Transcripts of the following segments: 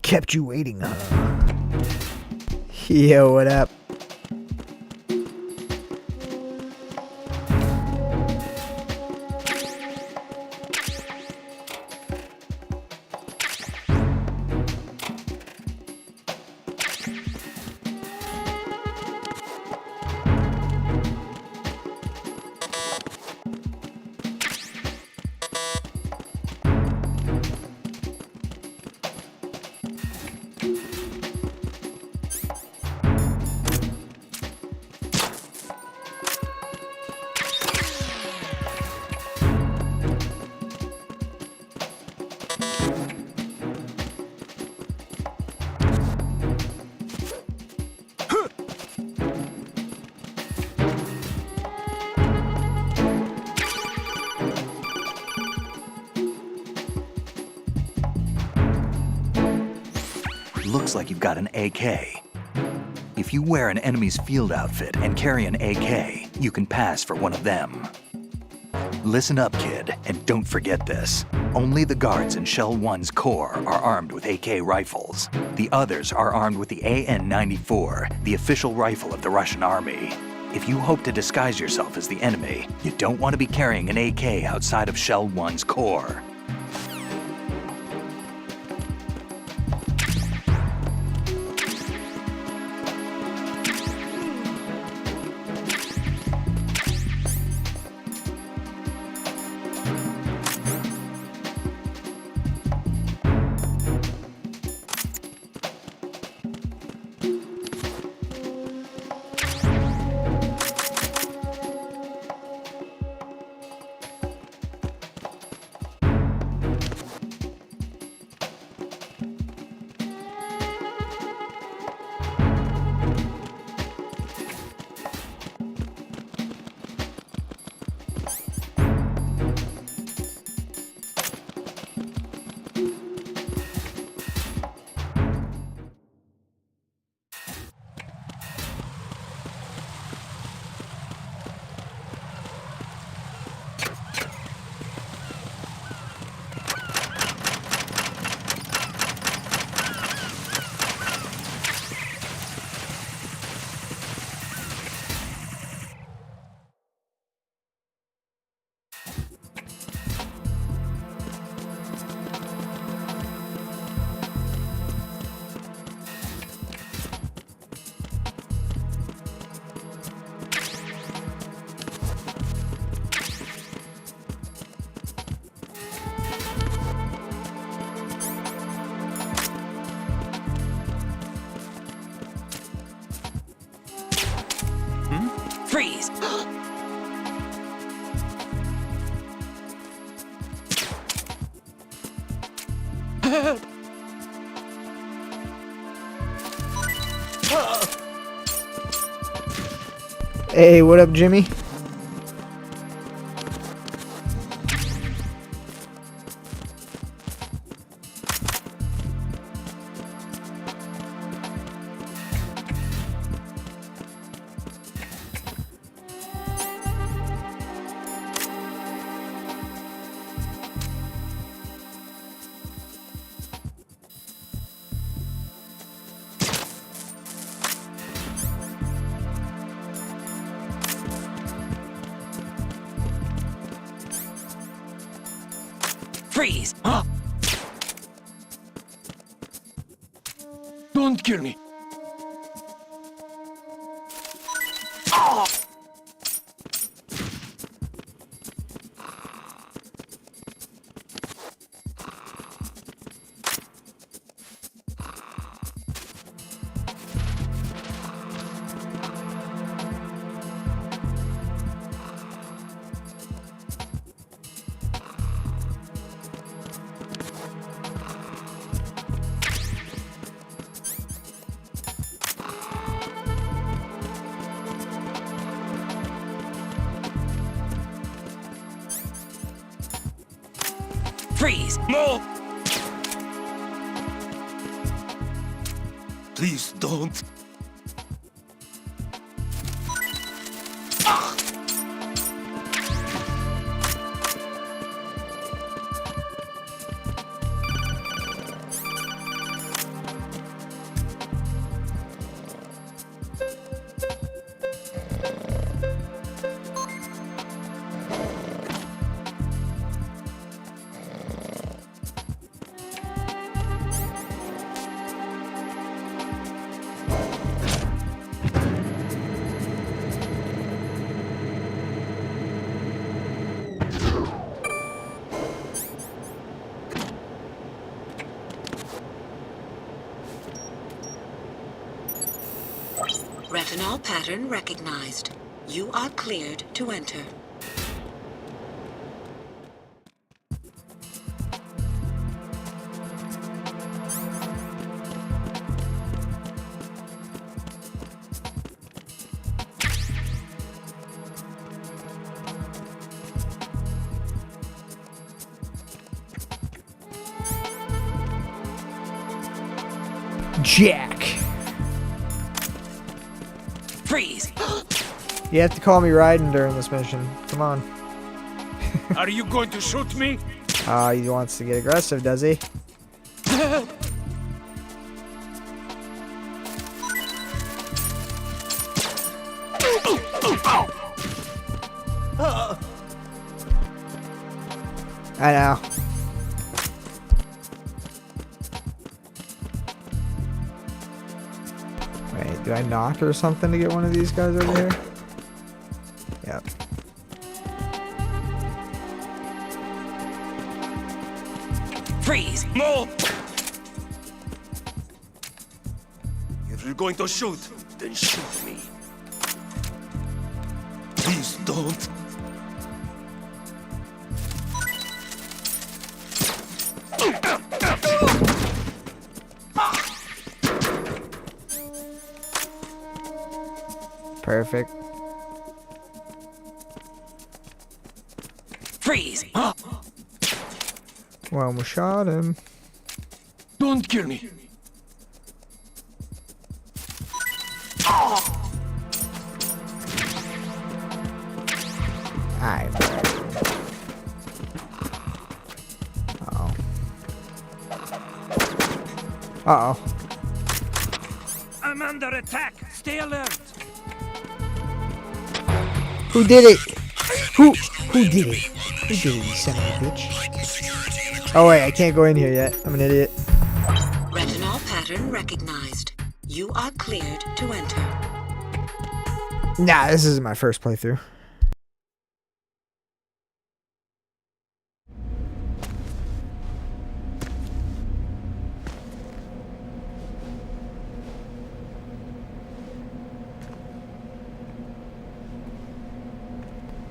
Kept you waiting, huh? Yo, what up? Looks like you've got an AK. If you wear an enemy's field outfit and carry an AK, you can pass for one of them. Listen up, kid, and don't forget this. Only the guards in Shell 1's Corps are armed with AK rifles. The others are armed with the AN-94, the official rifle of the Russian army. If you hope to disguise yourself as the enemy, you don't want to be carrying an AK outside of Shell 1's Corps. Freeze! Hey, what up, Jimmy? Freeze! Huh? Don't kill me! Oh! Freeze! No! Please don't. Retinol pattern recognized. You are cleared to enter. Jack. Freeze! You have to call me Raiden during this mission. Come on. Are you going to shoot me? He wants to get aggressive, does he? I know. Wait, do I knock or something to get one of these guys over here? Yep. Freeze! No! If you're going to shoot, then shoot me. Please don't. Perfect. Freeze! Well, we shot him. Don't kill me. Alright. Uh-oh. Uh-oh. I'm under attack. Stay alert. Who did it? Who did it? Who did it, you son of a bitch? Oh wait, I can't go in here yet. I'm an idiot. Retinol pattern recognized. You are cleared to enter. Nah, this isn't my first playthrough.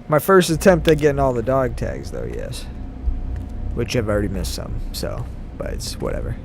My first attempt at getting all the dog tags, though, yes. Which I've already missed some, so, but it's whatever.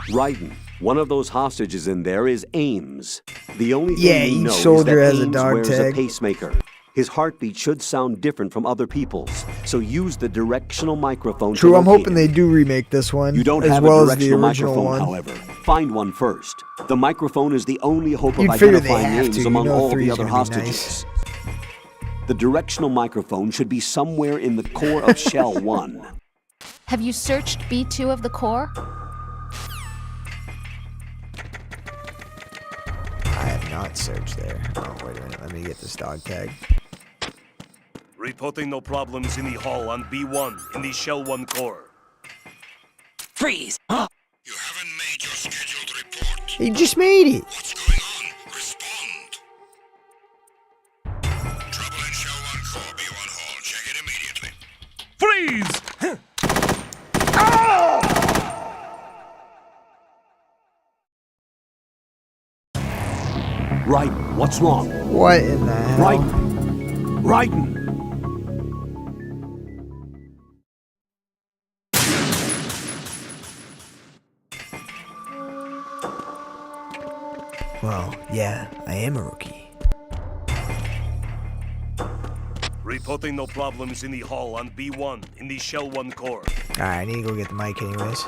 Raiden, one of those hostages in there is Ames. The only Yeah, thing we each know is soldier that has a Ames dog wears tag. a pacemaker. His heartbeat should sound different from other people's, so use the directional microphone. True, to I'm locate hoping him. they do remake this one, You don't as have well a as the directional original microphone, one. however. Find one first. The microphone is the only hope of You'd figure they identifying have Ames to. You among know all the three's other gonna be hostages. The directional microphone should be somewhere in the core of Shell 1. Have you searched B2 of the core? I have not searched there. Oh, wait a minute. Let me get this dog tag. Reporting no problems in the hall on B1 in the Shell 1 core. Freeze! You haven't made your scheduled report. He just made it. What's going on? Respond. Trouble in Shell 1 core, B1 hall. Check it immediately. Freeze! Raiden, what's wrong? What in the hell? Raiden! Raiden! Well, yeah, I am a rookie. Reporting no problems in the hall on B1 in the Shell 1 core. Alright, I need to go get the mic anyways.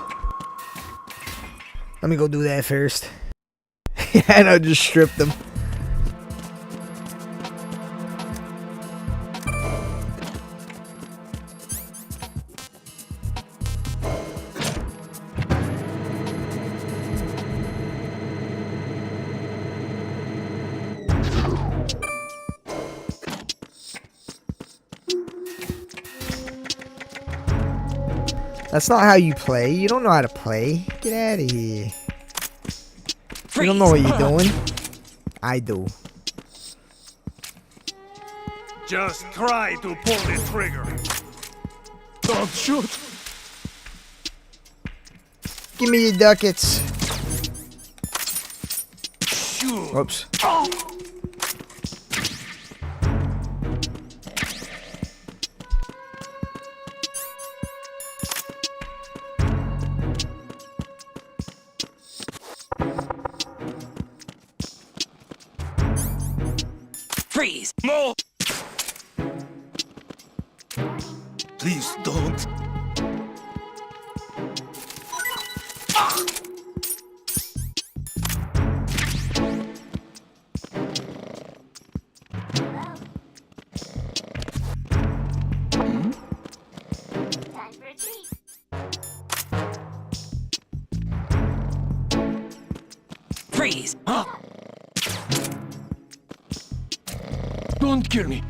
Let me go do that first. And I just stripped them. That's not how you play. You don't know how to play. Get out of here. You don't know what you're doing. I do. Just try to pull the trigger. Don't shoot. Give me your ducats. Shoot. Whoops. Freeze! No! Please don't. Freeze! Don't kill me.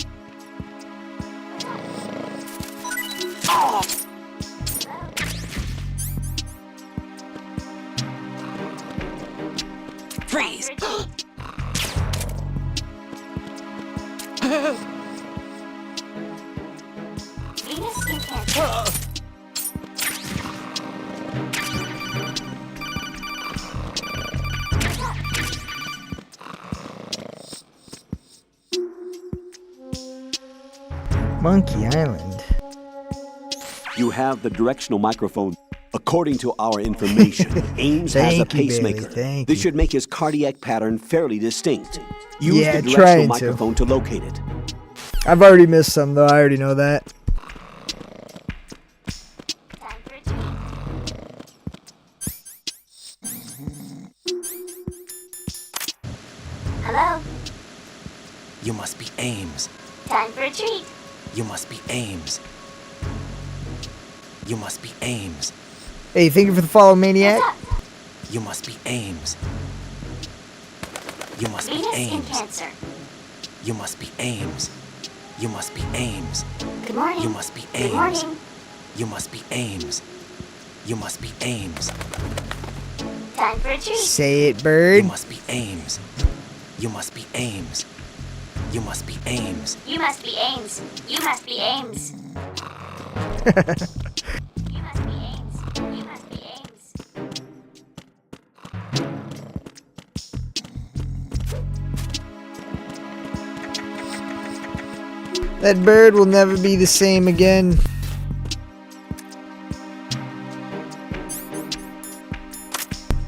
Freeze! Monkey Island. You have the directional microphone. According to our information, Ames has a Thank you, Bailey, pacemaker. thank This you. should make his cardiac pattern fairly distinct. Use Yeah, the trying directional to. microphone to locate it. I've already missed some though. I already know that. Hello? You must be Ames. Time for a treat. You must be Ames. You must be Ames. Hey, thank you for the follow, Maniac. What's up? You must be Ames. You must be Venus in Ames. Cancer. You must be Ames. You must be Ames. Good morning. You must be Good Ames. morning. You must be Ames. You must be Ames. Time for a treat. Say it, You bird. must be Ames. You must be Ames. You must be Ames. You must be Ames. You must be Ames. You must be Ames. You must be Ames. That bird will never be the same again.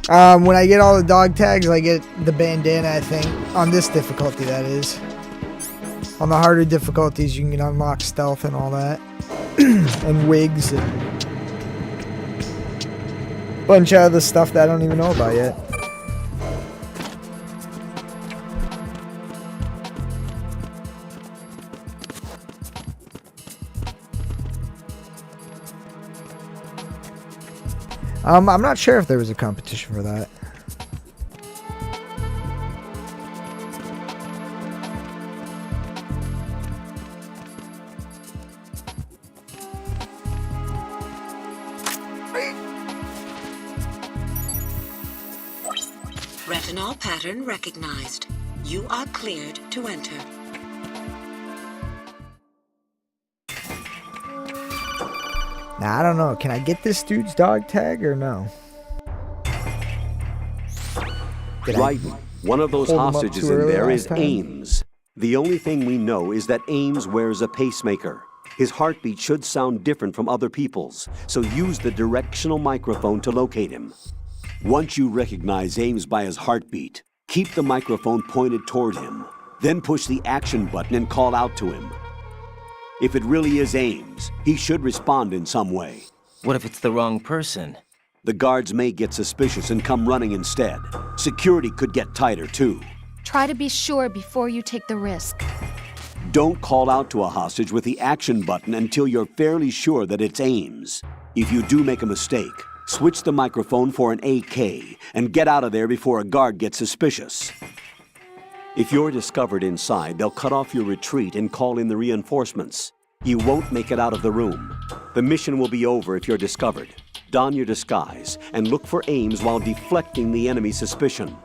When I get all the dog tags, I get the bandana, I think. On this difficulty, that is. On the harder difficulties, you can unlock stealth and all that. And wigs and bunch of other stuff that I don't even know about yet. I'm not sure if there was a competition for that. Retinol pattern recognized. You are cleared to enter. Now, I don't know. Can I get this dude's dog tag or no? Did I- Raiden, One of those Hold him up hostages too in early there last is time. Ames. The only thing we know is that Ames wears a pacemaker. His heartbeat should sound different from other people's, so use the directional microphone to locate him. Once you recognize Ames by his heartbeat, keep the microphone pointed toward him. Then push the action button and call out to him. If it really is Ames, he should respond in some way. What if it's the wrong person? The guards may get suspicious and come running instead. Security could get tighter, too. Try to be sure before you take the risk. Don't call out to a hostage with the action button until you're fairly sure that it's Ames. If you do make a mistake, switch the microphone for an AK and get out of there before a guard gets suspicious. If you're discovered inside, they'll cut off your retreat and call in the reinforcements. You won't make it out of the room. The mission will be over if you're discovered. Don your disguise and look for Ames while deflecting the enemy's suspicion.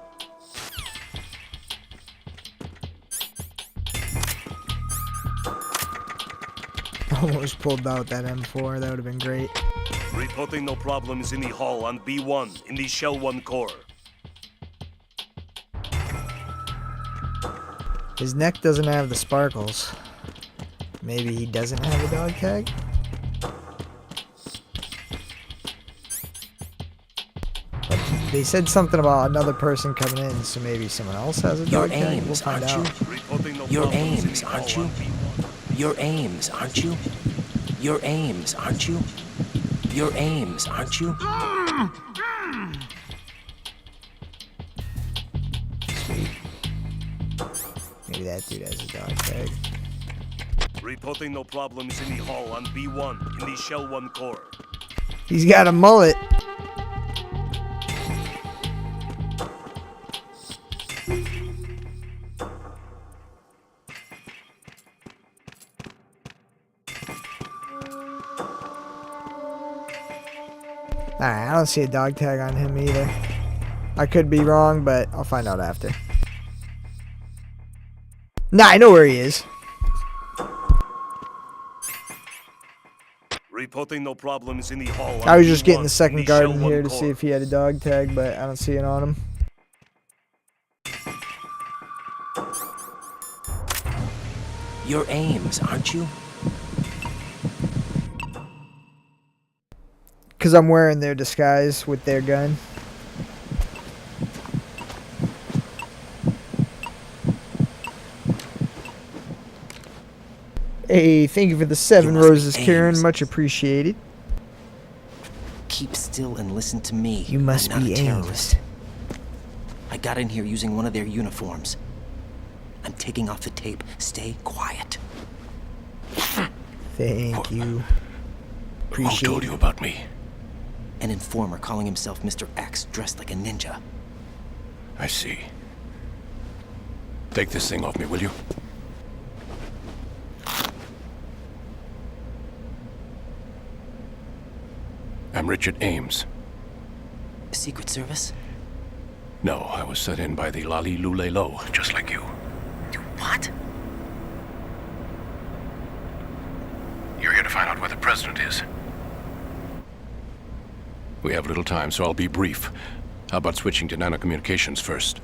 Almost pulled out that M4. That would have been great. Reporting no problems in the hall on B1 in the Shell 1 core. His neck doesn't have the sparkles. Maybe he doesn't have a dog tag? But they said something about another person coming in, so maybe someone else has a You're dog tag. We'll Ames, find aren't out. you? Reporting no You're problems in Ames, the aren't hall you? on B1. You're Ames, aren't you? You're Ames, aren't you? You're Ames, aren't you? Sweet. Maybe that dude has a dog tag. Reporting no problems in the hall on B1 in the Shell 1 core. He's got a mullet. Alright, I don't see a dog tag on him either. I could be wrong, but I'll find out after. Nah, I know where he is. Reporting no problems in the hall on I was just B1 getting the in second guard Shell in 1 here to core. see if he had a dog tag, but I don't see it on him. You're Ames, aren't you? Because I'm wearing their disguise with their gun. Hey, thank you for the 7 You must be roses, Karen. Ames. Much appreciated. Keep still and listen to me. You must I'm not be a terrorist. Ames. I got in here using one of their uniforms. I'm taking off the tape. Stay quiet. Thank you. Who Appreciate told it. you about me? An informer calling himself Mr. X, dressed like a ninja. I see. Take this thing off me, will you? I'm Richard Ames. Secret Service? No, I was sent in by the Lali Lule Lo, just like you. What? You're here to find out where the president is. We have little time, so I'll be brief. How about switching to nanocommunications first?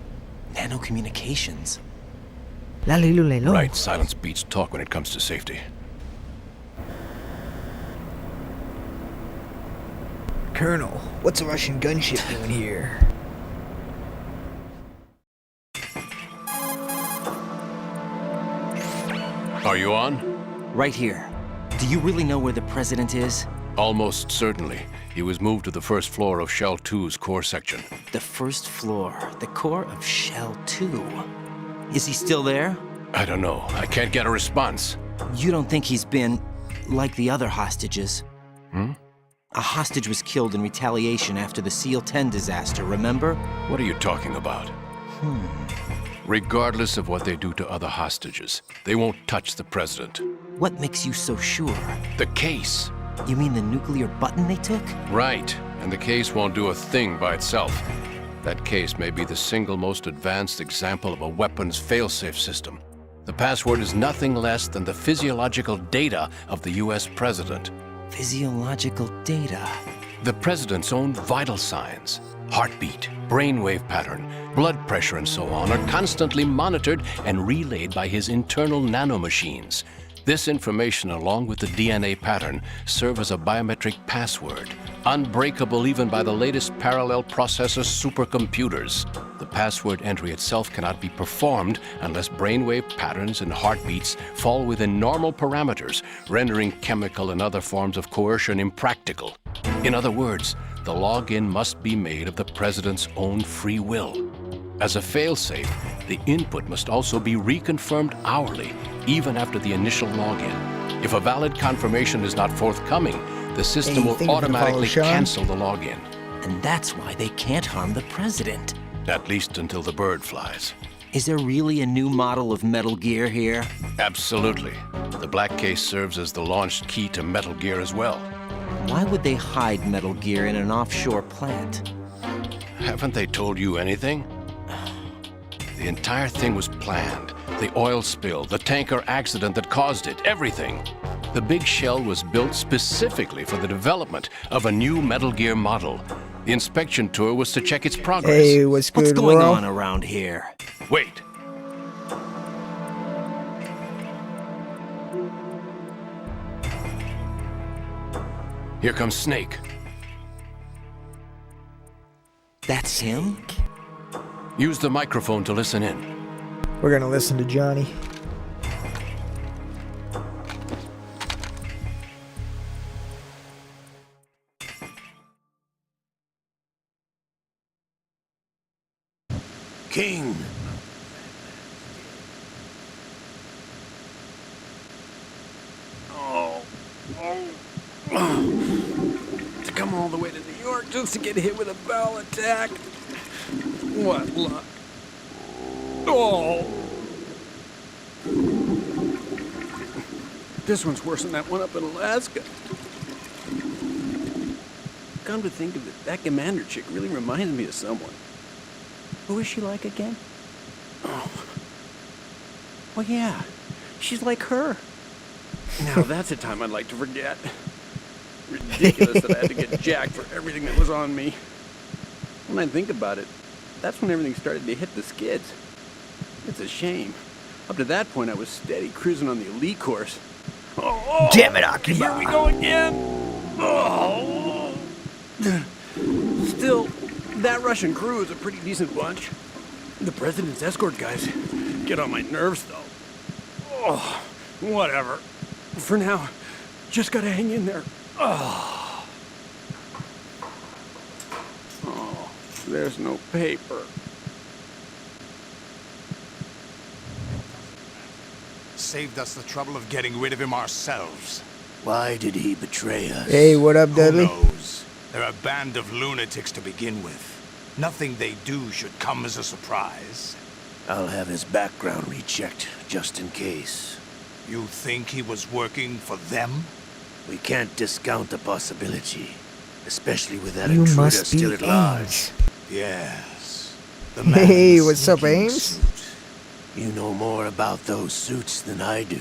Nanocommunications? Lalilulelo. Right, silence beats talk when it comes to safety. Colonel, what's a Russian gunship doing here? Are you on? Right here. Do you really know where the president is? Almost certainly. He was moved to the first floor of Shell 2's core section. The first floor, the core of Shell 2. Is he still there? I don't know. I can't get a response. You don't think he's been like the other hostages? Hmm? A hostage was killed in retaliation after the SEAL 10 disaster, remember? What are you talking about? Regardless of what they do to other hostages, they won't touch the president. What makes you so sure? The case. You mean the nuclear button they took? Right. And the case won't do a thing by itself. That case may be the single most advanced example of a weapons failsafe system. The password is nothing less than the physiological data of the US president. Physiological data. The president's own vital signs. Heartbeat, brainwave pattern, blood pressure, and so on are constantly monitored and relayed by his internal nanomachines. This information, along with the DNA pattern, serve as a biometric password, unbreakable even by the latest parallel processor supercomputers. The password entry itself cannot be performed unless brainwave patterns and heartbeats fall within normal parameters, rendering chemical and other forms of coercion impractical. In other words, the login must be made of the president's own free will. As a failsafe, the input must also be reconfirmed hourly, even after the initial login. If a valid confirmation is not forthcoming, the system will automatically cancel the login. And that's why they can't harm the president. At least until the bird flies. Is there really a new model of Metal Gear here? Absolutely. The black case serves as the launch key to Metal Gear as well. Why would they hide Metal Gear in an offshore plant? Haven't they told you anything? The entire thing was planned. The oil spill, the tanker accident that caused it, everything. The big shell was built specifically for the development of a new Metal Gear model. The inspection tour was to check its progress. Hey, what's good, What's going world? on around here? Wait. Here comes Snake. That's him? Use the microphone to listen in. We're gonna listen to Johnny. King. To come all the way to New York just to get hit with a bowel attack. What luck. Oh. This one's worse than that one up in Alaska. Come to think of it, that commander chick really reminds me of someone. Who is she like again? Oh. Well, yeah. She's like her. Now that's a time I'd like to forget. Ridiculous that I had to get jacked for everything that was on me. When I think about it, that's when everything started to hit the skids. It's a shame. Up to that point, I was steady cruising on the elite course. Oh, Damn it, Akiba. Here we go again. Oh. Still, that Russian crew is a pretty decent bunch. The president's escort guys get on my nerves, though. Oh, whatever. For now, just gotta hang in there. Oh, there's no paper. Saved us the trouble of getting rid of him ourselves. Why did he betray us? Hey, what up, Dudley? Who knows? They're a band of lunatics to begin with. Nothing they do should come as a surprise. I'll have his background rechecked, just in case. You think he was working for them? We can't discount the possibility, especially with that You intruder must be still at large. Ames. Yes. The man Hey, in the what's up, sneaking Ames? suit. You know more about those suits than I do.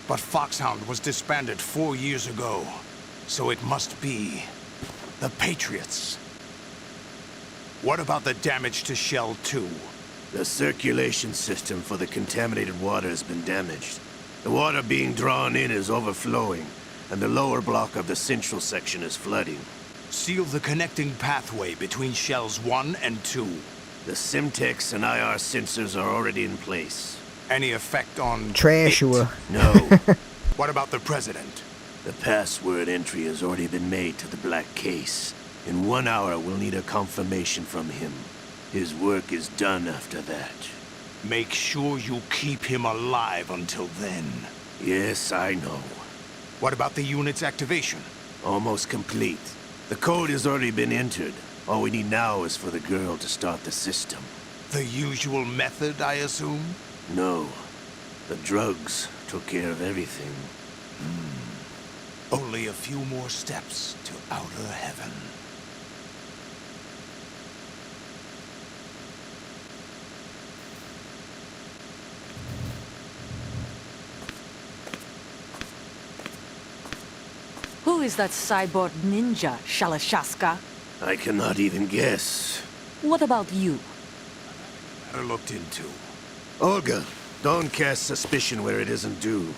But Foxhound was disbanded 4 years ago, so it must be the Patriots. What about the damage to Shell 2? The circulation system for the contaminated water has been damaged. The water being drawn in is overflowing, and the lower block of the central section is flooding. Seal the connecting pathway between Shells 1 and 2. The Simtex and IR sensors are already in place. Any effect on... Trashua. No. What about the President? The password entry has already been made to the black case. In 1 hour, we'll need a confirmation from him. His work is done after that. Make sure you keep him alive until then. Yes, I know. What about the unit's activation? Almost complete. The code has already been entered. All we need now is for the girl to start the system. The usual method, I assume? No. The drugs took care of everything. Only a few more steps to outer heaven. Who is that cyborg ninja, Shalashaska? I cannot even guess. What about you? Matter looked into. Olga, don't cast suspicion where it isn't due.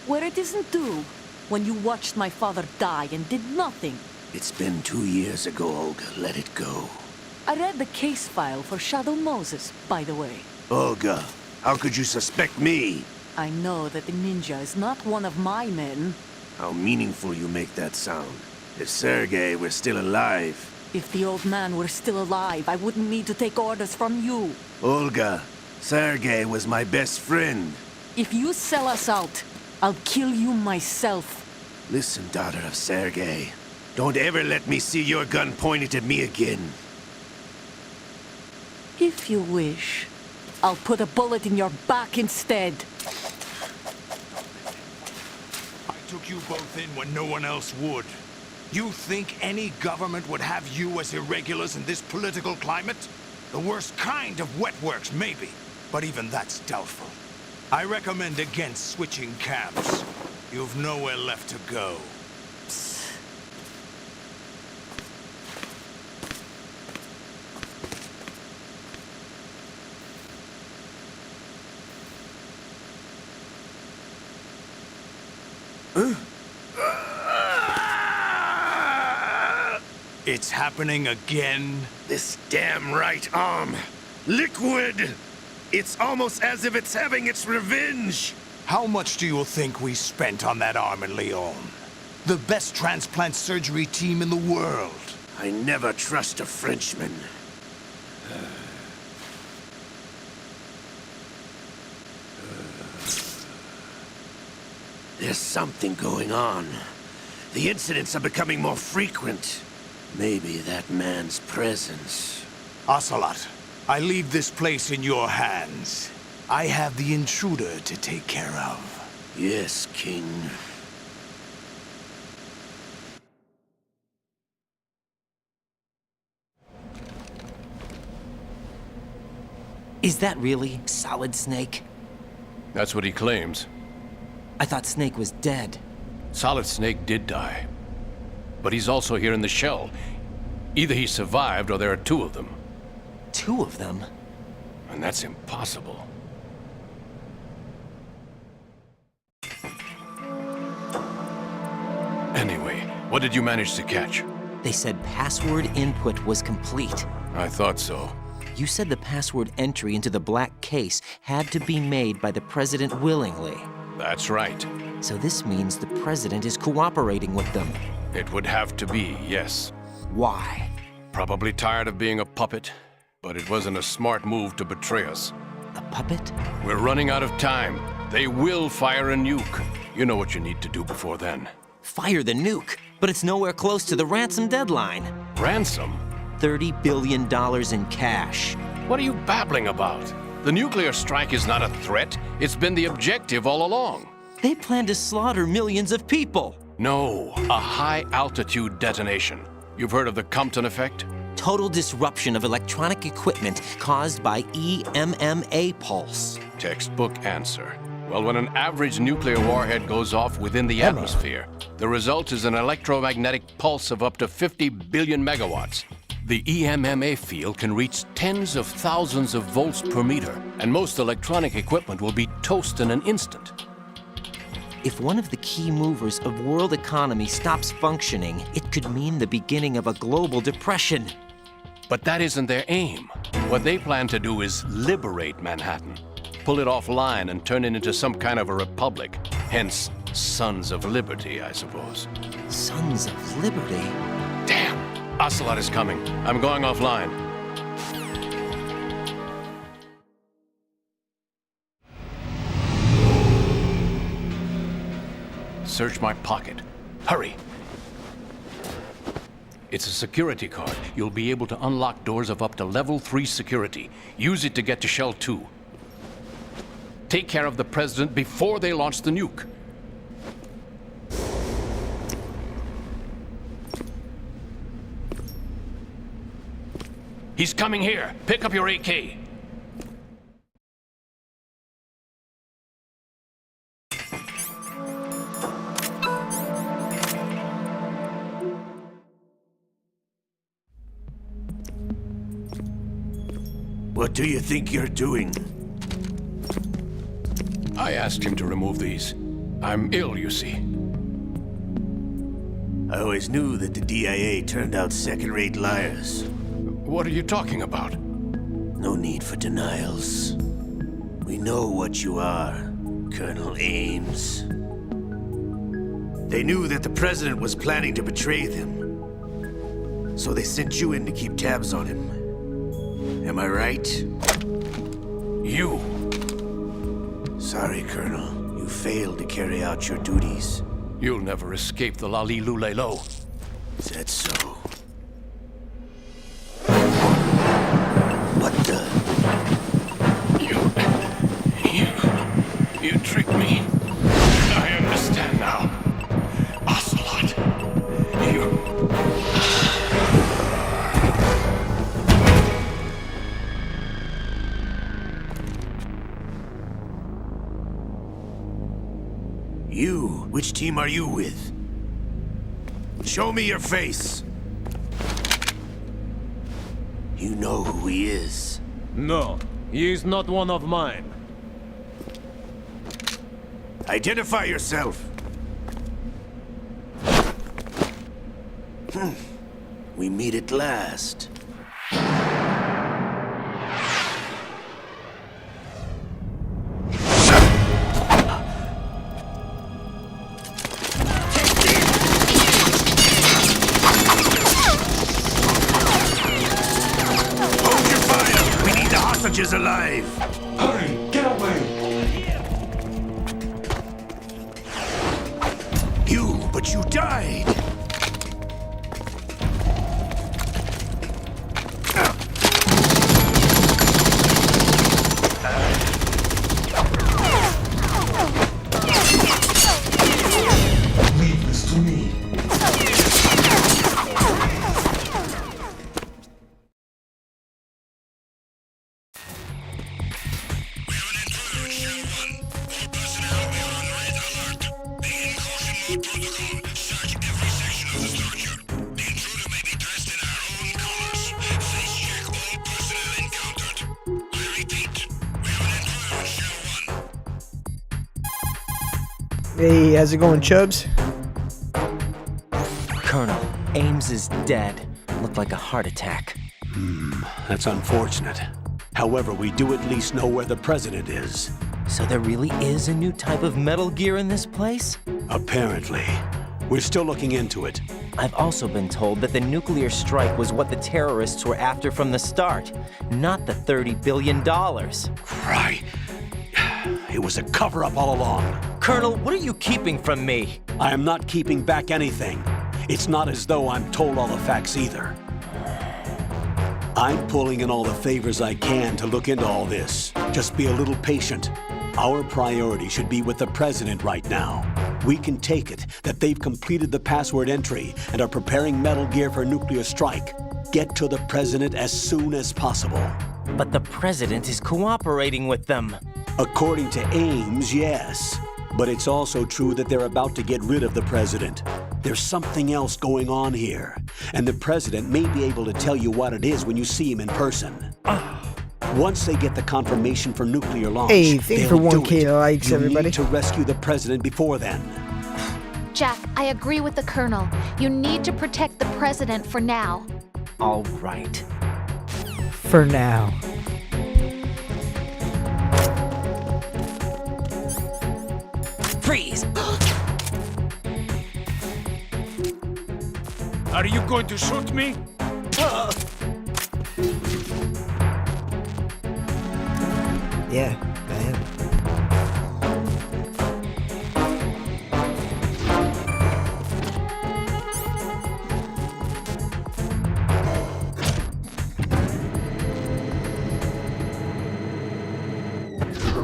Where it isn't due? When you watched my father die and did nothing. It's been 2 years ago, Olga. Let it go. I read the case file for Shadow Moses, by the way. Olga, how could you suspect me? I know that the ninja is not one of my men. How meaningful you make that sound. If Sergei were still alive... If the old man were still alive, I wouldn't need to take orders from you. Olga, Sergei was my best friend. If you sell us out, I'll kill you myself. Listen, daughter of Sergei. Don't ever let me see your gun pointed at me again. If you wish, I'll put a bullet in your back instead. I took you both in when no one else would. You think any government would have you as irregulars in this political climate? The worst kind of wet works, maybe. But even that's doubtful. I recommend against switching camps. You've nowhere left to go. It's happening again? This damn right arm. Liquid! It's almost as if it's having its revenge! How much do you think we spent on that arm in Lyon? The best transplant surgery team in the world. I never trust a Frenchman. There's something going on. The incidents are becoming more frequent. Maybe that man's presence. Ocelot, I leave this place in your hands. I have the intruder to take care of. Yes, King. Is that really Solid Snake? That's what he claims. I thought Snake was dead. Solid Snake did die. But he's also here in the shell. Either he survived or there are two of them. Two of them? And that's impossible. Anyway, what did you manage to catch? They said password input was complete. I thought so. You said the password entry into the black case had to be made by the president willingly. That's right. So this means the president is cooperating with them. It would have to be, yes. Why? Probably tired of being a puppet, but it wasn't a smart move to betray us. A puppet? We're running out of time. They will fire a nuke. You know what you need to do before then. Fire the nuke, but it's nowhere close to the ransom deadline. Ransom? $30 billion in cash. What are you babbling about? The nuclear strike is not a threat. It's been the objective all along. They plan to slaughter millions of people. No, a high-altitude detonation. You've heard of the Compton effect? Total disruption of electronic equipment caused by EMMA pulse. Textbook answer. Well, when an average nuclear warhead goes off within the atmosphere, the result is an electromagnetic pulse of up to 50 billion megawatts. The EMMA field can reach tens of thousands of volts per meter, and most electronic equipment will be toast in an instant. If one of the key movers of world economy stops functioning, it could mean the beginning of a global depression. But that isn't their aim. What they plan to do is liberate Manhattan. Pull it offline and turn it into some kind of a republic. Hence, Sons of Liberty, I suppose. Sons of Liberty? Damn! Ocelot is coming. I'm going offline. Search my pocket. Hurry! It's a security card. You'll be able to unlock doors of up to level 3 security. Use it to get to Shell 2. Take care of the president before they launch the nuke. He's coming here. Pick up your AK. What do you think you're doing? I asked him to remove these. I'm ill, you see. I always knew that the DIA turned out second-rate liars. What are you talking about? No need for denials. We know what you are, Colonel Ames. They knew that the President was planning to betray them. So they sent you in to keep tabs on him. Am I right? You! Sorry, Colonel. You failed to carry out your duties. You'll never escape the Lalilulelo. Is that so? What the? You tricked me. I understand now. Ocelot. You? Which team are you with? Show me your face. You know who he is. No, he is not one of mine. Identify yourself. We meet at last. Hold your fire! We need the hostages alive! Hurry, get away! But you died! Leave this to me. Hey, how's it going, Chubbs? Colonel, Ames is dead. Looked like a heart attack. That's unfortunate. However, we do at least know where the President is. So there really is a new type of Metal Gear in this place? Apparently. We're still looking into it. I've also been told that the nuclear strike was what the terrorists were after from the start, not the $30 billion. Right. It was a cover-up all along. Colonel, what are you keeping from me? I am not keeping back anything. It's not as though I'm told all the facts either. I'm pulling in all the favors I can to look into all this. Just be a little patient. Our priority should be with the President right now. We can take it that they've completed the password entry and are preparing Metal Gear for nuclear strike. Get to the President as soon as possible. But the President is cooperating with them. According to Ames, yes. But it's also true that they're about to get rid of the President. There's something else going on here, and the President may be able to tell you what it is when you see him in person. Once they get the confirmation for nuclear launch, Hey, thank you for they'll do 1K it. likes, You everybody. need to rescue the President before then. Jack, I agree with the Colonel. You need to protect the President for now. All right. For now. Freeze! Are you going to shoot me? Yeah, I am.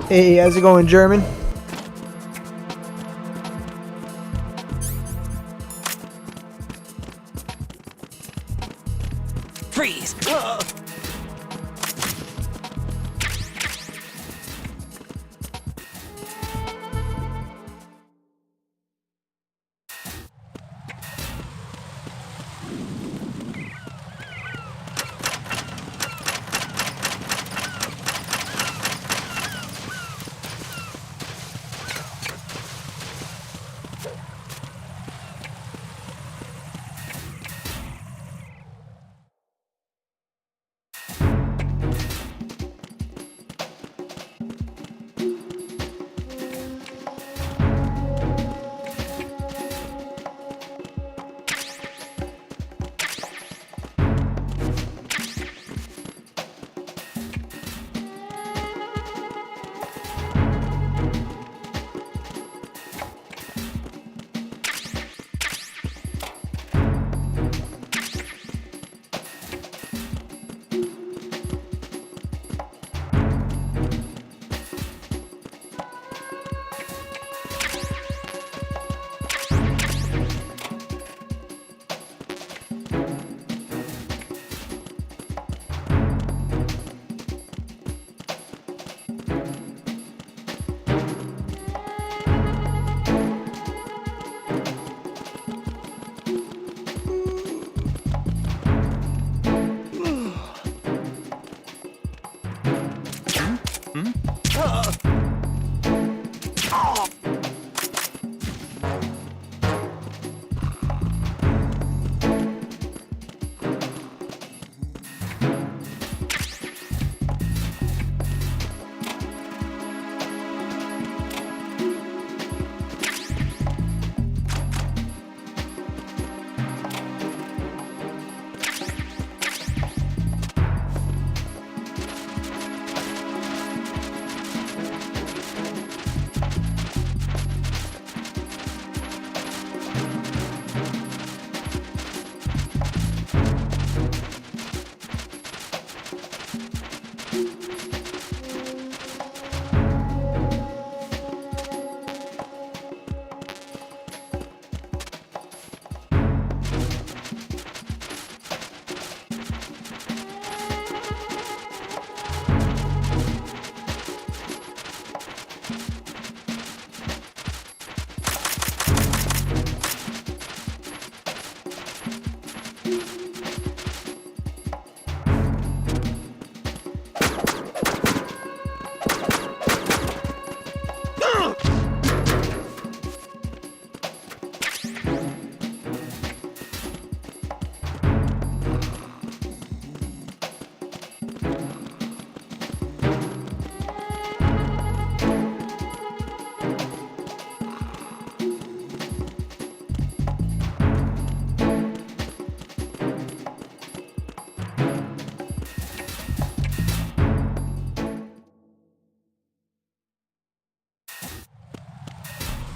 Hey, how's it going, German? Freeze!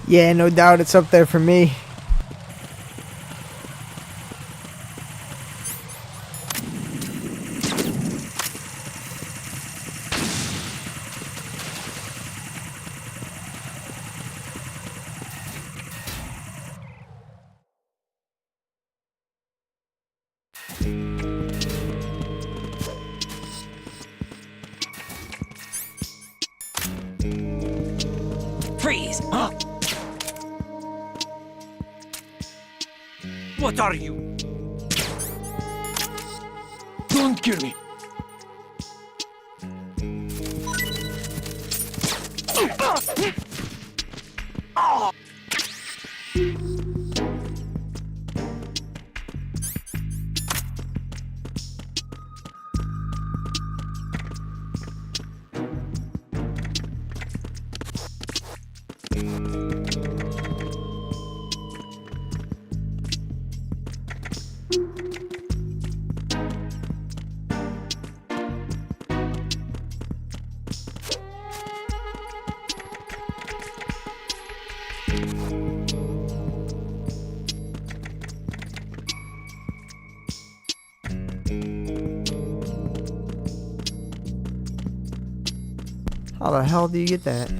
Yeah, no doubt it's up there for me. Freeze! Huh? What are you? Don't kill me! How the hell do you get that?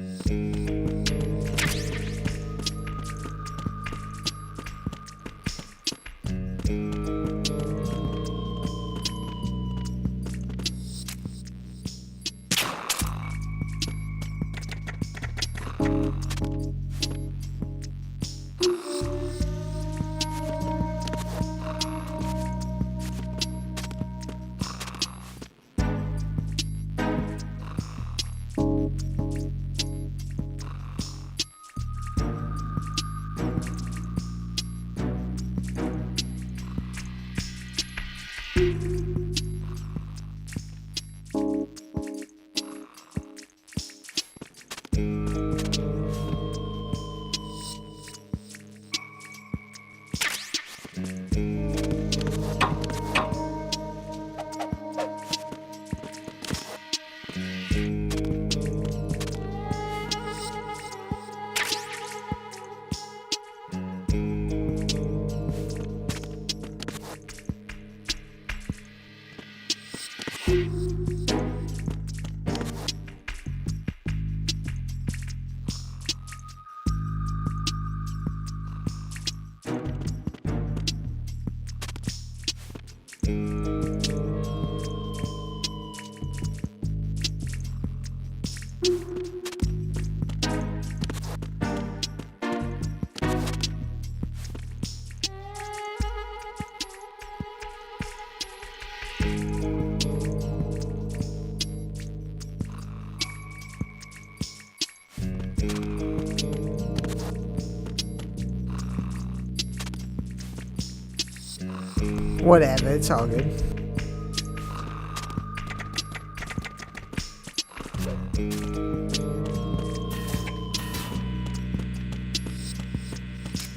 Whatever, it's all good.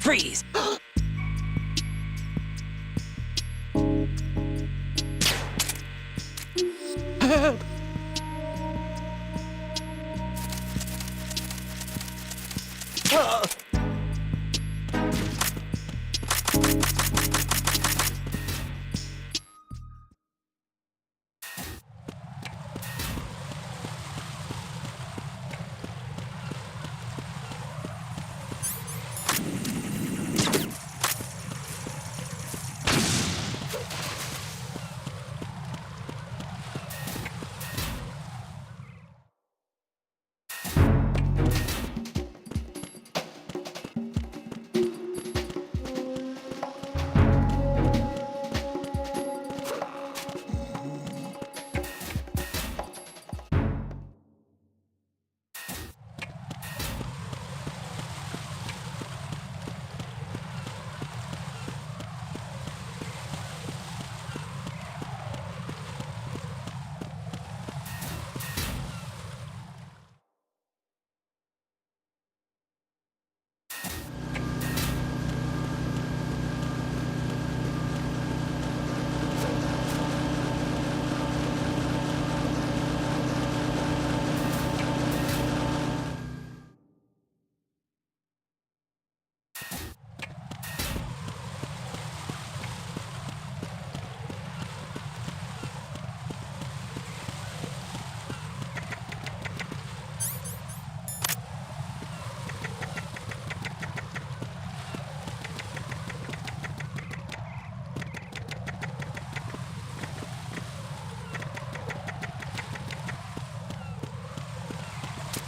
Freeze!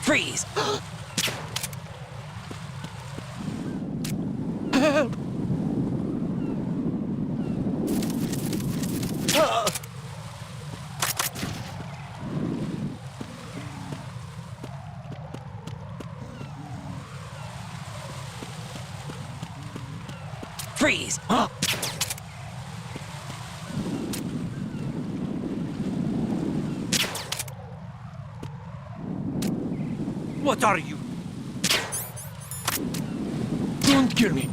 Freeze! Help! Freeze! What are you? Don't kill me.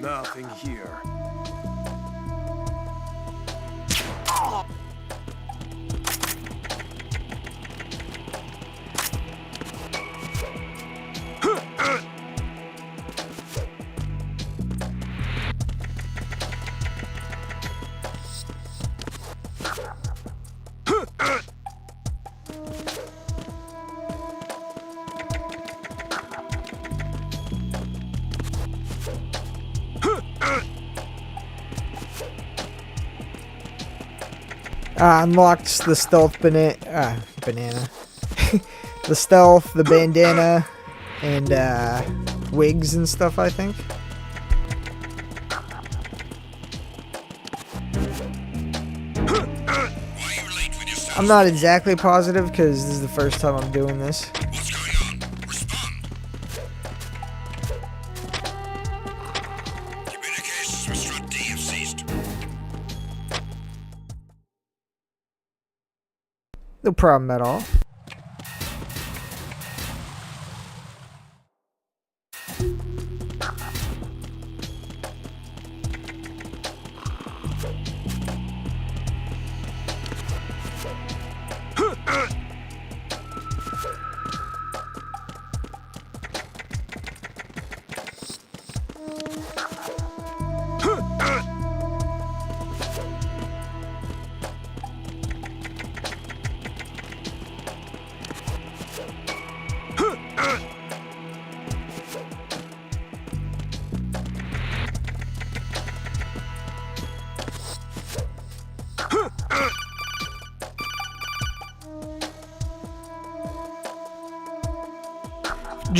Nothing here. Unlocked the stealth banana, the stealth, the bandana, and wigs and stuff, I think. I'm not exactly positive because this is the first time I'm doing this. What's going on? Respond. Communications with Strut D have ceased. No problem at all.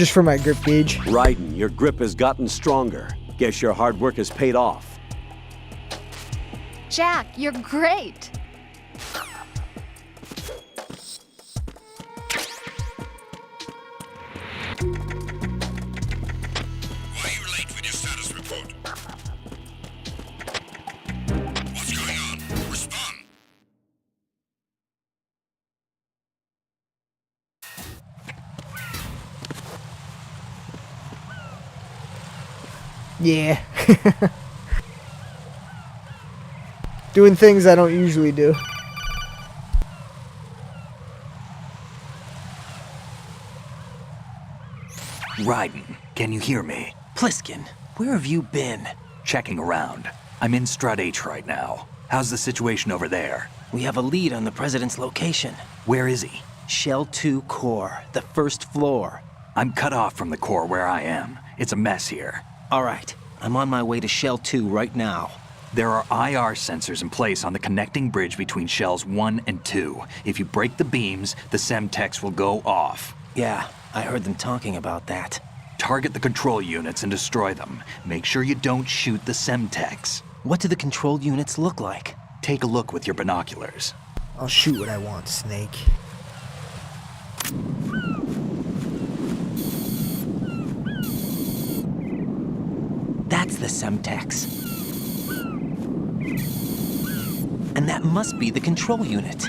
Just for my grip gauge. Raiden, your grip has gotten stronger. Guess your hard work has paid off. Jack, you're great. Why are you late with your status report? What's going on? Respond. Yeah. Doing things I don't usually do. Raiden, can you hear me? Pliskin, where have you been? Checking around. I'm in Strut H right now. How's the situation over there? We have a lead on the President's location. Where is he? Shell 2 core, the first floor. I'm cut off from the core where I am. It's a mess here. All right, I'm on my way to Shell 2 right now. There are IR sensors in place on the connecting bridge between Shells 1 and 2. If you break the beams, the Semtex will go off. Yeah, I heard them talking about that. Target the control units and destroy them. Make sure you don't shoot the Semtex. What do the control units look like? Take a look with your binoculars. I'll shoot what I want, Snake. That's the Semtex. And that must be the control unit.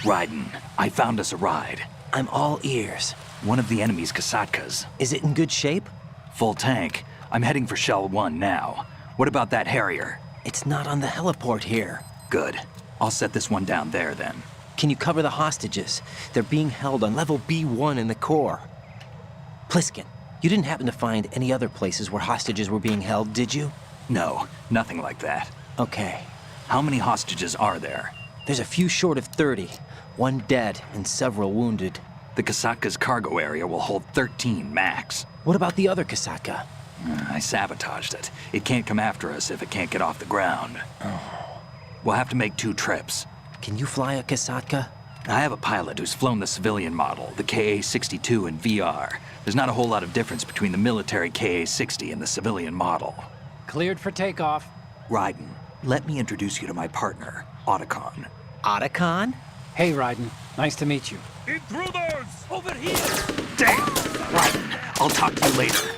Raiden, I found us a ride. I'm all ears. One of the enemy's Kasatkas. Is it in good shape? Full tank. I'm heading for Shell 1 now. What about that Harrier? It's not on the heliport here. Good. I'll set this one down there then. Can you cover the hostages? They're being held on level B1 in the core. Pliskin, you didn't happen to find any other places where hostages were being held, did you? No, nothing like that. Okay. How many hostages are there? There's a few short of 30. One dead and several wounded. The Kasatka's cargo area will hold 13 max. What about the other Kasatka? I sabotaged it. It can't come after us if it can't get off the ground. We'll have to make 2 trips. Can you fly a Kasatka? I have a pilot who's flown the civilian model, the KA-62 in VR. There's not a whole lot of difference between the military KA-60 and the civilian model. Cleared for takeoff. Raiden, let me introduce you to my partner, Otacon. Otacon? Hey, Raiden. Nice to meet you. Intruders! Over here! Damn! Raiden, I'll talk to you later.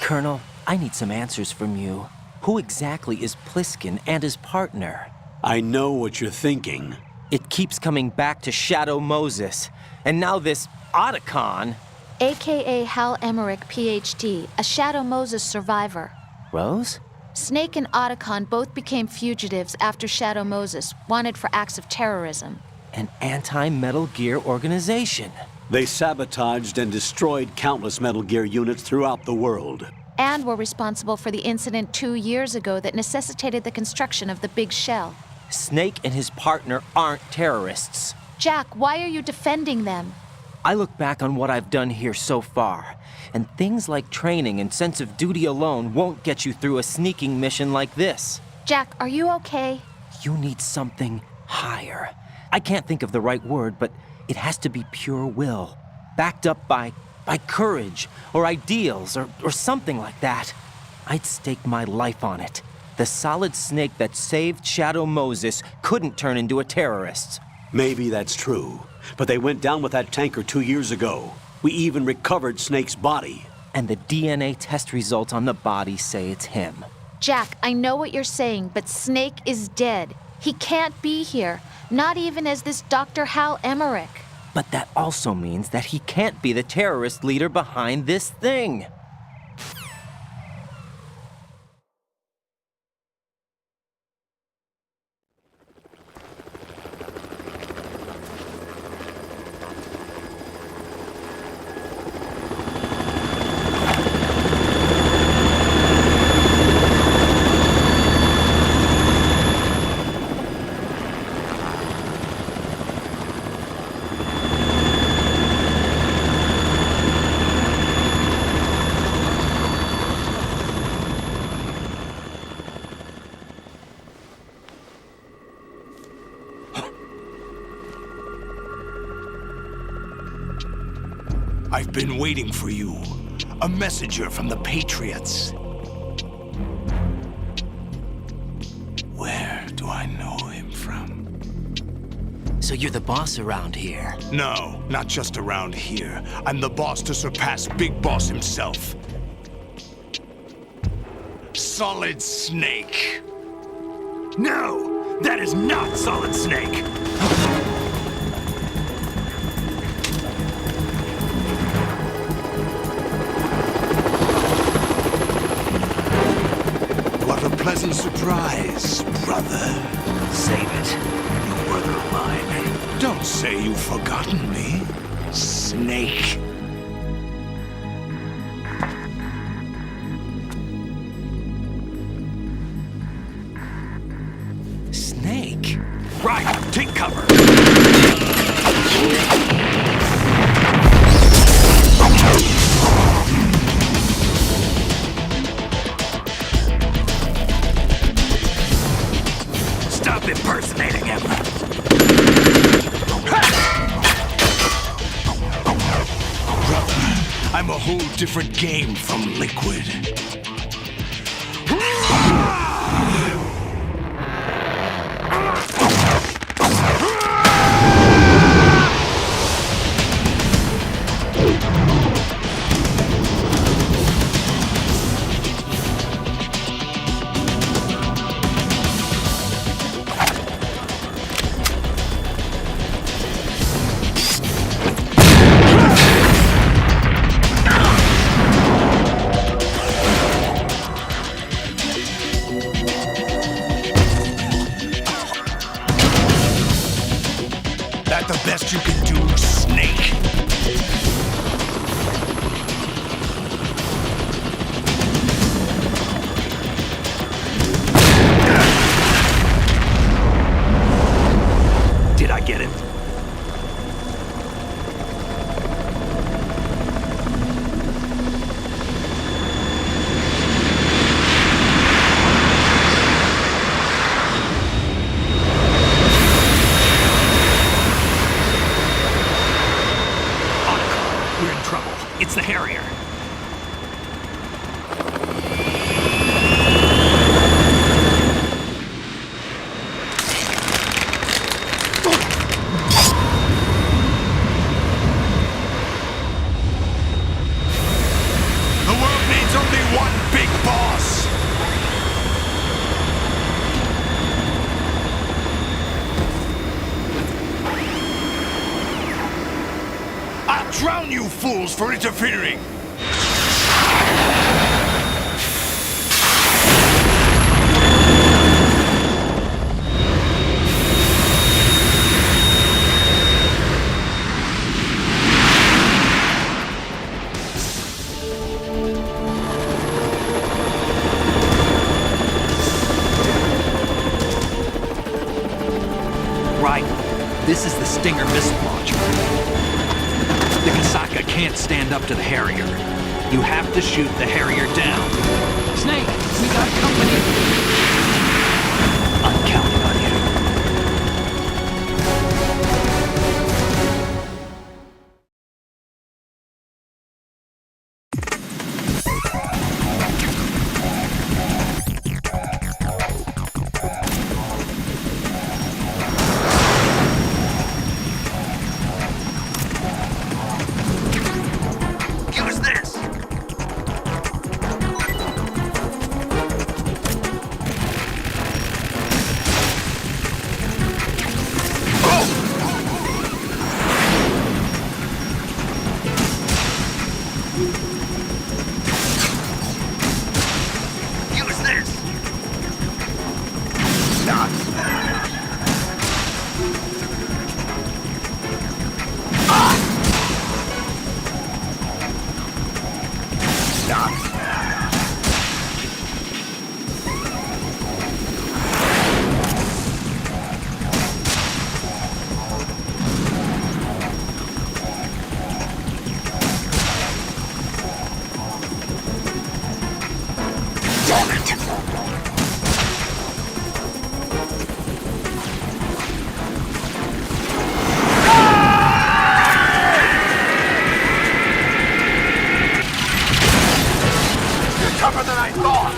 Colonel, I need some answers from you. Who exactly is Pliskin and his partner? I know what you're thinking. It keeps coming back to Shadow Moses. And now this Otacon. AKA Hal Emmerich, PhD, a Shadow Moses survivor. Rose? Snake and Otacon both became fugitives after Shadow Moses, wanted for acts of terrorism. An anti-Metal Gear organization. They sabotaged and destroyed countless Metal Gear units throughout the world. And were responsible for the incident 2 years ago that necessitated the construction of the Big Shell. Snake and his partner aren't terrorists. Jack, why are you defending them? I look back on what I've done here so far, and things like training and sense of duty alone won't get you through a sneaking mission like this. Jack, are you okay? You need something higher. I can't think of the right word, but it has to be pure will, backed up by courage or ideals or something like that. I'd stake my life on it. The solid snake that saved Shadow Moses couldn't turn into a terrorist. Maybe that's true, but they went down with that tanker 2 years ago. We even recovered Snake's body. And the DNA test results on the body say it's him. Jack, I know what you're saying, but Snake is dead. He can't be here, not even as this Dr. Hal Emmerich. But that also means that he can't be the terrorist leader behind this thing. I've been waiting for you. A messenger from the Patriots. Where do I know him from? So you're the boss around here? No, not just around here. I'm the boss to surpass Big Boss himself. Solid Snake. No! That is not Solid Snake! What a pleasant surprise, brother. Save it. You brother of mine. Don't say you've forgotten me, Snake. Snake? Right, take cover. Stop impersonating him. Brother, I'm a whole different game from Liquid. That the best you can do, Snake? Did I get it? We're in trouble. It's the Harrier. The world needs only one big boss. I'll drown you fools for interfering. Right. This is the Stinger missile launcher. The Kasaka can't stand up to the Harrier. You have to shoot the Harrier down. Snake, we got company. I'm counting on you. tougher than I thought.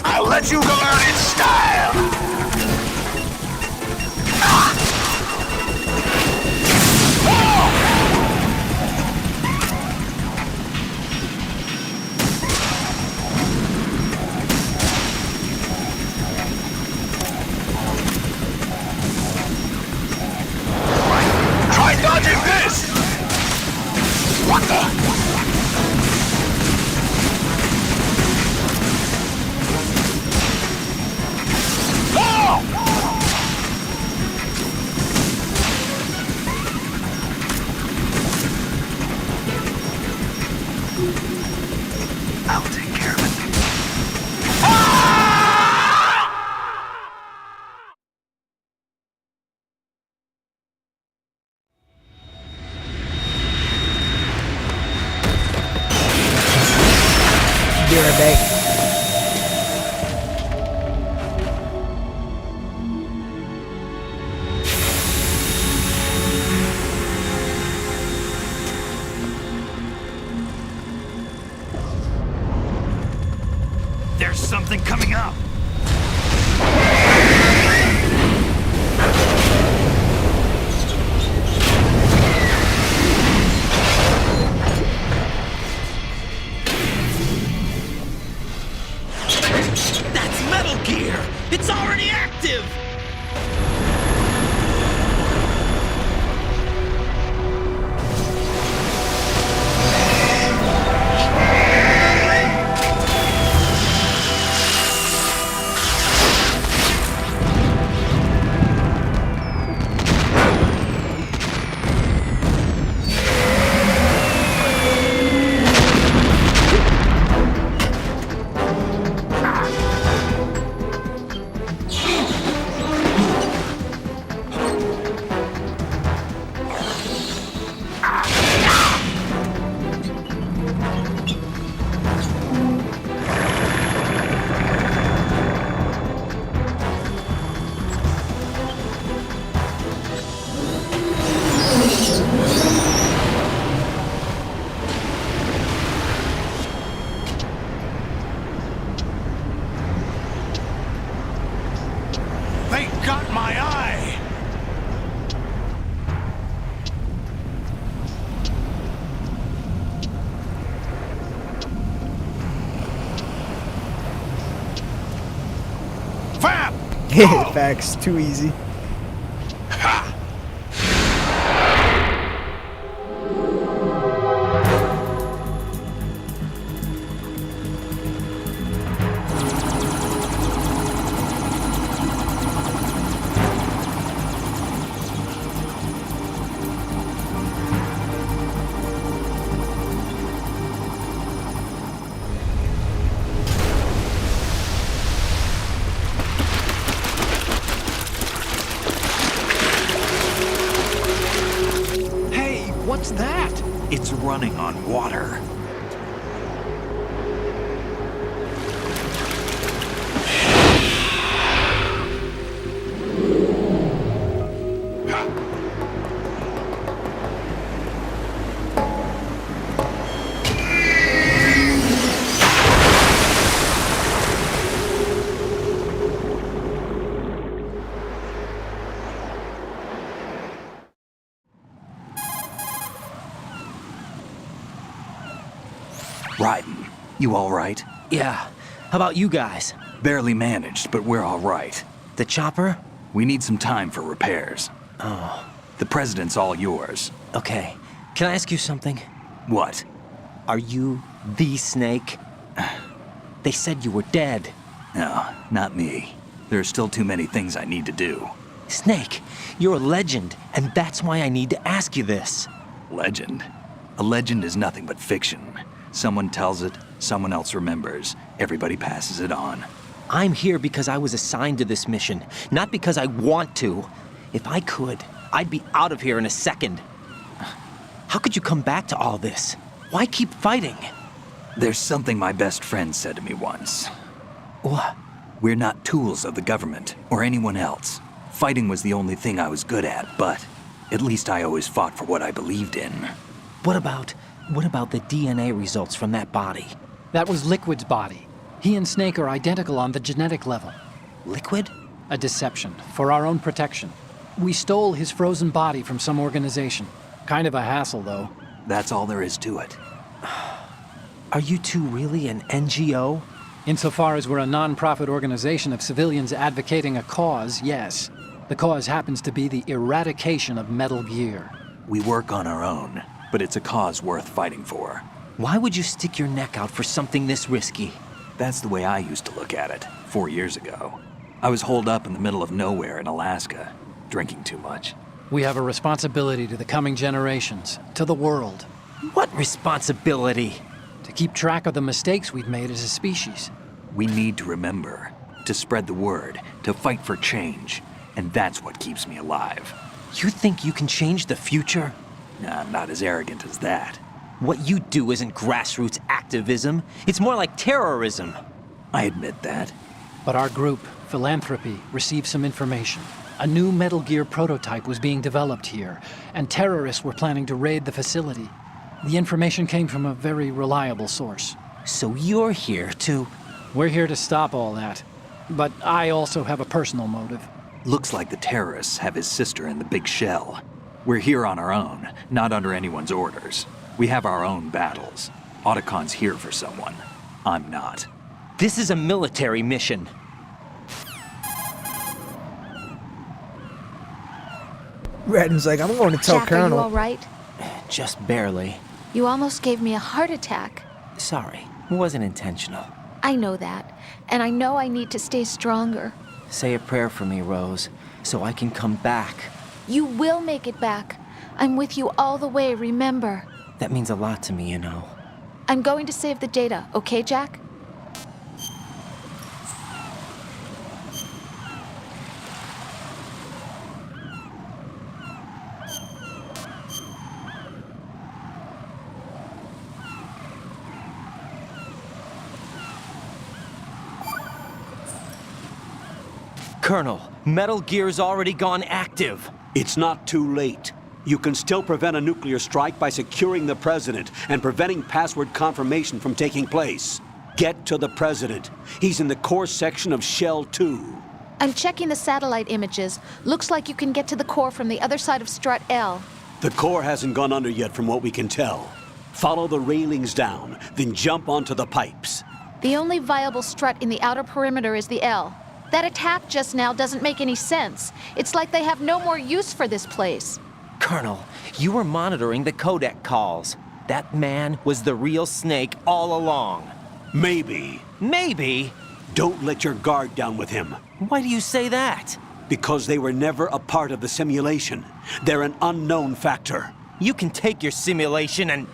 I'll let you learn in style. Try dodging this! What the? I'll take care of it. Be right back. There's something coming up. That's Metal Gear! It's already active! They got my eye! Fab! Facts, too easy. What's that? It's running on water. Raiden, you all right? Yeah. How about you guys? Barely managed, but we're all right. The chopper? We need some time for repairs. Oh. The president's all yours. Okay. Can I ask you something? What? Are you the Snake? They said you were dead. No, not me. There are still too many things I need to do. Snake, you're a legend, and that's why I need to ask you this. Legend? A legend is nothing but fiction. Someone tells it, someone else remembers. Everybody passes it on. I'm here because I was assigned to this mission, not because I want to. If I could, I'd be out of here in a second. How could you come back to all this? Why keep fighting? There's something my best friend said to me once. What? We're not tools of the government or anyone else. Fighting was the only thing I was good at, but At least I always fought for what I believed in. What about the DNA results from that body? That was Liquid's body. He and Snake are identical on the genetic level. Liquid? A deception, for our own protection. We stole his frozen body from some organization. Kind of a hassle, though. That's all there is to it. Are you two really an NGO? Insofar as we're a non-profit organization of civilians advocating a cause, yes. The cause happens to be the eradication of Metal Gear. We work on our own, but it's a cause worth fighting for. Why would you stick your neck out for something this risky? That's the way I used to look at it, 4 years ago. I was holed up in the middle of nowhere in Alaska, drinking too much. We have a responsibility to the coming generations, to the world. What responsibility? To keep track of the mistakes we've made as a species. We need to remember, to spread the word, to fight for change, and that's what keeps me alive. You think you can change the future? Nah, I'm not as arrogant as that. What you do isn't grassroots activism. It's more like terrorism. I admit that. But our group, Philanthropy, received some information. A new Metal Gear prototype was being developed here, and terrorists were planning to raid the facility. The information came from a very reliable source. So you're here to... We're here to stop all that. But I also have a personal motive. Looks like the terrorists have his sister in the big shell. We're here on our own, not under anyone's orders. We have our own battles. Otacon's here for someone. I'm not. This is a military mission. Redden's like, I'm going to tell Jack, Colonel. are you all right? Just barely. You almost gave me a heart attack. Sorry, it wasn't intentional. I know that, and I know I need to stay stronger. Say a prayer for me, Rose, so I can come back. You will make it back. I'm with you all the way, remember. That means a lot to me, you know. I'm going to save the data, okay, Jack? Colonel, Metal Gear's already gone active. It's not too late. You can still prevent a nuclear strike by securing the President and preventing password confirmation from taking place. Get to the President. He's in the core section of Shell 2. I'm checking the satellite images. Looks like you can get to the core from the other side of Strut L. The core hasn't gone under yet from what we can tell. Follow the railings down, then jump onto the pipes. The only viable strut in the outer perimeter is the L. That attack just now doesn't make any sense. It's like they have no more use for this place. Colonel, you were monitoring the codec calls. That man was the real Snake all along. Maybe. Maybe? Don't let your guard down with him. Why do you say that? Because they were never a part of the simulation. They're an unknown factor. You can take your simulation and...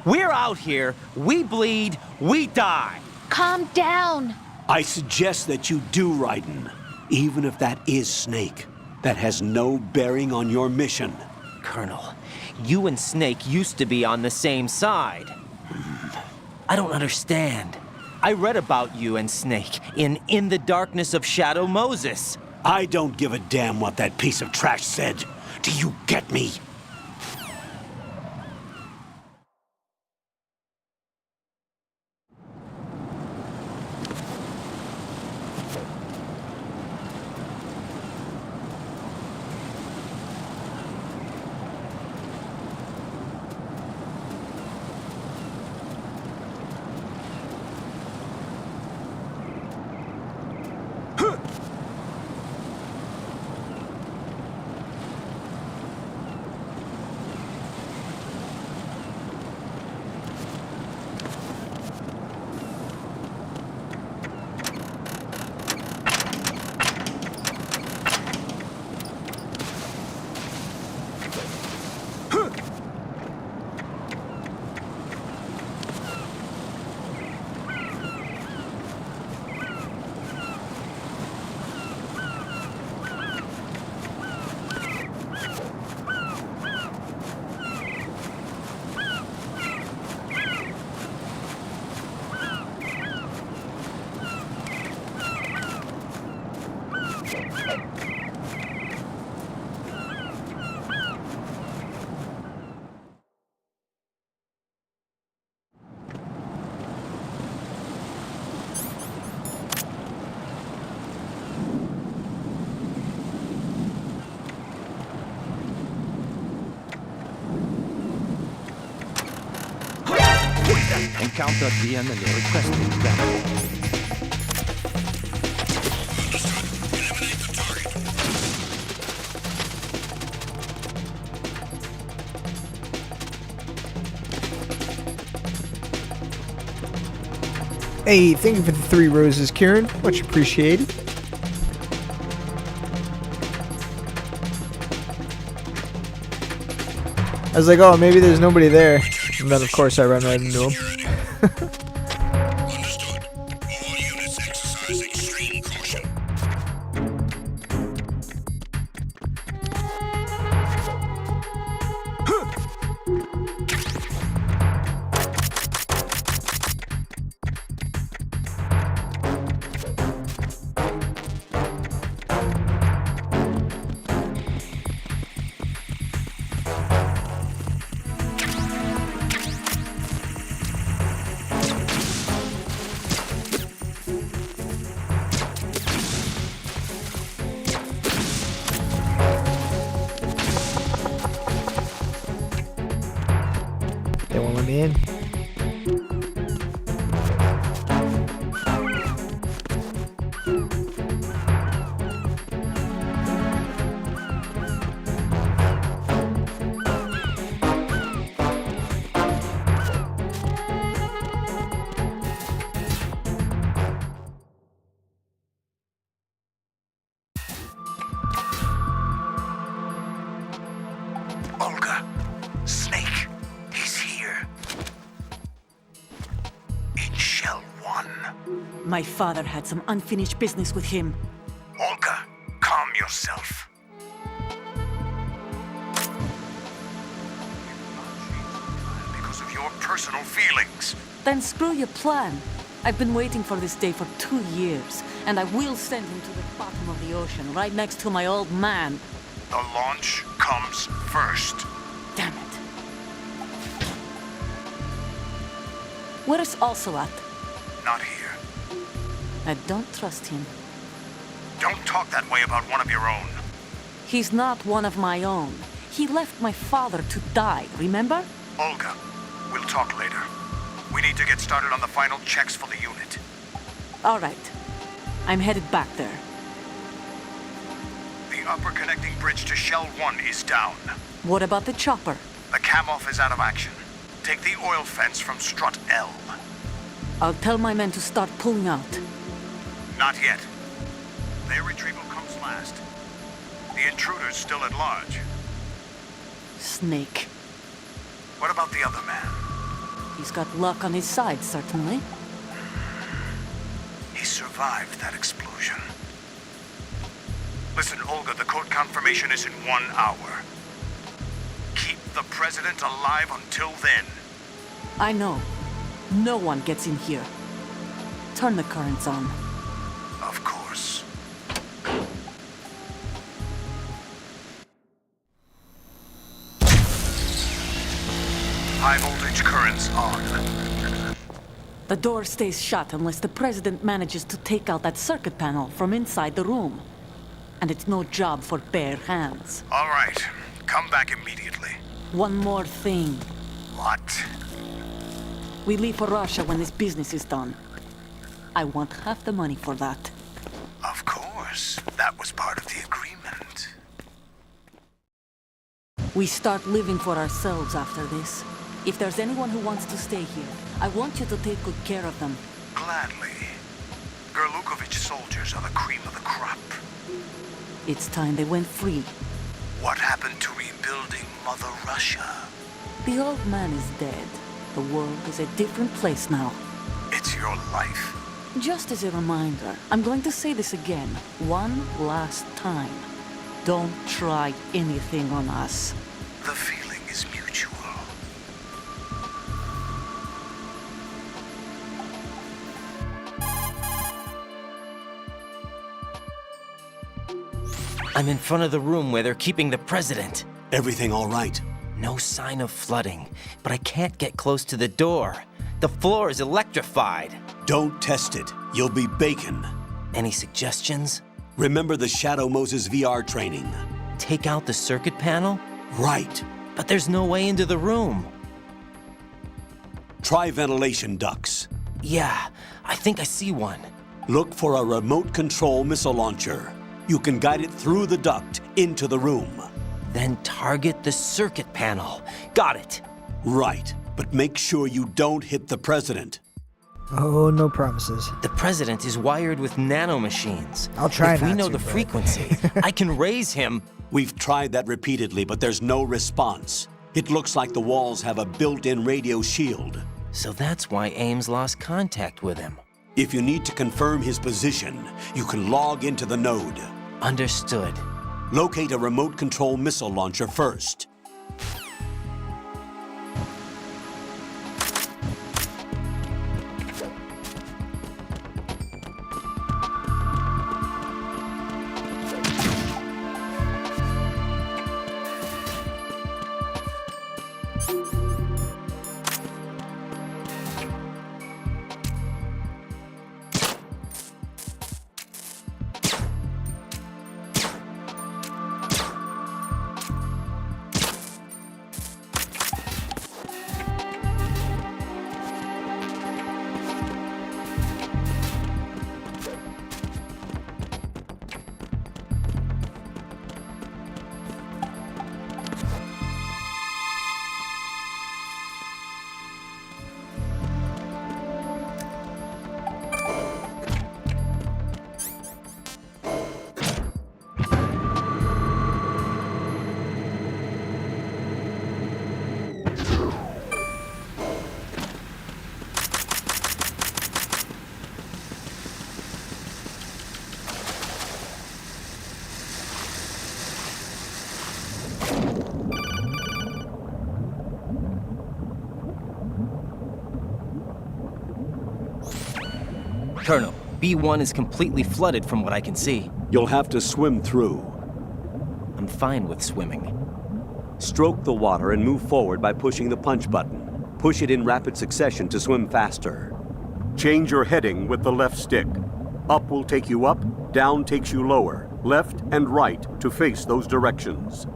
We're out here, we bleed, we die. Calm down. I suggest that you do, Raiden. Even if that is Snake, that has no bearing on your mission. Colonel, you and Snake used to be on the same side. I don't understand. I read about you and Snake in the Darkness of Shadow Moses. I don't give a damn what that piece of trash said. Do you get me? Encounter the enemy requesting damage. Hey, thank you for the 3 roses, Kieran. Much appreciated. I was like, oh, maybe there's nobody there. And then, of course, I run right into him. They won't let me in. Olga, Snake, he's here. In Shell 1. My father had some unfinished business with him. Olga, calm yourself. Because of your personal feelings. Then screw your plan. I've been waiting for this day for 2 years, and I will send him to the bottom of the ocean, right next to my old man. The launch comes first. Damn it. Where is Ocelot? Not here. I don't trust him. Don't talk that way about one of your own. He's not one of my own. He left my father to die, remember? Olga, we'll talk later. We need to get started on the final checks for the unit. All right. I'm headed back there. The upper connecting bridge to Shell 1 is down. What about the chopper? The cam-off is out of action. Take the oil fence from strut L. I'll tell my men to start pulling out. Not yet. Their retrieval comes last. The intruder's still at large. Snake. What about the other man? He's got luck on his side, certainly. He survived that explosion. Listen, Olga, the code confirmation is in 1 hour. Keep the president alive until then. I know. No one gets in here. Turn the currents on. Of course. High voltage currents on. The door stays shut unless the president manages to take out that circuit panel from inside the room. And it's no job for bare hands. All right. Come back immediately. One more thing. What? We leave for Russia when this business is done. I want half the money for that. Of course. That was part of the agreement. We start living for ourselves after this. If there's anyone who wants to stay here, I want you to take good care of them. Gladly. Gerlukovich soldiers are the cream of the crop. It's time they went free. What happened to rebuilding Mother Russia? The old man is dead. The world is a different place now. It's your life. Just as a reminder, I'm going to say this again, one last time. Don't try anything on us. The feeling is mutual. I'm in front of the room where they're keeping the president. Everything all right? No sign of flooding, but I can't get close to the door. The floor is electrified. Don't test it. You'll be bacon. Any suggestions? Remember the Shadow Moses VR training. Take out the circuit panel? Right. But there's no way into the room. Try ventilation ducts. Yeah, I think I see one. Look for a remote control missile launcher. You can guide it through the duct into the room. Then target the circuit panel. Got it. Right, but make sure you don't hit the president. Oh, no promises. The president is wired with nanomachines. I'll try If we not know to, the but- frequency, I can raise him. We've tried that repeatedly, but there's no response. It looks like the walls have a built-in radio shield. So that's why Ames lost contact with him. If you need to confirm his position, you can log into the node. Understood. Locate a remote control missile launcher first. Colonel, B1 is completely flooded from what I can see. You'll have to swim through. I'm fine with swimming. Stroke the water and move forward by pushing the punch button. Push it in rapid succession to swim faster. Change your heading with the left stick. Up will take you up, down takes you lower, left and right to face those directions.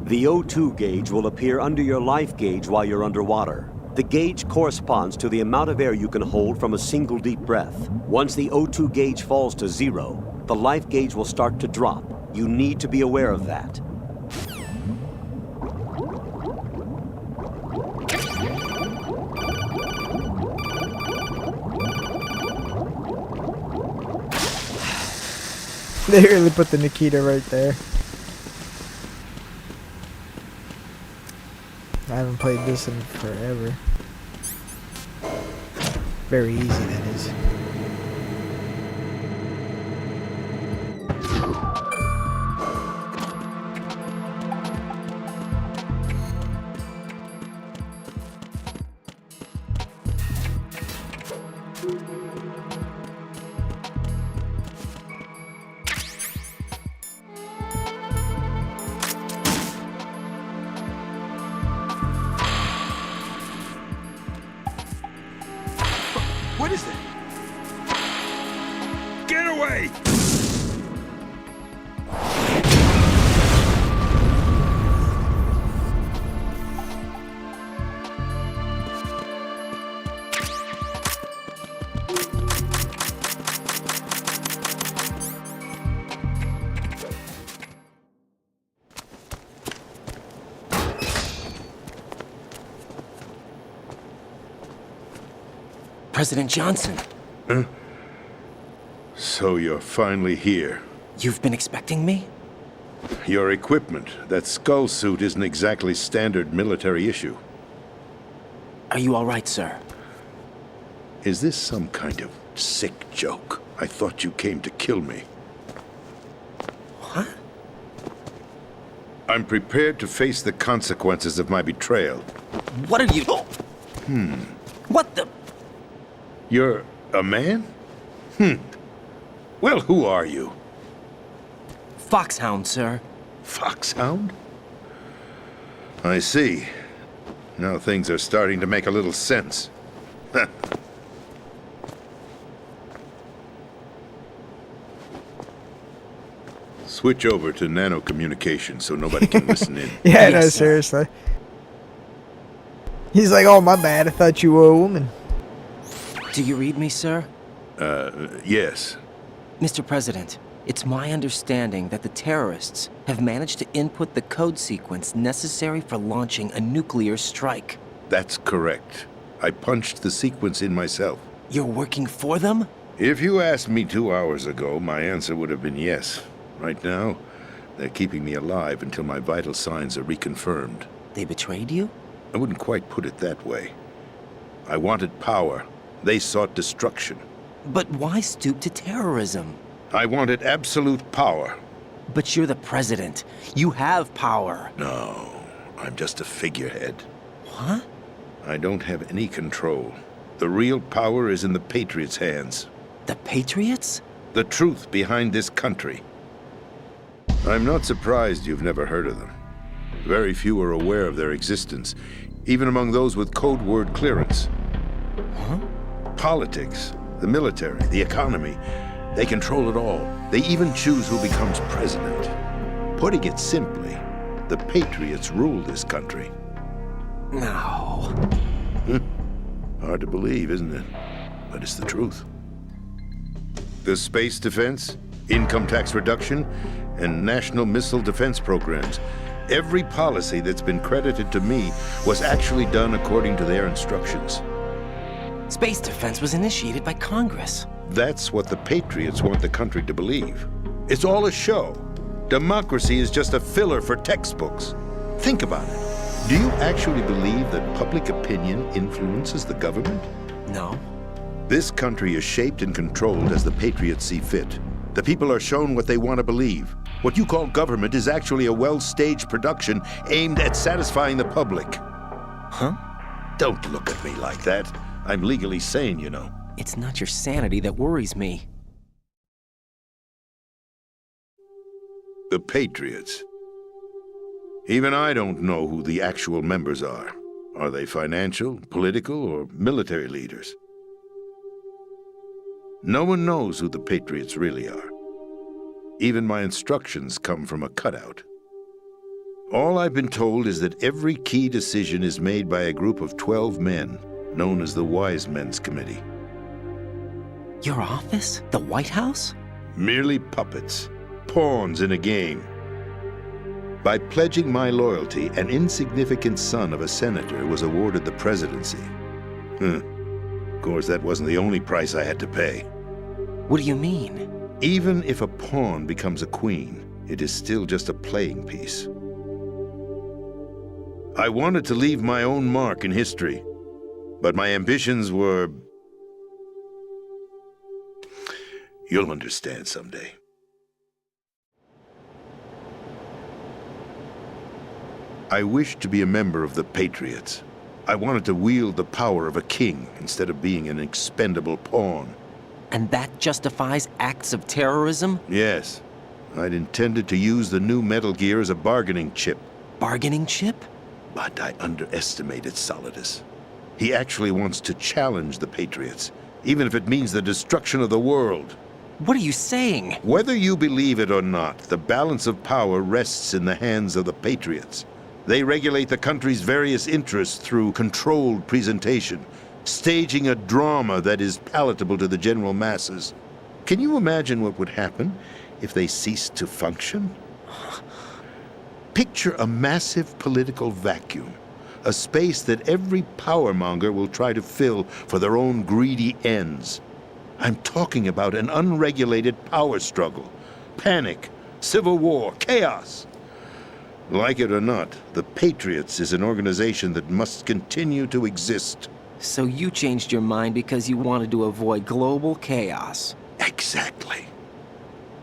The O2 gauge will appear under your life gauge while you're underwater. The gauge corresponds to the amount of air you can hold from a single deep breath. Once the O2 gauge falls to 0, the life gauge will start to drop. You need to be aware of that. They really put the Nikita right there. I haven't played this in forever. Very easy, that is. What is that? Get away! President Johnson. Huh? So you're finally here. You've been expecting me? Your equipment, that skull suit isn't exactly standard military issue. Are you all right, sir? Is this some kind of sick joke? I thought you came to kill me. What? I'm prepared to face the consequences of my betrayal. What are you... What the... You're a man? Well, who are you? Foxhound, sir. Foxhound? I see. Now things are starting to make a little sense. Switch over to nano communication so nobody can listen in. Yeah, no, Yes, sir. seriously. He's like, oh, my bad. I thought you were a woman. Do you read me, sir? Yes. Mr. President, it's my understanding that the terrorists have managed to input the code sequence necessary for launching a nuclear strike. That's correct. I punched the sequence in myself. You're working for them? If you asked me 2 hours ago, my answer would have been yes. Right now, they're keeping me alive until my vital signs are reconfirmed. They betrayed you? I wouldn't quite put it that way. I wanted power. They sought destruction. But why stoop to terrorism? I wanted absolute power. But you're the president. You have power. No, I'm just a figurehead. What? I don't have any control. The real power is in the Patriots' hands. The Patriots? The truth behind this country. I'm not surprised you've never heard of them. Very few are aware of their existence, even among those with code word clearance. Huh? Politics, the military, the economy, they control it all. They even choose who becomes president. Putting it simply, the Patriots rule this country. No. Hard to believe, isn't it? But it's the truth. The space defense, income tax reduction, and national missile defense programs. Every policy that's been credited to me was actually done according to their instructions. Space defense was initiated by Congress. That's what the Patriots want the country to believe. It's all a show. Democracy is just a filler for textbooks. Think about it. Do you actually believe that public opinion influences the government? No. This country is shaped and controlled as the Patriots see fit. The people are shown what they want to believe. What you call government is actually a well-staged production aimed at satisfying the public. Huh? Don't look at me like that. I'm legally sane, you know. It's not your sanity that worries me. The Patriots. Even I don't know who the actual members are. Are they financial, political, or military leaders? No one knows who the Patriots really are. Even my instructions come from a cutout. All I've been told is that every key decision is made by a group of 12 men, known as the Wise Men's Committee. Your office? The White House? Merely puppets, pawns in a game. By pledging my loyalty, an insignificant son of a senator was awarded the presidency. Of course, that wasn't the only price I had to pay. What do you mean? Even if a pawn becomes a queen, it is still just a playing piece. I wanted to leave my own mark in history, but my ambitions were... You'll understand someday. I wished to be a member of the Patriots. I wanted to wield the power of a king instead of being an expendable pawn. And that justifies acts of terrorism? Yes. I'd intended to use the new Metal Gear as a bargaining chip. Bargaining chip? But I underestimated Solidus. He actually wants to challenge the Patriots, even if it means the destruction of the world. What are you saying? Whether you believe it or not, the balance of power rests in the hands of the Patriots. They regulate the country's various interests through controlled presentation, staging a drama that is palatable to the general masses. Can you imagine what would happen if they ceased to function? Picture a massive political vacuum, a space that every powermonger will try to fill for their own greedy ends. I'm talking about an unregulated power struggle, panic, civil war, chaos. Like it or not, the Patriots is an organization that must continue to exist. So you changed your mind because you wanted to avoid global chaos. Exactly.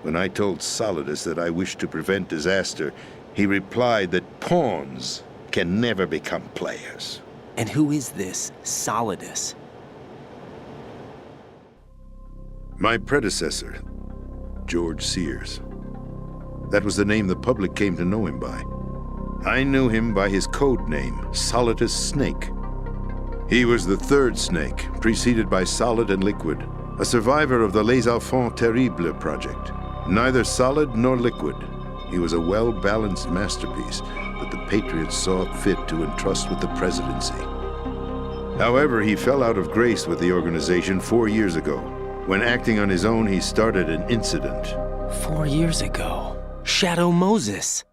When I told Solidus that I wished to prevent disaster, he replied that pawns can never become players. And who is this Solidus? My predecessor, George Sears. That was the name the public came to know him by. I knew him by his code name, Solidus Snake. He was the third snake, preceded by Solid and Liquid, a survivor of the Les Enfants Terribles project. Neither solid nor liquid, he was a well-balanced masterpiece that the Patriots saw fit to entrust with the presidency. However, he fell out of grace with the organization 4 years ago. When acting on his own, he started an incident. 4 years ago. Shadow Moses.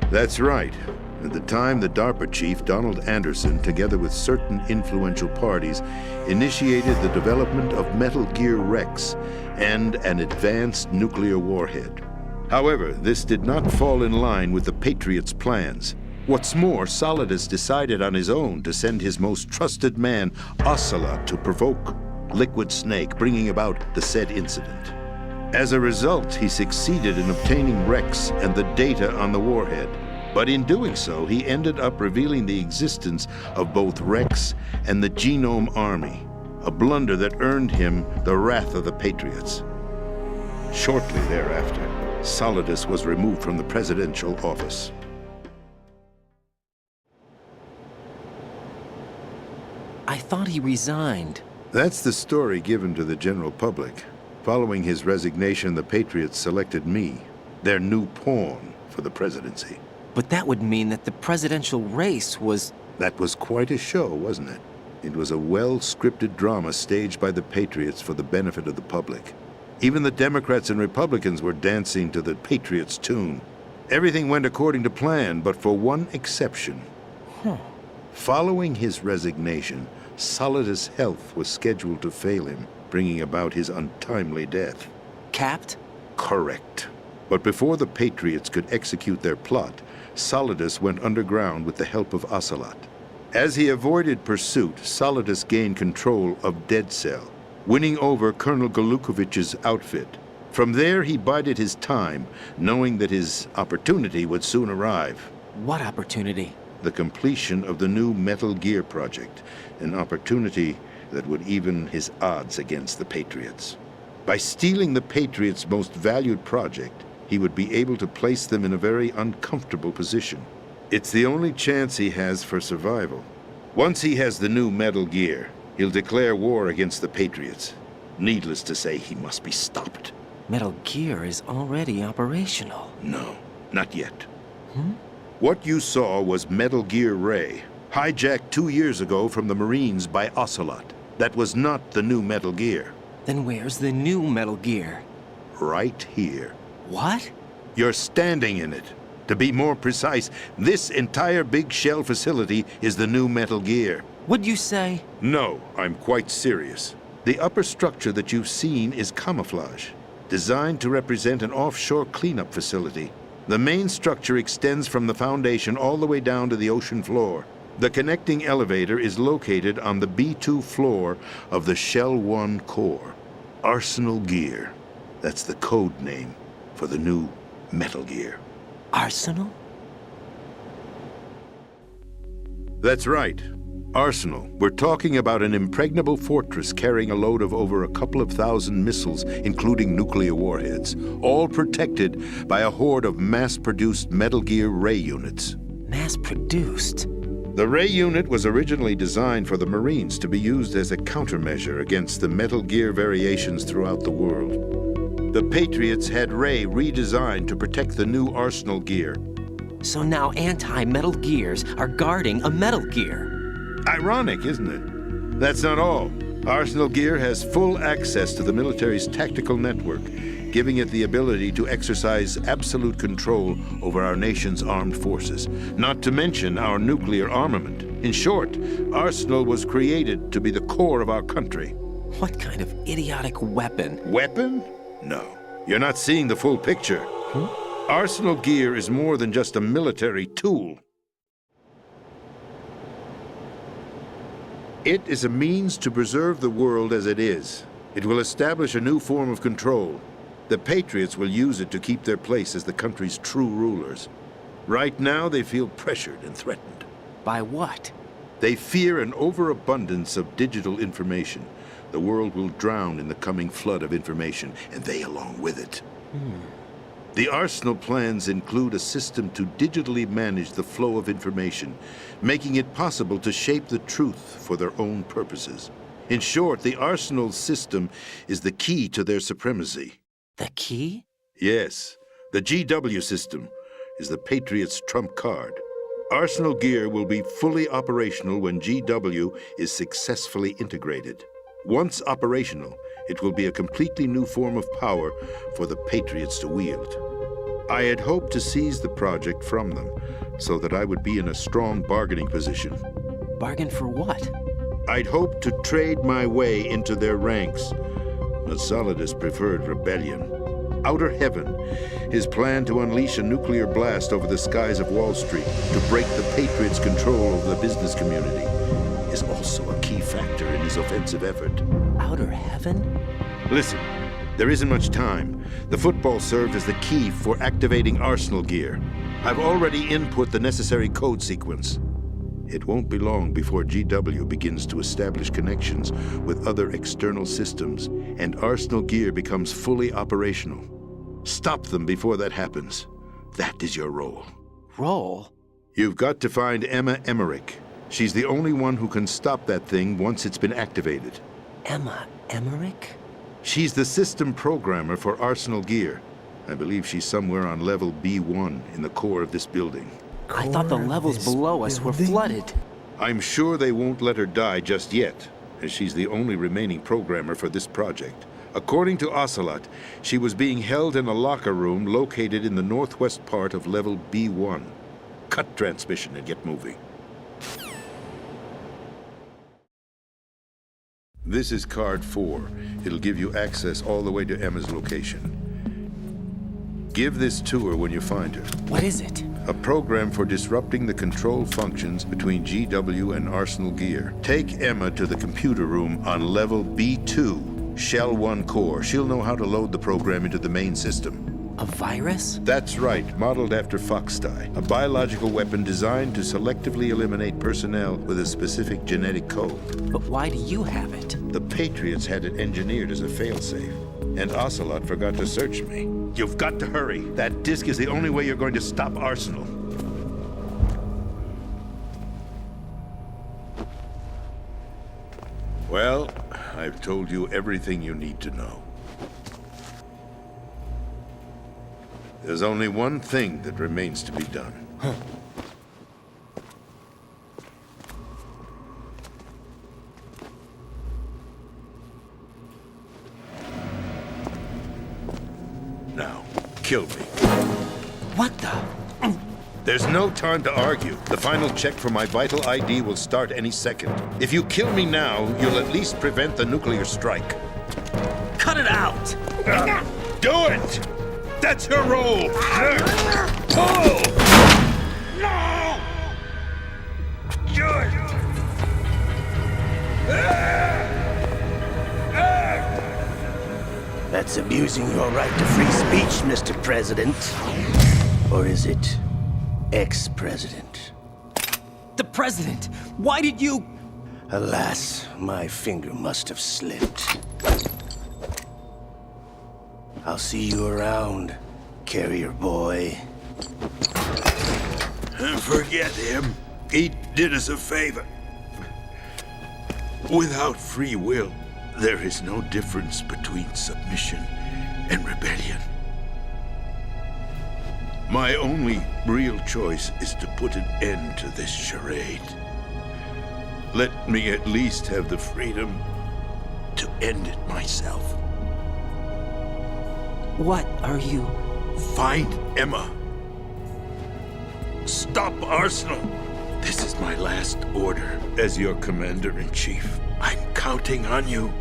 That's right. At the time, the DARPA chief, Donald Anderson, together with certain influential parties, initiated the development of Metal Gear Rex and an advanced nuclear warhead. However, this did not fall in line with the Patriots' plans. What's more, Solidus decided on his own to send his most trusted man, Ocelot, to provoke Liquid Snake, bringing about the said incident. As a result, he succeeded in obtaining Rex and the data on the warhead. But in doing so, he ended up revealing the existence of both Rex and the Genome Army, a blunder that earned him the wrath of the Patriots. Shortly thereafter, Solidus was removed from the presidential office. I thought he resigned. That's the story given to the general public. Following his resignation, the Patriots selected me, their new pawn, for the presidency. But that would mean that the presidential race was... That was quite a show, wasn't it? It was a well-scripted drama staged by the Patriots for the benefit of the public. Even the Democrats and Republicans were dancing to the Patriots' tune. Everything went according to plan, but for one exception. Following his resignation, Solidus' health was scheduled to fail him, bringing about his untimely death. Capped? Correct. But before the Patriots could execute their plot, Solidus went underground with the help of Ocelot. As he avoided pursuit, Solidus gained control of Dead Cell, winning over Colonel Golukovich's outfit. From there, he bided his time, knowing that his opportunity would soon arrive. What opportunity? The completion of the new Metal Gear project, an opportunity that would even his odds against the Patriots. By stealing the Patriots' most valued project, he would be able to place them in a very uncomfortable position. It's the only chance he has for survival. Once he has the new Metal Gear, he'll declare war against the Patriots. Needless to say, he must be stopped. Metal Gear is already operational. No, not yet. What you saw was Metal Gear Ray, hijacked 2 years ago from the Marines by Ocelot. That was not the new Metal Gear. Then where's the new Metal Gear? Right here. What? You're standing in it. To be more precise, this entire big shell facility is the new Metal Gear. What'd you say? No, I'm quite serious. The upper structure that you've seen is camouflage, designed to represent an offshore cleanup facility. The main structure extends from the foundation all the way down to the ocean floor. The connecting elevator is located on the B2 floor of the Shell 1 core. Arsenal Gear. That's the code name for the new Metal Gear. Arsenal? That's right. Arsenal. We're talking about an impregnable fortress carrying a load of over a couple of thousand missiles, including nuclear warheads, all protected by a horde of mass-produced Metal Gear Ray units. Mass-produced? The Ray unit was originally designed for the Marines to be used as a countermeasure against the Metal Gear variations throughout the world. The Patriots had Ray redesigned to protect the new Arsenal Gear. So now anti-Metal Gears are guarding a Metal Gear. Ironic, isn't it? That's not all. Arsenal Gear has full access to the military's tactical network, giving it the ability to exercise absolute control over our nation's armed forces, not to mention our nuclear armament. In short, Arsenal was created to be the core of our country. What kind of idiotic weapon? Weapon? No. You're not seeing the full picture. Arsenal Gear is more than just a military tool. It is a means to preserve the world as it is. It will establish a new form of control. The Patriots will use it to keep their place as the country's true rulers. Right now, they feel pressured and threatened. By what? They fear an overabundance of digital information. The world will drown in the coming flood of information, and they along with it. The Arsenal plans include a system to digitally manage the flow of information, making it possible to shape the truth for their own purposes. In short, the Arsenal system is the key to their supremacy. The key? Yes. The GW system is the Patriots' trump card. Arsenal gear will be fully operational when GW is successfully integrated. Once operational, it will be a completely new form of power for the Patriots to wield. I had hoped to seize the project from them, so that I would be in a strong bargaining position. Bargain for what? I'd hoped to trade my way into their ranks, but Solidus preferred rebellion. Outer Heaven, his plan to unleash a nuclear blast over the skies of Wall Street to break the Patriots' control over the business community, is also a key factor in his offensive effort. Outer Heaven? Listen, there isn't much time. The football served as the key for activating Arsenal gear. I've already input the necessary code sequence. It won't be long before GW begins to establish connections with other external systems, and Arsenal gear becomes fully operational. Stop them before that happens. That is your role. Role? You've got to find Emma Emmerich. She's the only one who can stop that thing once it's been activated. Emma Emmerich? She's the system programmer for Arsenal gear. I believe she's somewhere on level B1 in the core of this building. I thought the levels below us were flooded. I'm sure they won't let her die just yet, as she's the only remaining programmer for this project. According to Ocelot, she was being held in a locker room located in the northwest part of level B1. Cut transmission and get moving. This is card 4. It'll give you access all the way to Emma's location. Give this to her when you find her. What is it? A program for disrupting the control functions between GW and Arsenal gear. Take Emma to the computer room on level B2, Shell 1 core. She'll know how to load the program into the main system. A virus? That's right, modeled after Foxdie. A biological weapon designed to selectively eliminate personnel with a specific genetic code. But why do you have it? The Patriots had it engineered as a failsafe, and Ocelot forgot to search me. You've got to hurry. That disk is the only way you're going to stop Arsenal. Well, I've told you everything you need to know. There's only one thing that remains to be done. Huh. Now, kill me. What the? There's no time to argue. The final check for my vital ID will start any second. If you kill me now, you'll at least prevent the nuclear strike. Cut it out! Do it! That's your role! Pull! No! Do it! That's abusing your right to free speech, Mr. President. Or is it ex-president? The president! Why did you... Alas, my finger must have slipped. I'll see you around, carrier boy. Forget him. He did us a favor. Without free will, there is no difference between submission and rebellion. My only real choice is to put an end to this charade. Let me at least have the freedom to end it myself. What are you... Find Emma. Stop Arsenal. This is my last order as your commander-in-chief. I'm counting on you.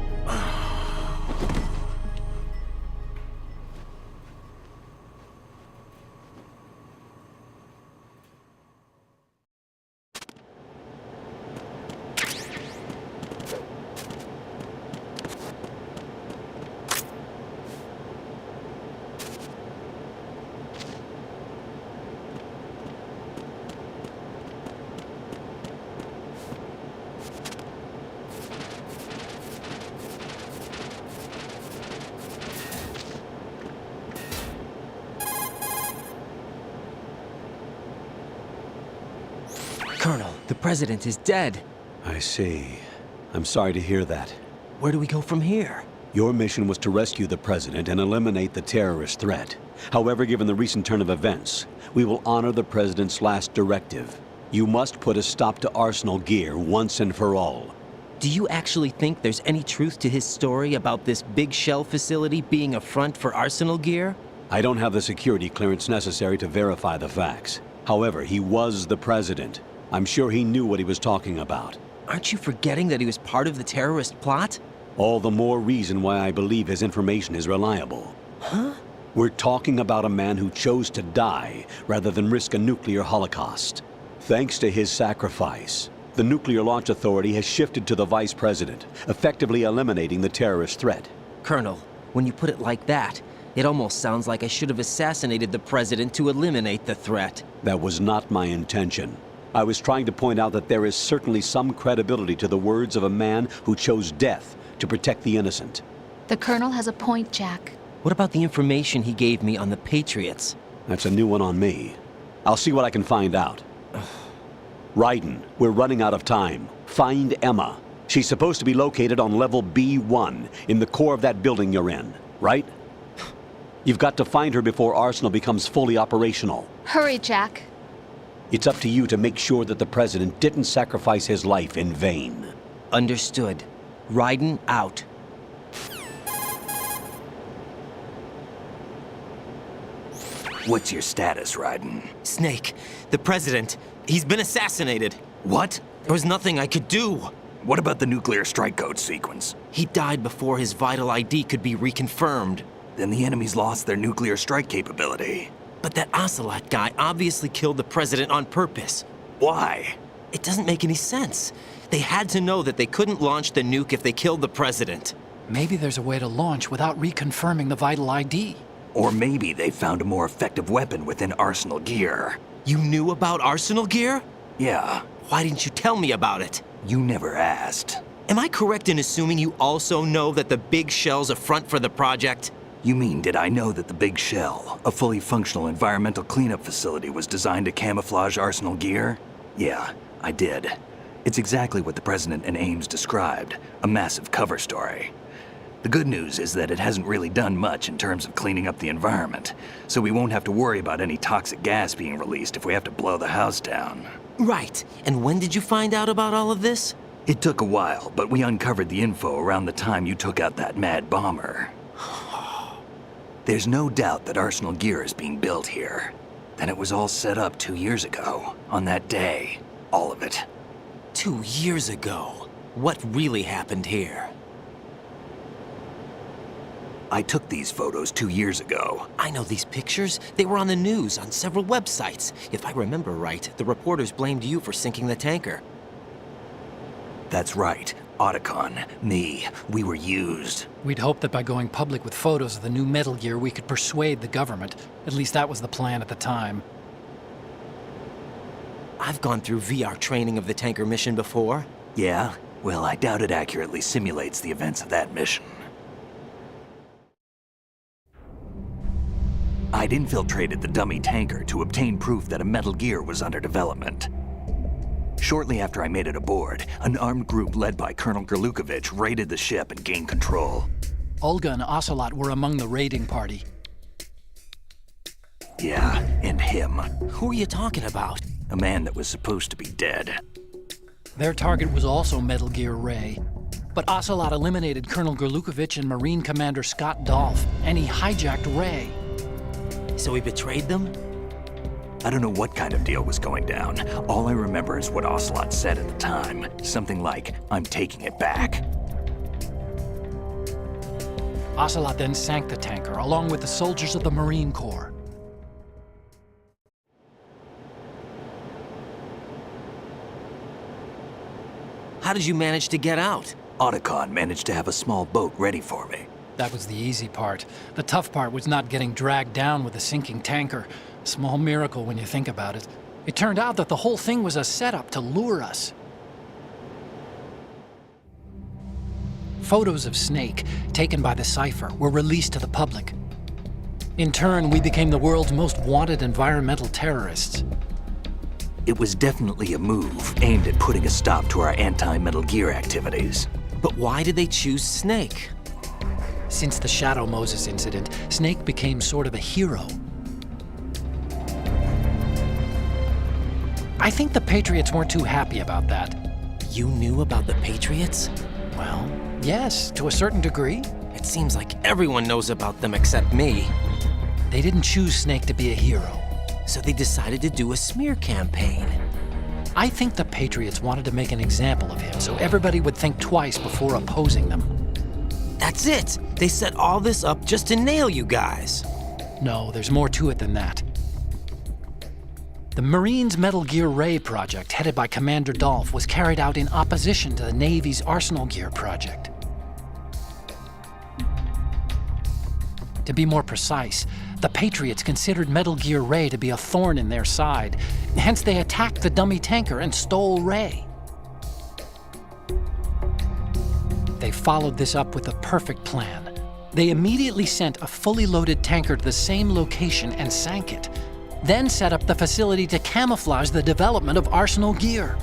Colonel, the president is dead. I see. I'm sorry to hear that. Where do we go from here? Your mission was to rescue the president and eliminate the terrorist threat. However, given the recent turn of events, we will honor the president's last directive. You must put a stop to Arsenal Gear once and for all. Do you actually think there's any truth to his story about this big shell facility being a front for Arsenal Gear? I don't have the security clearance necessary to verify the facts. However, he was the president. I'm sure he knew what he was talking about. Aren't you forgetting that he was part of the terrorist plot? All the more reason why I believe his information is reliable. Huh? We're talking about a man who chose to die rather than risk a nuclear holocaust. Thanks to his sacrifice, the Nuclear Launch Authority has shifted to the vice president, effectively eliminating the terrorist threat. Colonel, when you put it like that, it almost sounds like I should have assassinated the president to eliminate the threat. That was not my intention. I was trying to point out that there is certainly some credibility to the words of a man who chose death to protect the innocent. The Colonel has a point, Jack. What about the information he gave me on the Patriots? That's a new one on me. I'll see what I can find out. Raiden, we're running out of time. Find Emma. She's supposed to be located on level B1, in the core of that building you're in, right? You've got to find her before Arsenal becomes fully operational. Hurry, Jack. It's up to you to make sure that the president didn't sacrifice his life in vain. Understood. Raiden out. What's your status, Raiden? Snake, the president, he's been assassinated. What? There was nothing I could do. What about the nuclear strike code sequence? He died before his vital ID could be reconfirmed. Then the enemy's lost their nuclear strike capability. But that Ocelot guy obviously killed the president on purpose. Why? It doesn't make any sense. They had to know that they couldn't launch the nuke if they killed the president. Maybe there's a way to launch without reconfirming the vital ID. Or maybe they found a more effective weapon within Arsenal Gear. You knew about Arsenal Gear? Yeah. Why didn't you tell me about it? You never asked. Am I correct in assuming you also know that the big shell's a front for the project? You mean, did I know that the Big Shell, a fully functional environmental cleanup facility, was designed to camouflage Arsenal Gear? Yeah, I did. It's exactly what the President and Ames described, a massive cover story. The good news is that it hasn't really done much in terms of cleaning up the environment, so we won't have to worry about any toxic gas being released if we have to blow the house down. Right. And when did you find out about all of this? It took a while, but we uncovered the info around the time you took out that mad bomber. There's no doubt that Arsenal Gear is being built here. And it was all set up 2 years ago, on that day. All of it. 2 years ago? What really happened here? I took these photos 2 years ago. I know these pictures. They were on the news, on several websites. If I remember right, the reporters blamed you for sinking the tanker. That's right. Otacon, me, we were used. We'd hoped that by going public with photos of the new Metal Gear, we could persuade the government. At least that was the plan at the time. I've gone through VR training of the tanker mission before. Yeah? Well, I doubt it accurately simulates the events of that mission. I'd infiltrated the dummy tanker to obtain proof that a Metal Gear was under development. Shortly after I made it aboard, an armed group led by Colonel Gerlukovich raided the ship and gained control. Olga and Ocelot were among the raiding party. Yeah, and him. Who are you talking about? A man that was supposed to be dead. Their target was also Metal Gear Ray. But Ocelot eliminated Colonel Gerlukovich and Marine Commander Scott Dolph, and he hijacked Ray. So he betrayed them? I don't know what kind of deal was going down. All I remember is what Ocelot said at the time. Something like, "I'm taking it back." Ocelot then sank the tanker, along with the soldiers of the Marine Corps. How did you manage to get out? Otacon managed to have a small boat ready for me. That was the easy part. The tough part was not getting dragged down with a sinking tanker. Small miracle when you think about it. It turned out that the whole thing was a setup to lure us. Photos of Snake, taken by the Cypher, were released to the public. In turn, we became the world's most wanted environmental terrorists. It was definitely a move aimed at putting a stop to our anti-Metal Gear activities. But why did they choose Snake? Since the Shadow Moses incident, Snake became sort of a hero. I think the Patriots weren't too happy about that. You knew about the Patriots? Well, yes, to a certain degree. It seems like everyone knows about them except me. They didn't choose Snake to be a hero. So they decided to do a smear campaign. I think the Patriots wanted to make an example of him so everybody would think twice before opposing them. That's it! They set all this up just to nail you guys. No, there's more to it than that. The Marines' Metal Gear Ray project, headed by Commander Dolph, was carried out in opposition to the Navy's Arsenal Gear project. To be more precise, the Patriots considered Metal Gear Ray to be a thorn in their side. Hence, they attacked the dummy tanker and stole Ray. They followed this up with a perfect plan. They immediately sent a fully loaded tanker to the same location and sank it, then set up the facility to camouflage the development of Arsenal Gear.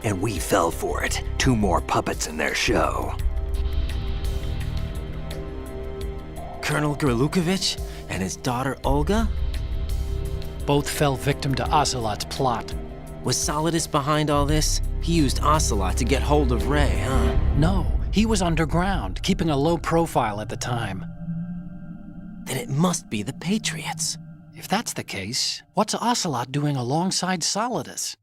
And we fell for it. 2 more puppets in their show. Colonel Gerlukovich and his daughter Olga? Both fell victim to Ocelot's plot. Was Solidus behind all this? He used Ocelot to get hold of Ray, huh? No, he was underground, keeping a low profile at the time. Then it must be the Patriots. If that's the case, what's Ocelot doing alongside Solidus?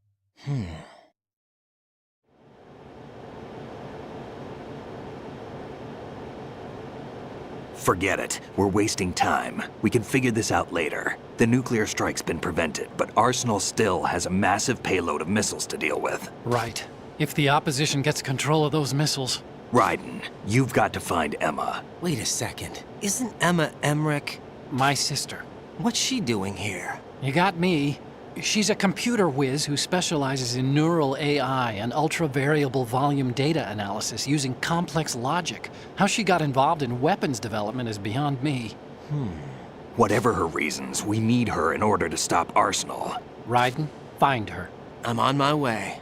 Forget it. We're wasting time. We can figure this out later. The nuclear strike's been prevented, but Arsenal still has a massive payload of missiles to deal with. Right. If the opposition gets control of those missiles. Raiden, you've got to find Emma. Wait a second. Isn't Emma Emmerich my sister? What's she doing here? You got me. She's a computer whiz who specializes in neural AI and ultra-variable volume data analysis using complex logic. How she got involved in weapons development is beyond me. Whatever her reasons, we need her in order to stop Arsenal. Raiden, find her. I'm on my way.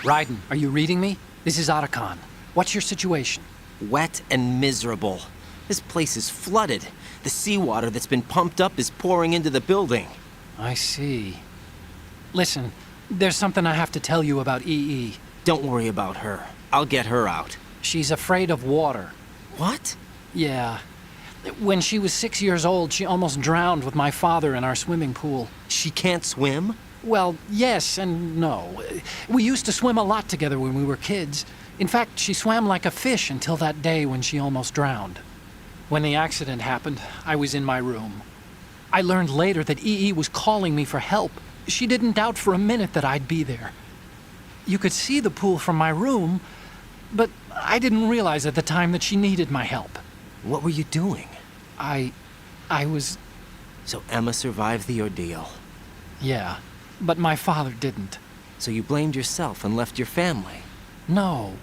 Raiden, are you reading me? This is Otacon. What's your situation? Wet and miserable. This place is flooded. The seawater that's been pumped up is pouring into the building. I see. Listen, there's something I have to tell you about EE. Don't worry about her. I'll get her out. She's afraid of water. What? Yeah. When she was 6 years old, she almost drowned with my father in our swimming pool. She can't swim? Well, yes and no. We used to swim a lot together when we were kids. In fact, she swam like a fish until that day when she almost drowned. When the accident happened, I was in my room. I learned later that EE was calling me for help. She didn't doubt for a minute that I'd be there. You could see the pool from my room, but I didn't realize at the time that she needed my help. What were you doing? I was... So Emma survived the ordeal. Yeah, but my father didn't. So you blamed yourself and left your family? No.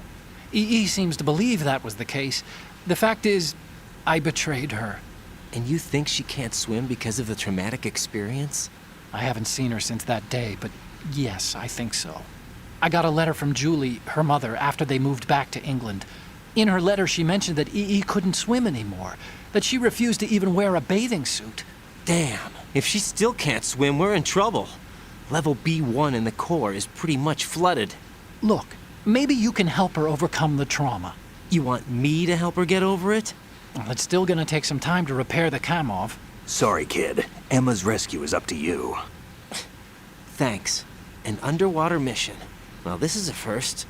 EE seems to believe that was the case. The fact is, I betrayed her. And you think she can't swim because of the traumatic experience? I haven't seen her since that day, but yes, I think so. I got a letter from Julie, her mother, after they moved back to England. In her letter, she mentioned that EE couldn't swim anymore, that she refused to even wear a bathing suit. Damn, if she still can't swim, we're in trouble. Level B1 in the core is pretty much flooded. Look, maybe you can help her overcome the trauma. You want me to help her get over it? Well, it's still gonna take some time to repair the Kamov. Sorry, kid. Emma's rescue is up to you. Thanks. An underwater mission. Well, this is a first.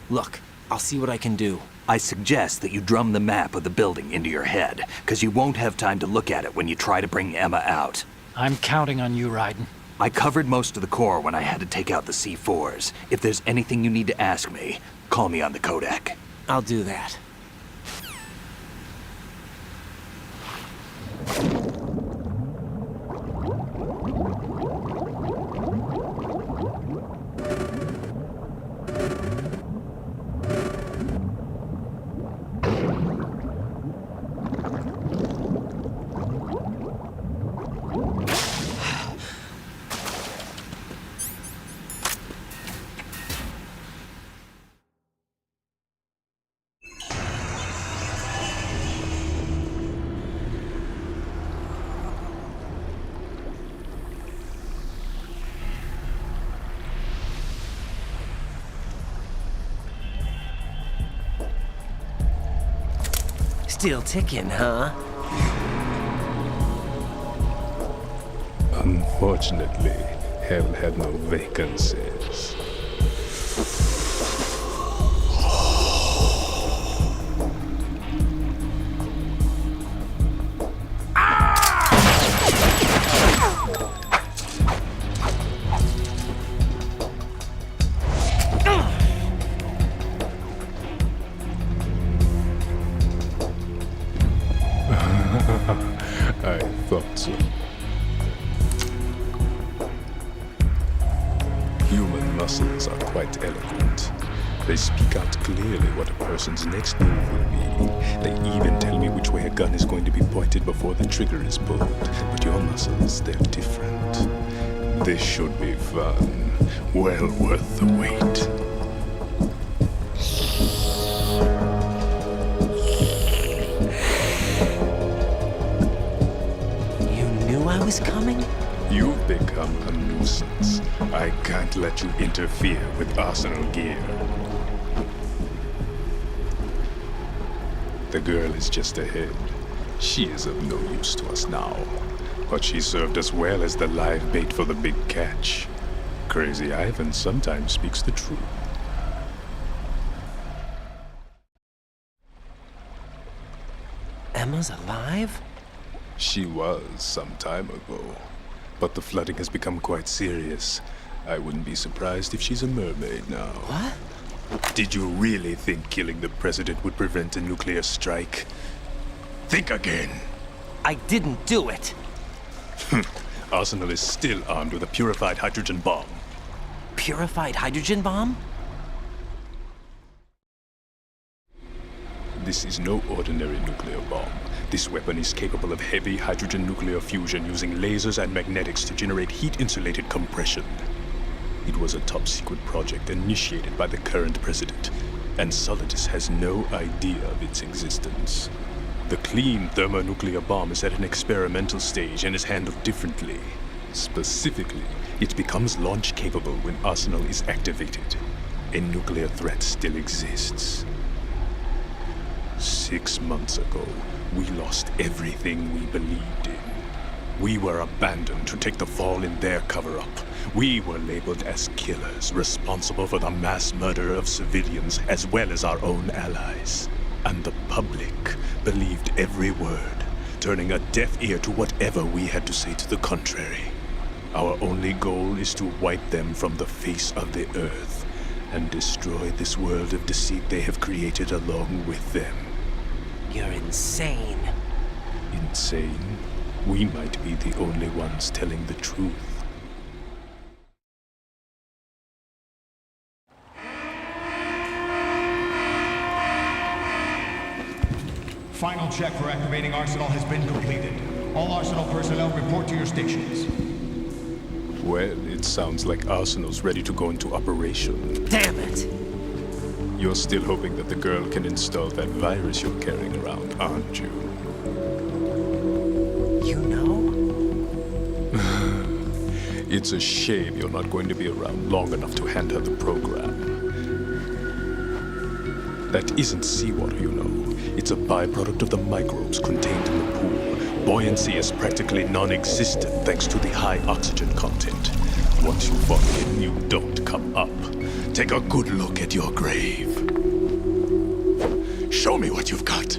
Look, I'll see what I can do. I suggest that you drum the map of the building into your head, because you won't have time to look at it when you try to bring Emma out. I'm counting on you, Raiden. I covered most of the core when I had to take out the C4s. If there's anything you need to ask me, call me on the codec. I'll do that. Still ticking, huh? Unfortunately, hell had no vacancies. I thought so. Human muscles are quite eloquent. They speak out clearly what a person's next move will be. They even tell me which way a gun is going to be pointed before the trigger is pulled. But your muscles, they're different. This should be fun. Well worth the wait. I was coming? You've become a nuisance. I can't let you interfere with Arsenal gear. The girl is just ahead. She is of no use to us now. But she served us well as the live bait for the big catch. Crazy Ivan sometimes speaks the truth. Emma's alive? She was some time ago, but the flooding has become quite serious. I wouldn't be surprised if she's a mermaid now. What? Did you really think killing the president would prevent a nuclear strike? Think again. I didn't do it. Arsenal is still armed with a purified hydrogen bomb. Purified hydrogen bomb? This is no ordinary nuclear bomb. This weapon is capable of heavy hydrogen nuclear fusion using lasers and magnetics to generate heat-insulated compression. It was a top-secret project initiated by the current president, and Solidus has no idea of its existence. The clean thermonuclear bomb is at an experimental stage and is handled differently. Specifically, it becomes launch-capable when Arsenal is activated. A nuclear threat still exists. 6 months ago, we lost everything we believed in. We were abandoned to take the fall in their cover-up. We were labeled as killers, responsible for the mass murder of civilians as well as our own allies. And the public believed every word, turning a deaf ear to whatever we had to say to the contrary. Our only goal is to wipe them from the face of the earth and destroy this world of deceit they have created along with them. You're insane. Insane? We might be the only ones telling the truth. Final check for activating Arsenal has been completed. All Arsenal personnel report to your stations. Well, it sounds like Arsenal's ready to go into operation. Damn it! You're still hoping that the girl can install that virus you're carrying around, aren't you? You know? It's a shame you're not going to be around long enough to hand her the program. That isn't seawater, you know. It's a byproduct of the microbes contained in the pool. Buoyancy is practically non-existent thanks to the high oxygen content. Once you fall in, you don't come up. Take a good look at your grave. Show me what you've got.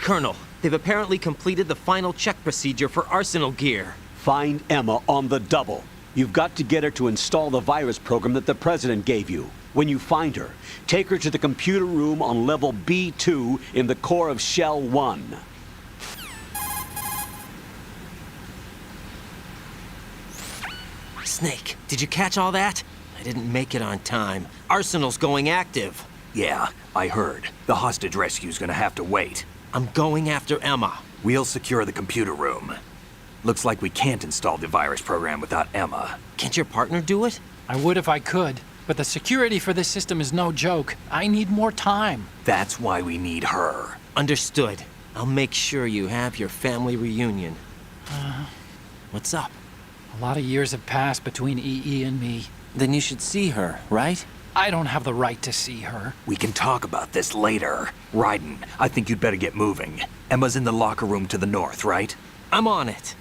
Colonel, they've apparently completed the final check procedure for Arsenal gear. Find Emma on the double. You've got to get her to install the virus program that the President gave you. When you find her, take her to the computer room on level B2 in the core of Shell 1. Snake, did you catch all that? I didn't make it on time. Arsenal's going active. Yeah, I heard. The hostage rescue's gonna have to wait. I'm going after Emma. We'll secure the computer room. Looks like we can't install the virus program without Emma. Can't your partner do it? I would if I could, but the security for this system is no joke. I need more time. That's why we need her. Understood. I'll make sure you have your family reunion. What's up? A lot of years have passed between EE and me. Then you should see her, right? I don't have the right to see her. We can talk about this later. Raiden, I think you'd better get moving. Emma's in the locker room to the north, right? I'm on it.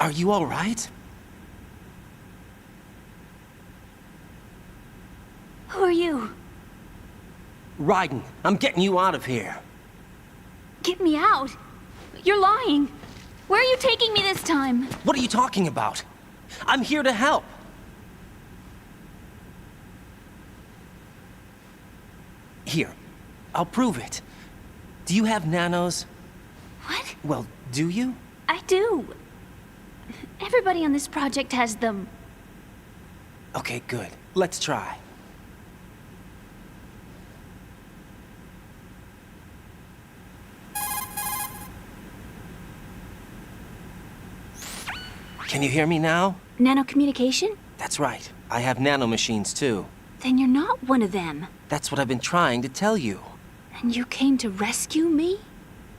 Are you all right? Who are you? Raiden, I'm getting you out of here. Get me out. You're lying. Where are you taking me this time? What are you talking about? I'm here to help. Here, I'll prove it. Do you have nanos? What? Well, do you? I do. Everybody on this project has them. Okay, good. Let's try. Can you hear me now? Nanocommunication? That's right. I have nanomachines too. Then you're not one of them. That's what I've been trying to tell you. And you came to rescue me?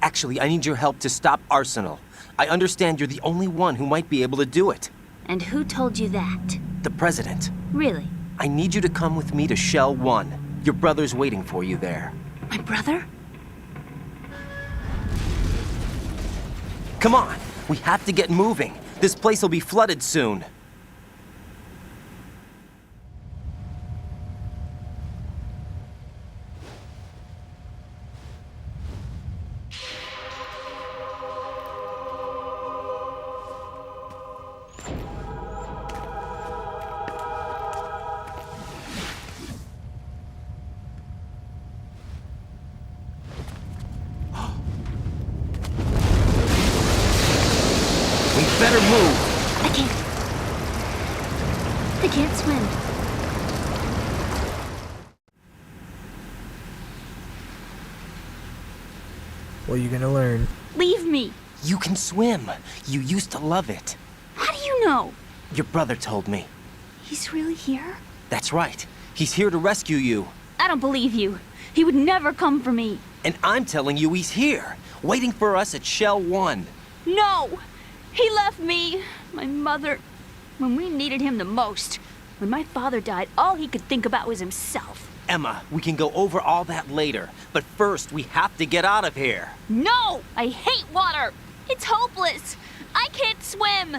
Actually, I need your help to stop Arsenal. I understand you're the only one who might be able to do it. And who told you that? The President. Really? I need you to come with me to Shell 1. Your brother's waiting for you there. My brother? Come on! We have to get moving. This place will be flooded soon. Better move. I can't. I can't swim. Well, you're gonna learn. Leave me. You can swim. You used to love it. How do you know? Your brother told me. He's really here? That's right. He's here to rescue you. I don't believe you. He would never come for me. And I'm telling you he's here, waiting for us at Shell 1. No! He left me, my mother, when we needed him the most. When my father died, all he could think about was himself. Emma, we can go over all that later, but first we have to get out of here. No! I hate water! It's hopeless! I can't swim!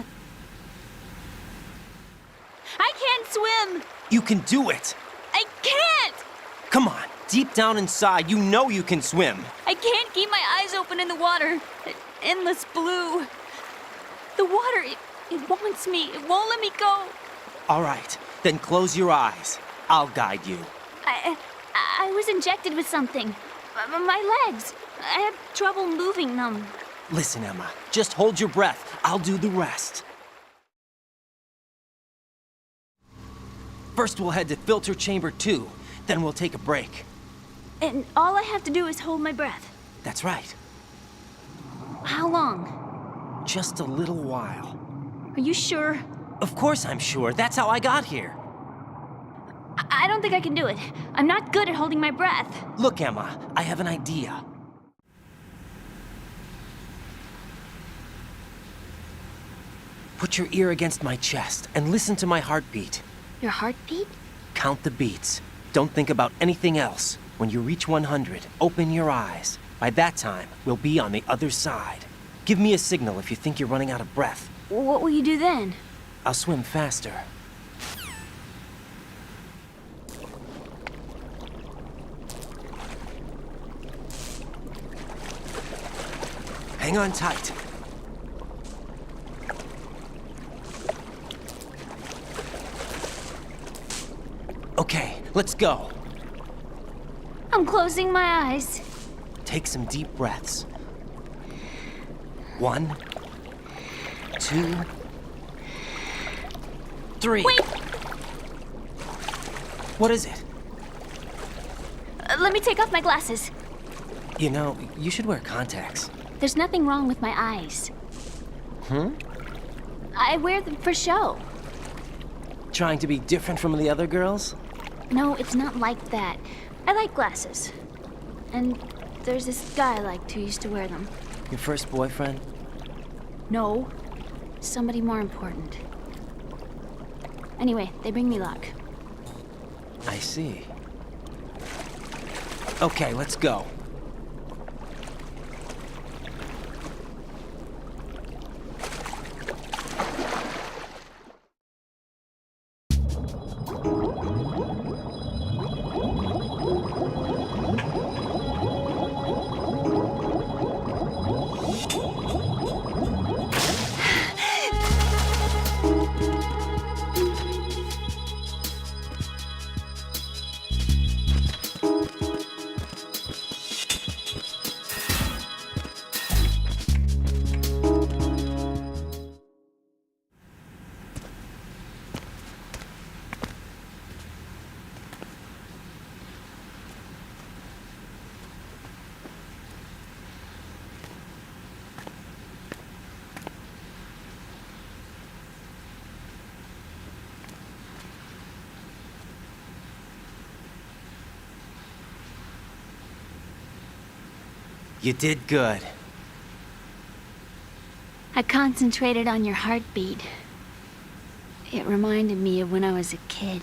I can't swim! You can do it! I can't! Come on, deep down inside, you know you can swim. I can't keep my eyes open in the water. Endless blue. The water, it wants me. It won't let me go. All right, then close your eyes. I'll guide you. I was injected with something. My legs. I have trouble moving them. Listen, Emma, just hold your breath. I'll do the rest. First, we'll head to filter chamber 2. Then we'll take a break. And all I have to do is hold my breath. That's right. How long? Just a little while. Are you sure? Of course I'm sure. That's how I got here. I don't think I can do it. I'm not good at holding my breath. Look, Emma, I have an idea. Put your ear against my chest and listen to my heartbeat. Your heartbeat? Count the beats. Don't think about anything else. When you reach 100, open your eyes. By that time, we'll be on the other side. Give me a signal if you think you're running out of breath. What will you do then? I'll swim faster. Hang on tight. Okay, let's go. I'm closing my eyes. Take some deep breaths. 1, 2, 3. Wait! What is it? Let me take off my glasses. You know, you should wear contacts. There's nothing wrong with my eyes. I wear them for show. Trying to be different from the other girls? No, it's not like that. I like glasses. And there's this guy I liked who used to wear them. Your first boyfriend? No. Somebody more important. Anyway, they bring me luck. I see. Okay, let's go. You did good. I concentrated on your heartbeat. It reminded me of when I was a kid.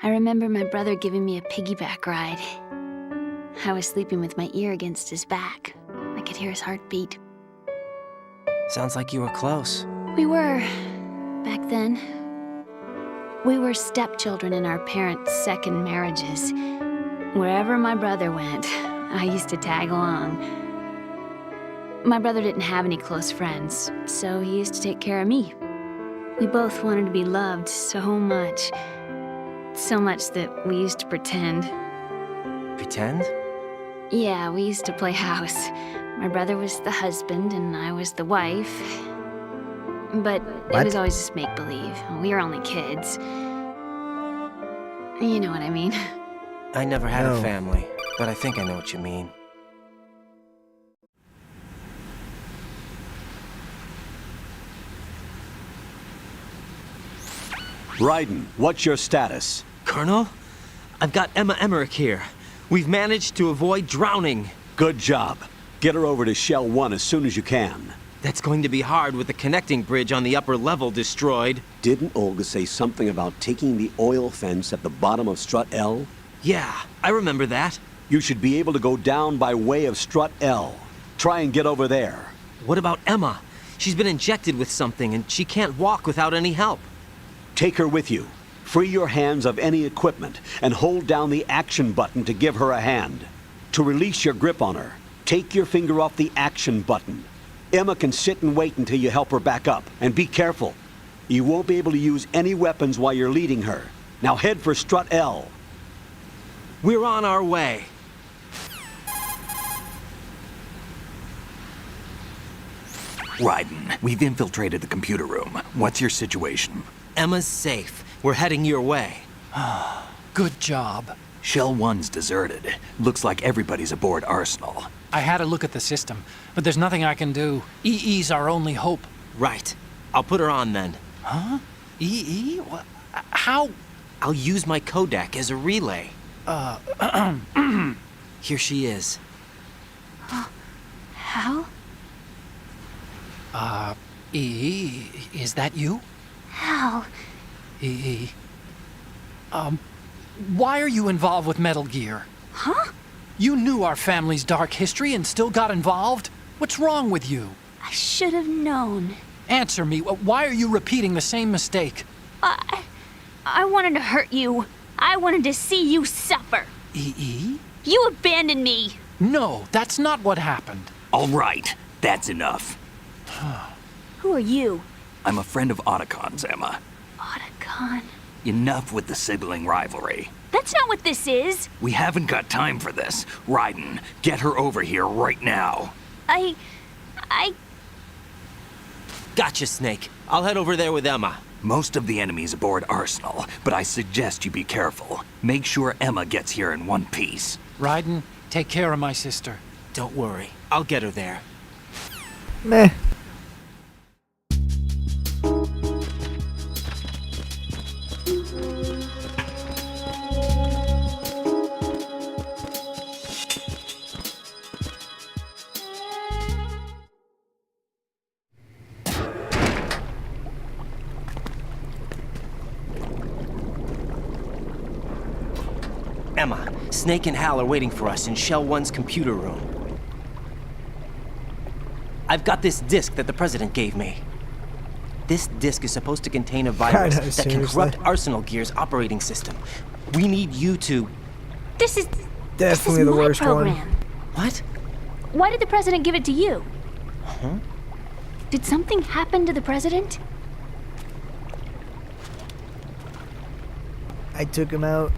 I remember my brother giving me a piggyback ride. I was sleeping with my ear against his back. I could hear his heartbeat. Sounds like you were close. We were, back then. We were stepchildren in our parents' second marriages. Wherever my brother went, I used to tag along. My brother didn't have any close friends, so he used to take care of me. We both wanted to be loved so much. So much that we used to pretend. Pretend? Yeah, we used to play house. My brother was the husband and I was the wife. But it was always just make-believe. We were only kids. You know what I mean. I never had a family, but I think I know what you mean. Raiden, what's your status? Colonel, I've got Emma Emmerich here. We've managed to avoid drowning. Good job. Get her over to Shell 1 as soon as you can. That's going to be hard with the connecting bridge on the upper level destroyed. Didn't Olga say something about taking the oil fence at the bottom of Strut L? Yeah, I remember that. You should be able to go down by way of Strut L. Try and get over there. What about Emma? She's been injected with something and she can't walk without any help. Take her with you. Free your hands of any equipment and hold down the action button to give her a hand. To release your grip on her, take your finger off the action button. Emma can sit and wait until you help her back up. And be careful. You won't be able to use any weapons while you're leading her. Now head for Strut L. We're on our way. Raiden, we've infiltrated the computer room. What's your situation? Emma's safe. We're heading your way. Good job. Shell 1's deserted. Looks like everybody's aboard Arsenal. I had a look at the system, but there's nothing I can do. EE's our only hope. Right. I'll put her on then. Huh? EE? What? How? I'll use my Kodak as a relay. Here she is. How? EE, is that you? How? EE. Why are you involved with Metal Gear? Huh? You knew our family's dark history and still got involved? What's wrong with you? I should have known. Answer me. Why are you repeating the same mistake? I wanted to hurt you. I wanted to see you suffer. EE? You abandoned me. No, that's not what happened. All right, that's enough. Who are you? I'm a friend of Otacon's, Emma. Otacon? Enough with the sibling rivalry. That's not what this is. We haven't got time for this. Raiden, get her over here right now. I... Gotcha, Snake. I'll head over there with Emma. Most of the enemy's aboard Arsenal, but I suggest you be careful. Make sure Emma gets here in one piece. Raiden, take care of my sister. Don't worry. I'll get her there. Meh. Emma, Snake and Hal are waiting for us in Shell 1's computer room. I've got this disk that the President gave me. This disk is supposed to contain a virus that can corrupt Arsenal Gear's operating system. We need you to... This is definitely the worst program. one. What? Why did the President give it to you? Huh? Did something happen to the President? I took him out.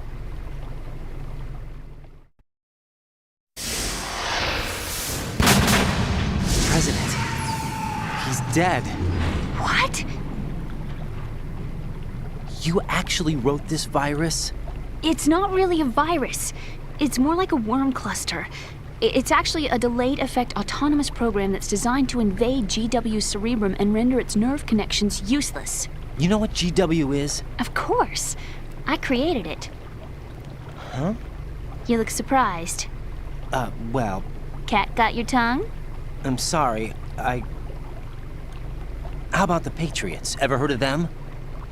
President. He's dead. What? You actually wrote this virus? It's not really a virus. It's more like a worm cluster. It's actually a delayed effect autonomous program that's designed to invade GW's cerebrum and render its nerve connections useless. You know what GW is? Of course. I created it. Huh? You look surprised. Well... Cat got your tongue? I'm sorry, How about the Patriots? Ever heard of them?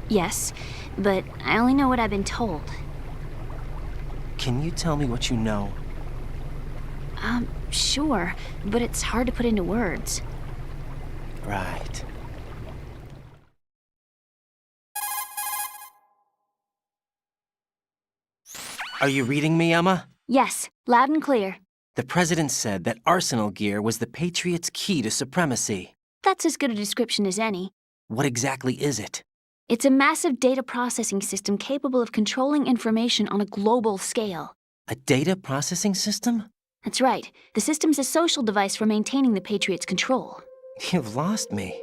Yes, but I only know what I've been told. Can you tell me what you know? Sure, but it's hard to put into words. Right. Are you reading me, Emma? Yes, loud and clear. The President said that Arsenal gear was the Patriots' key to supremacy. That's as good a description as any. What exactly is it? It's a massive data processing system capable of controlling information on a global scale. A data processing system? That's right. The system's a social device for maintaining the Patriots' control. You've lost me.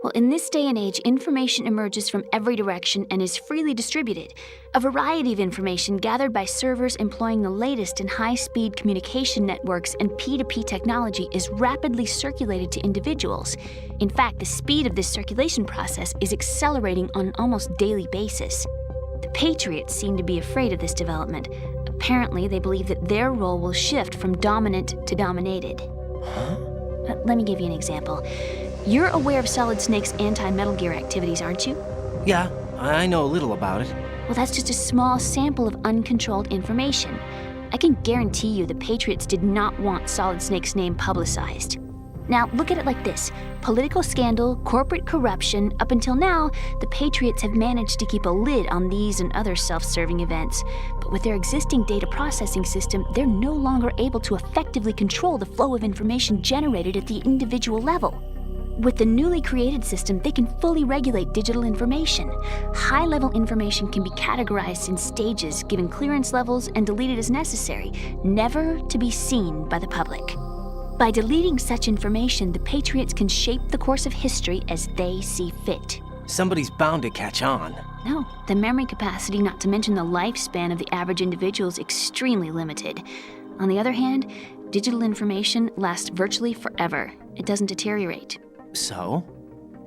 Well, in this day and age, information emerges from every direction and is freely distributed. A variety of information gathered by servers employing the latest in high-speed communication networks and P2P technology is rapidly circulated to individuals. In fact, the speed of this circulation process is accelerating on an almost daily basis. The Patriots seem to be afraid of this development. Apparently, they believe that their role will shift from dominant to dominated. Huh? Let me give you an example. You're aware of Solid Snake's anti-Metal Gear activities, aren't you? Yeah, I know a little about it. Well, that's just a small sample of uncontrolled information. I can guarantee you the Patriots did not want Solid Snake's name publicized. Now, look at it like this. Political scandal, corporate corruption, up until now, the Patriots have managed to keep a lid on these and other self-serving events. But with their existing data processing system, they're no longer able to effectively control the flow of information generated at the individual level. With the newly created system, they can fully regulate digital information. High-level information can be categorized in stages, given clearance levels, and deleted as necessary, never to be seen by the public. By deleting such information, the Patriots can shape the course of history as they see fit. Somebody's bound to catch on. No, the memory capacity, not to mention the lifespan of the average individual, is extremely limited. On the other hand, digital information lasts virtually forever. It doesn't deteriorate. So?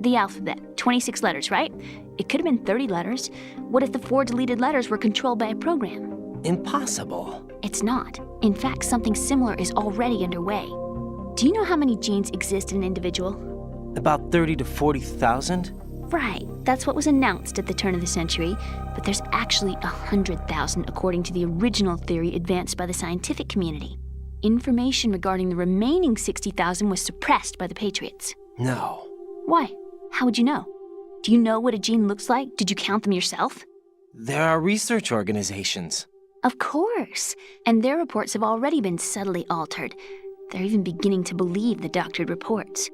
The alphabet, 26 letters, right? It could have been 30 letters. What if the 4 deleted letters were controlled by a program? Impossible. It's not. In fact, something similar is already underway. Do you know how many genes exist in an individual? About 30 to 40,000? Right. That's what was announced at the turn of the century. But there's actually 100,000 according to the original theory advanced by the scientific community. Information regarding the remaining 60,000 was suppressed by the Patriots. No. Why? How would you know? Do you know what a gene looks like? Did you count them yourself? There are research organizations. Of course. And their reports have already been subtly altered. They're even beginning to believe the doctored reports.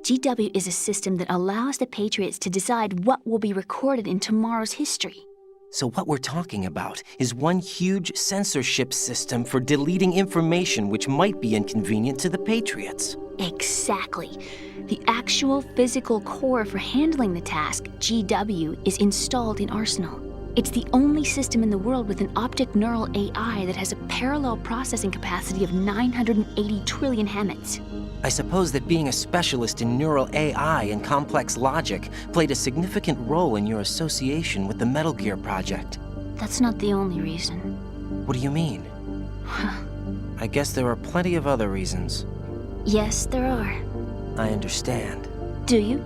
GW is a system that allows the Patriots to decide what will be recorded in tomorrow's history. So what we're talking about is one huge censorship system for deleting information which might be inconvenient to the Patriots. Exactly. The actual physical core for handling the task, GW, is installed in Arsenal. It's the only system in the world with an optic neural AI that has a parallel processing capacity of 980 trillion Hammets. I suppose that being a specialist in neural AI and complex logic played a significant role in your association with the Metal Gear project. That's not the only reason. What do you mean? I guess there are plenty of other reasons. Yes, there are. I understand. Do you?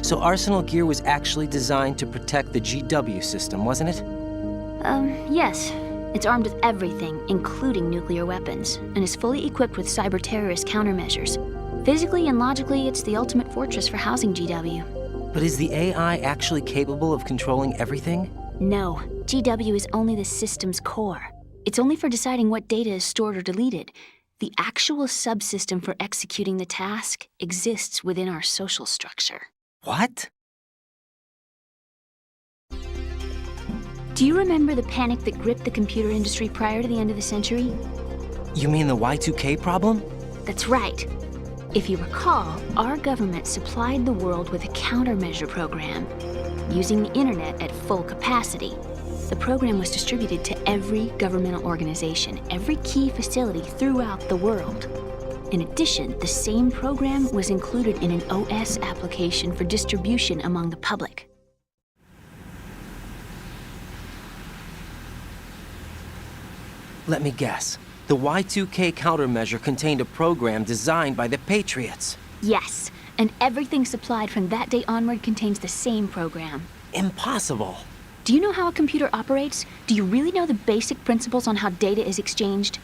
So Arsenal Gear was actually designed to protect the GW system, wasn't it? Yes. It's armed with everything, including nuclear weapons, and is fully equipped with cyber-terrorist countermeasures. Physically and logically, it's the ultimate fortress for housing GW. But is the AI actually capable of controlling everything? No. GW is only the system's core. It's only for deciding what data is stored or deleted. The actual subsystem for executing the task exists within our social structure. What? Do you remember the panic that gripped the computer industry prior to the end of the century? You mean the Y2K problem? That's right. If you recall, our government supplied the world with a countermeasure program, using the internet at full capacity. The program was distributed to every governmental organization, every key facility throughout the world. In addition, the same program was included in an OS application for distribution among the public. Let me guess. The Y2K countermeasure contained a program designed by the Patriots. Yes, and everything supplied from that day onward contains the same program. Impossible. Do you know how a computer operates? Do you really know the basic principles on how data is exchanged?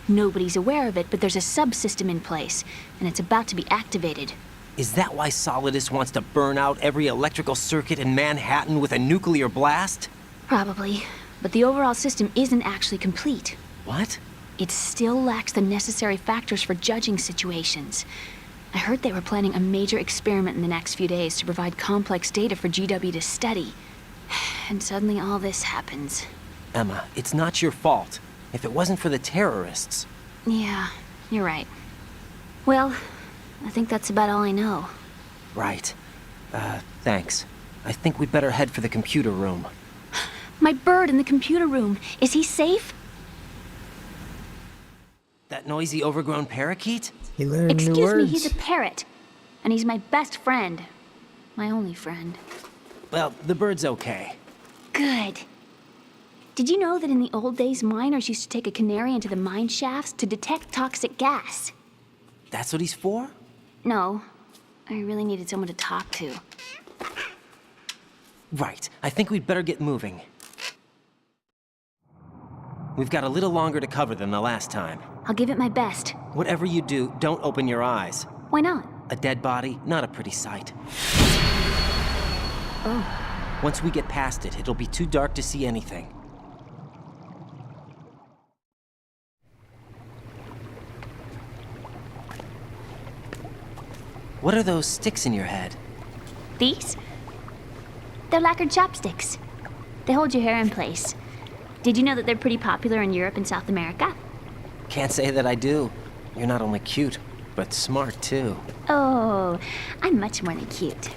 Nobody's aware of it, but there's a subsystem in place, and it's about to be activated. Is that why Solidus wants to burn out every electrical circuit in Manhattan with a nuclear blast? Probably, but the overall system isn't actually complete. What? It still lacks the necessary factors for judging situations. I heard they were planning a major experiment in the next few days to provide complex data for GW to study. And suddenly all this happens. Emma, it's not your fault. If it wasn't for the terrorists... Yeah, you're right. Well, I think that's about all I know. Right. Thanks. I think we'd better head for the computer room. My bird in the computer room. Is he safe? That noisy, overgrown parakeet? He learned new Excuse words. me, he's a parrot. And he's my best friend. My only friend. Well, the bird's okay. Good. Did you know that in the old days, miners used to take a canary into the mine shafts to detect toxic gas? That's what he's for? No. I really needed someone to talk to. Right. I think we'd better get moving. We've got a little longer to cover than the last time. I'll give it my best. Whatever you do, don't open your eyes. Why not? A dead body, not a pretty sight. Oh. Once we get past it, it'll be too dark to see anything. What are those sticks in your head? These? They're lacquered chopsticks. They hold your hair in place. Did you know that they're pretty popular in Europe and South America? Can't say that I do. You're not only cute, but smart too. Oh, I'm much more than cute.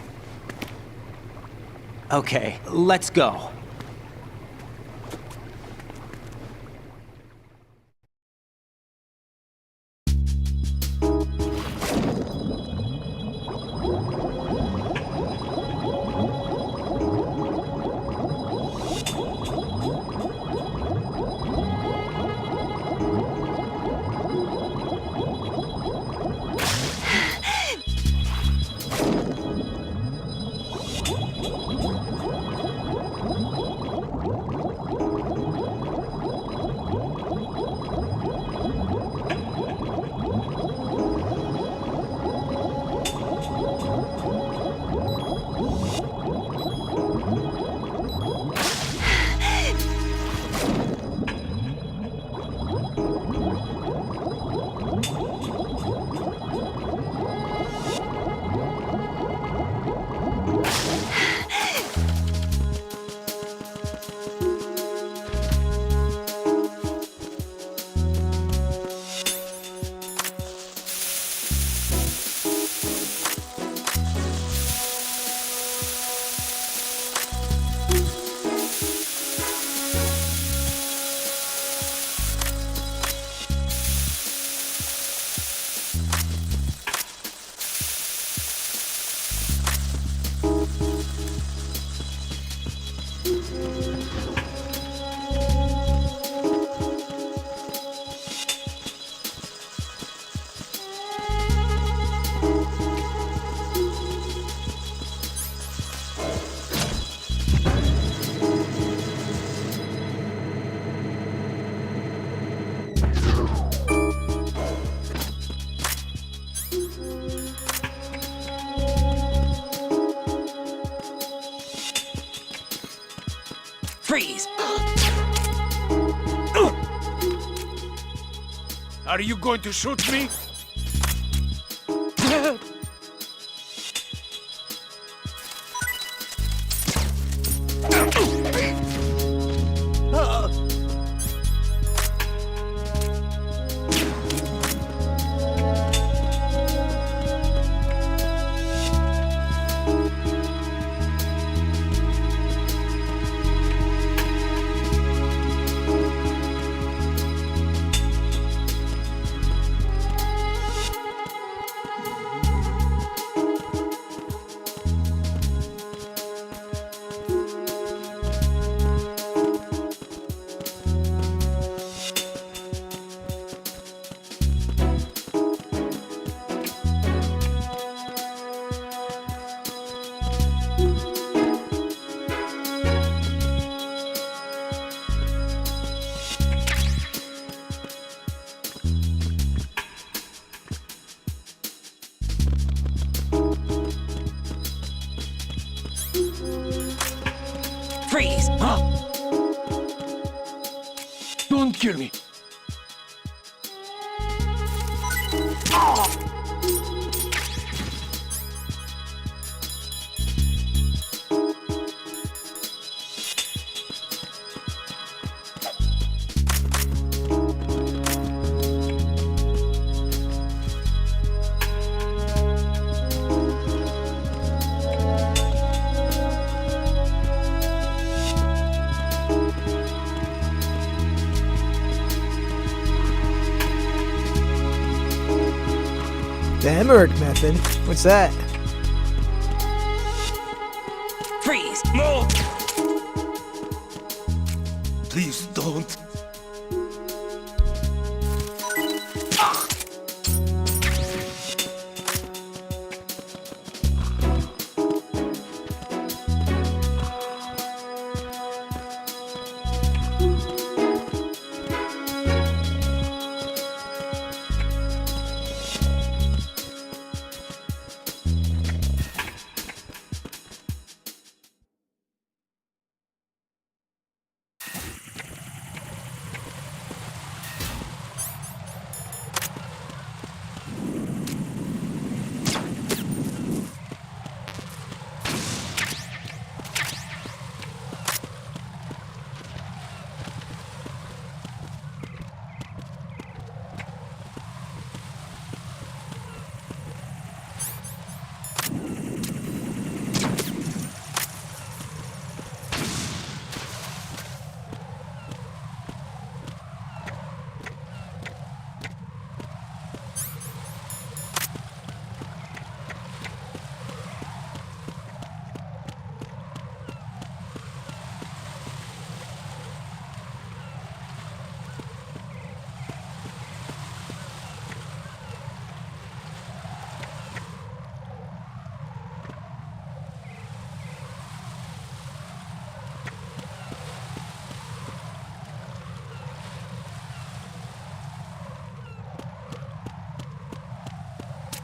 Okay, let's go. Freeze! Are you going to shoot me? Don't kill me. The Emmerich method? What's that? Freeze! No! Please don't.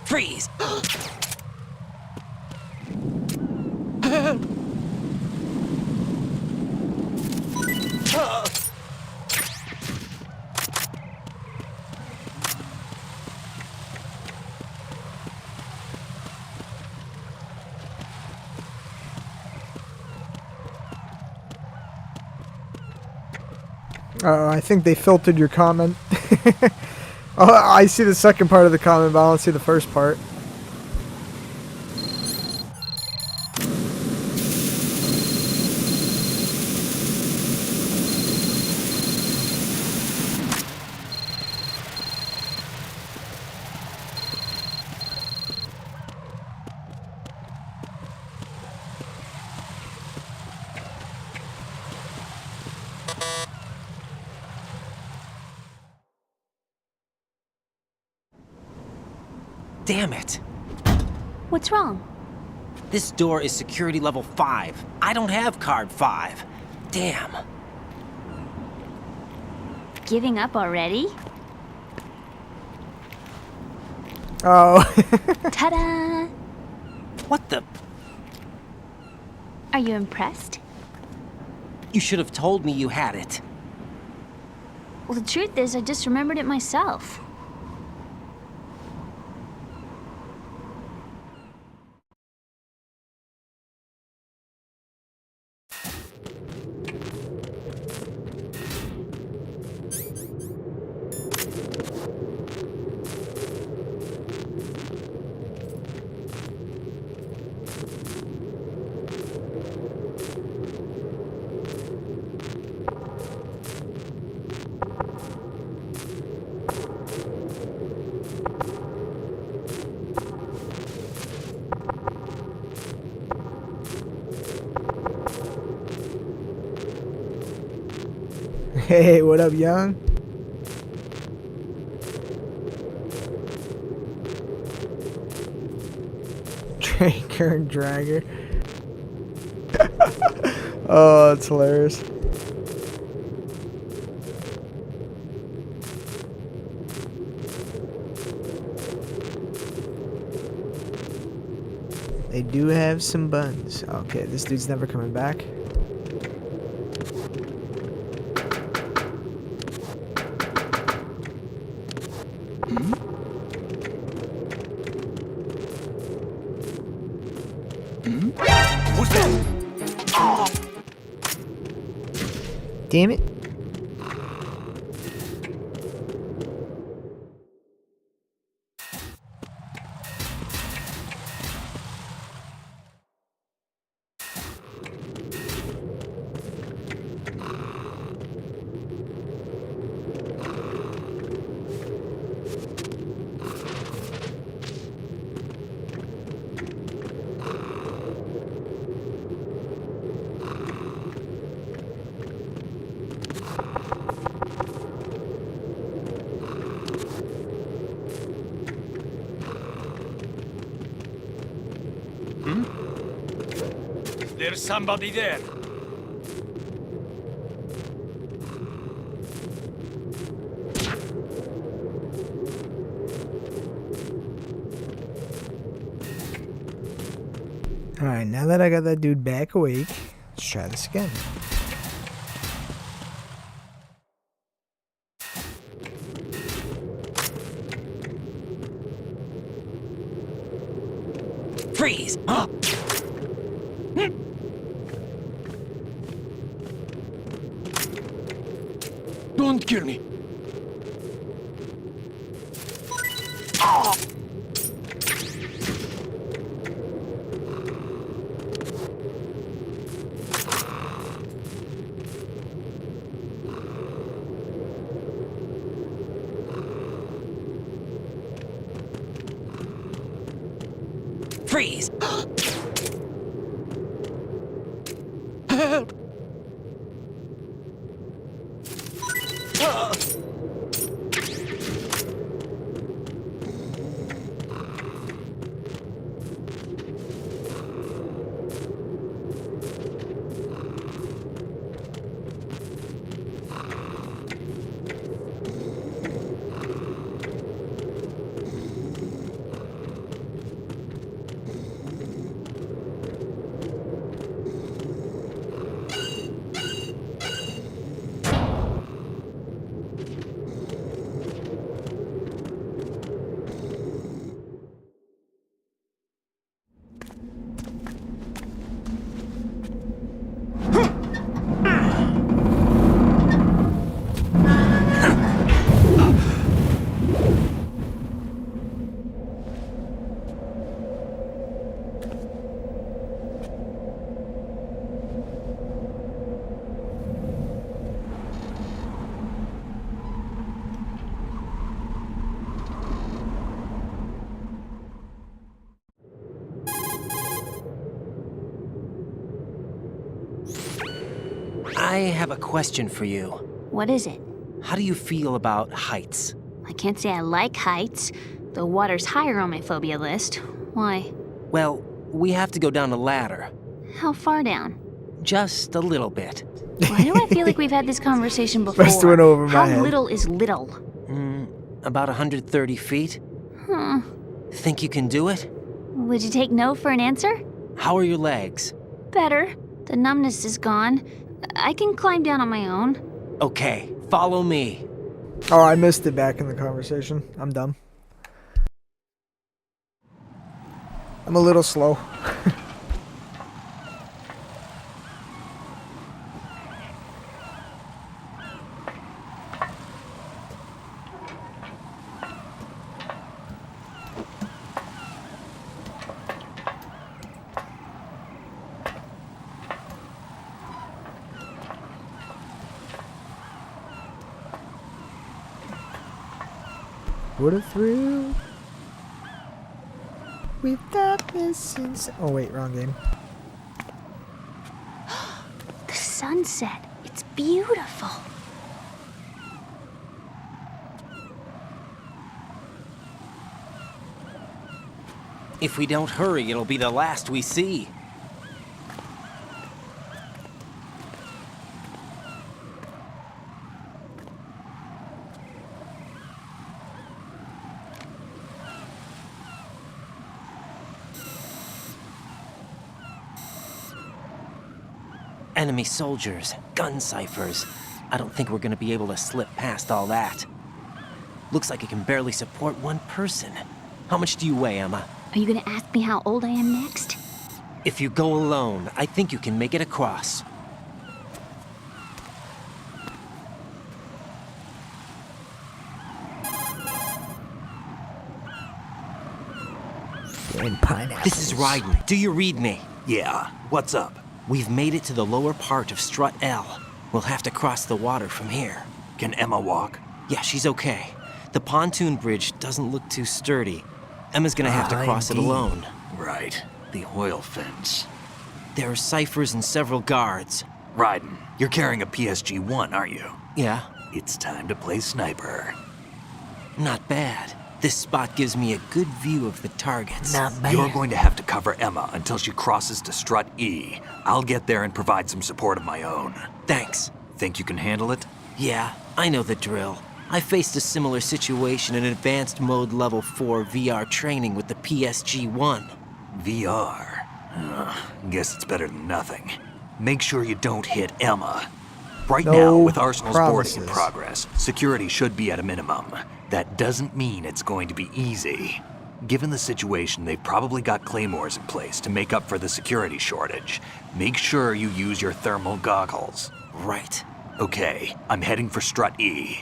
Freeze! I think they filtered your comment. Oh, I see the second part of the comment, but I don't see the first part. Damn it. What's wrong? This door is security level 5. I don't have card 5. Damn. Giving up already? Oh. Ta-da! What the? Are you impressed? You should have told me you had it. Well, the truth is, I just remembered it myself. Hey, what up, young? Drinker and Dragger. Oh, that's hilarious. They do have some buns. Okay, this dude's never coming back. Damn it. There's somebody there. Alright, now that I got that dude back awake, let's try this again. Freeze! Don't kill me. Freeze! Help! I have a question for you. What is it? How do you feel about heights? I can't say I like heights. The water's higher on my phobia list. Why? Well, we have to go down a ladder. How far down? Just a little bit. Why do I feel like we've had this conversation before? Rest went over my How head. little is little? About 130 feet. Huh. Think you can do it? Would you take no for an answer? How are your legs? Better. The numbness is gone. I can climb down on my own. Okay, follow me. Oh, I missed it back in the conversation. I'm dumb. I'm a little slow. What a thrill. Without missing. Oh wait, wrong game. The sunset. It's beautiful. If we don't hurry, it'll be the last we see. Enemy soldiers, gun ciphers. I don't think we're gonna be able to slip past all that. Looks like it can barely support one person. How much do you weigh, Emma? Are you gonna ask me how old I am next? If you go alone, I think you can make it across. This is Ryden. Do you read me? Yeah, what's up? We've made it to the lower part of Strut L. We'll have to cross the water from here. Can Emma walk? Yeah, she's okay. The pontoon bridge doesn't look too sturdy. Emma's gonna have to cross it alone. Right. The oil fence. There are ciphers and several guards. Ryden, you're carrying a PSG-1, aren't you? Yeah. It's time to play sniper. Not bad. This spot gives me a good view of the targets. Not bad. You're going to have to cover Emma until she crosses to Strut E. I'll get there and provide some support of my own. Thanks. Think you can handle it? Yeah, I know the drill. I faced a similar situation in Advanced Mode Level 4 VR training with the PSG-1. VR? Guess it's better than nothing. Make sure you don't hit Emma. Right now, with Arsenal's boarding in progress, security should be at a minimum. That doesn't mean it's going to be easy. Given the situation, they've probably got claymores in place to make up for the security shortage. Make sure you use your thermal goggles. Right. Okay, I'm heading for Strut E.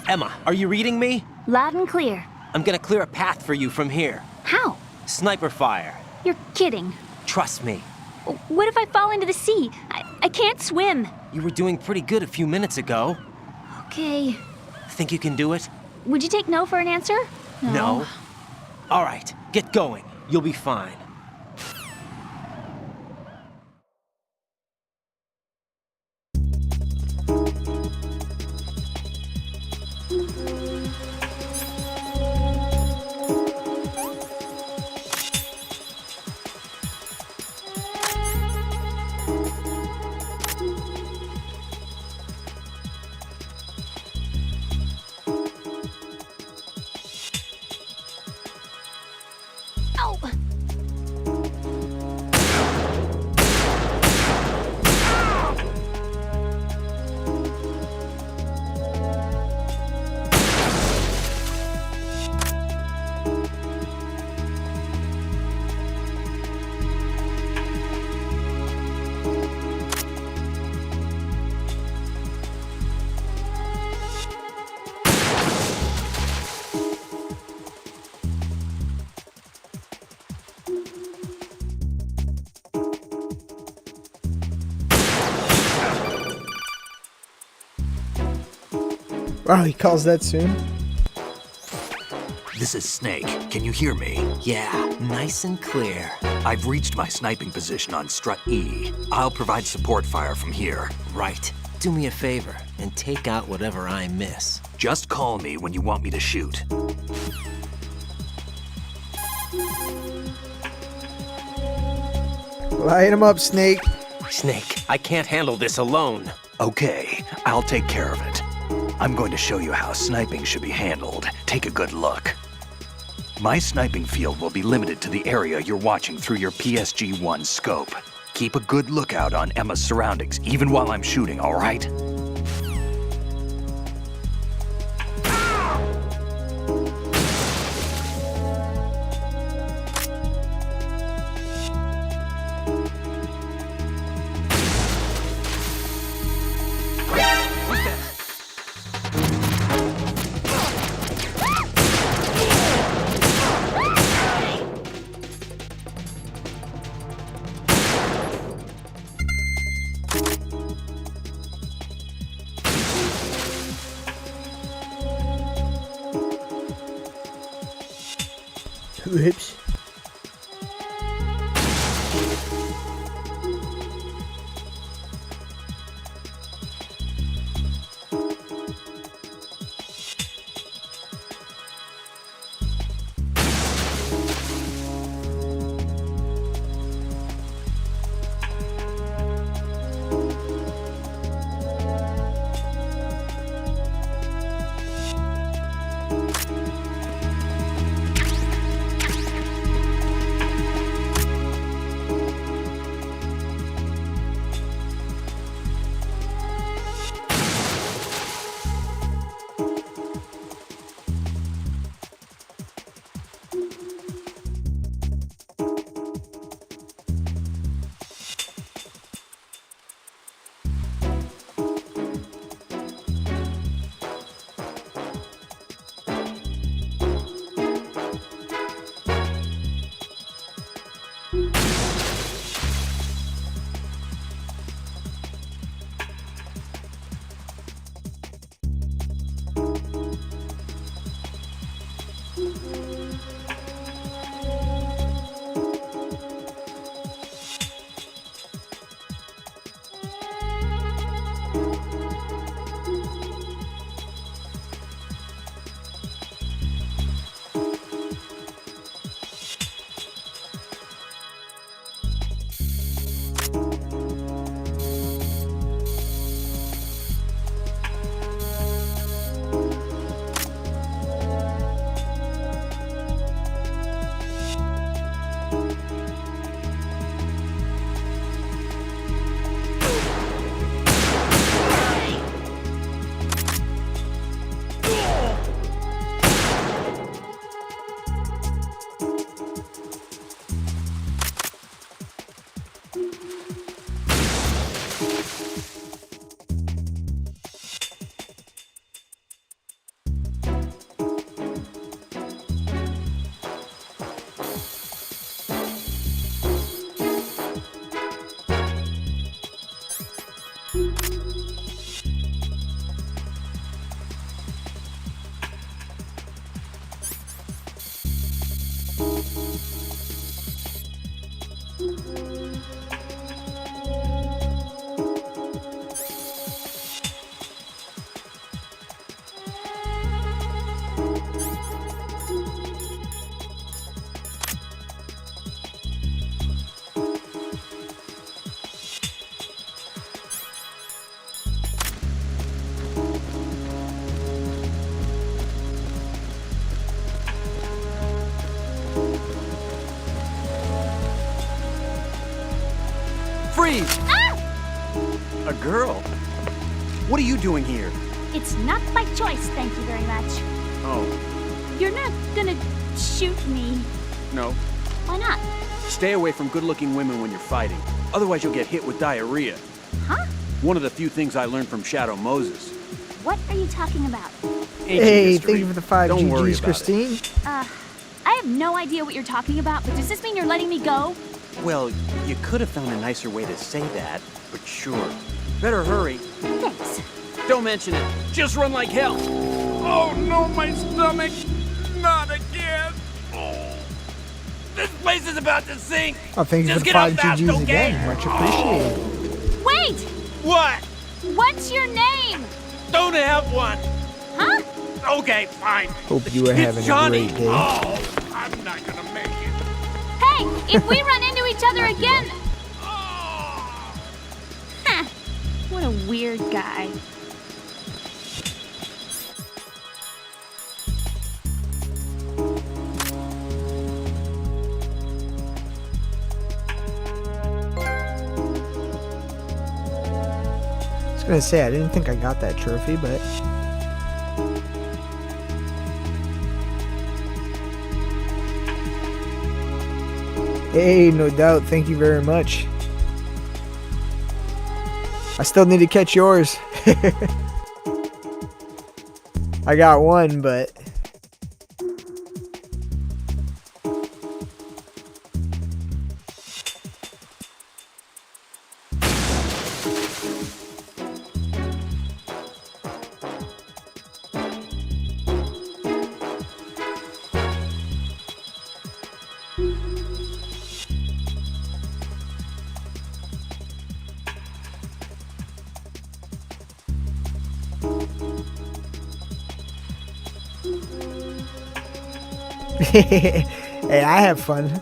Emma, are you reading me? Loud and clear. I'm gonna clear a path for you from here. How? Sniper fire. You're kidding. Trust me. What if I fall into the sea? I can't swim. You were doing pretty good a few minutes ago. Okay. Think you can do it? Would you take no for an answer? No. All right, get going. You'll be fine. Wow, he calls that soon. This is Snake. Can you hear me? Yeah, nice and clear. I've reached my sniping position on Strut E. I'll provide support fire from here. Right. Do me a favor and take out whatever I miss. Just call me when you want me to shoot. Light him up, Snake. Snake, I can't handle this alone. Okay, I'll take care of it. I'm going to show you how sniping should be handled. Take a good look. My sniping field will be limited to the area you're watching through your PSG-1 scope. Keep a good lookout on Emma's surroundings, even while I'm shooting, all right? Oops. Hurry! A girl? What are you doing here? It's not by choice, thank you very much. Oh, You're not gonna shoot me. no. Why not? Stay away from good-looking women when you're fighting. Otherwise you'll get hit with diarrhea. Huh? One of the few things I learned from Shadow Moses. What are you talking about? Hey, thank you for the 5 Don't worry GGs, about Christine. I have no idea what you're talking about, but does this mean you're letting me go? Well, you could have found a nicer way to say that, but sure. Better hurry. Thanks. Don't mention it. Just run like hell. Oh no, my stomach! Not again! This place is about to sink! Oh, thank you for Just the get 5 up fast, GGs okay? again. Much appreciated. Wait! What? What's your name? Don't have one! Huh? Okay, fine. Hope you are having It's a Johnny. great day. Oh, I'm not gonna make it. Hey, if we run into each other again... Huh. What a weird guy. I was gonna say, I didn't think I got that trophy, but... Hey, no doubt. Thank you very much. I still need to catch yours. I got one, but... Hey, I have fun.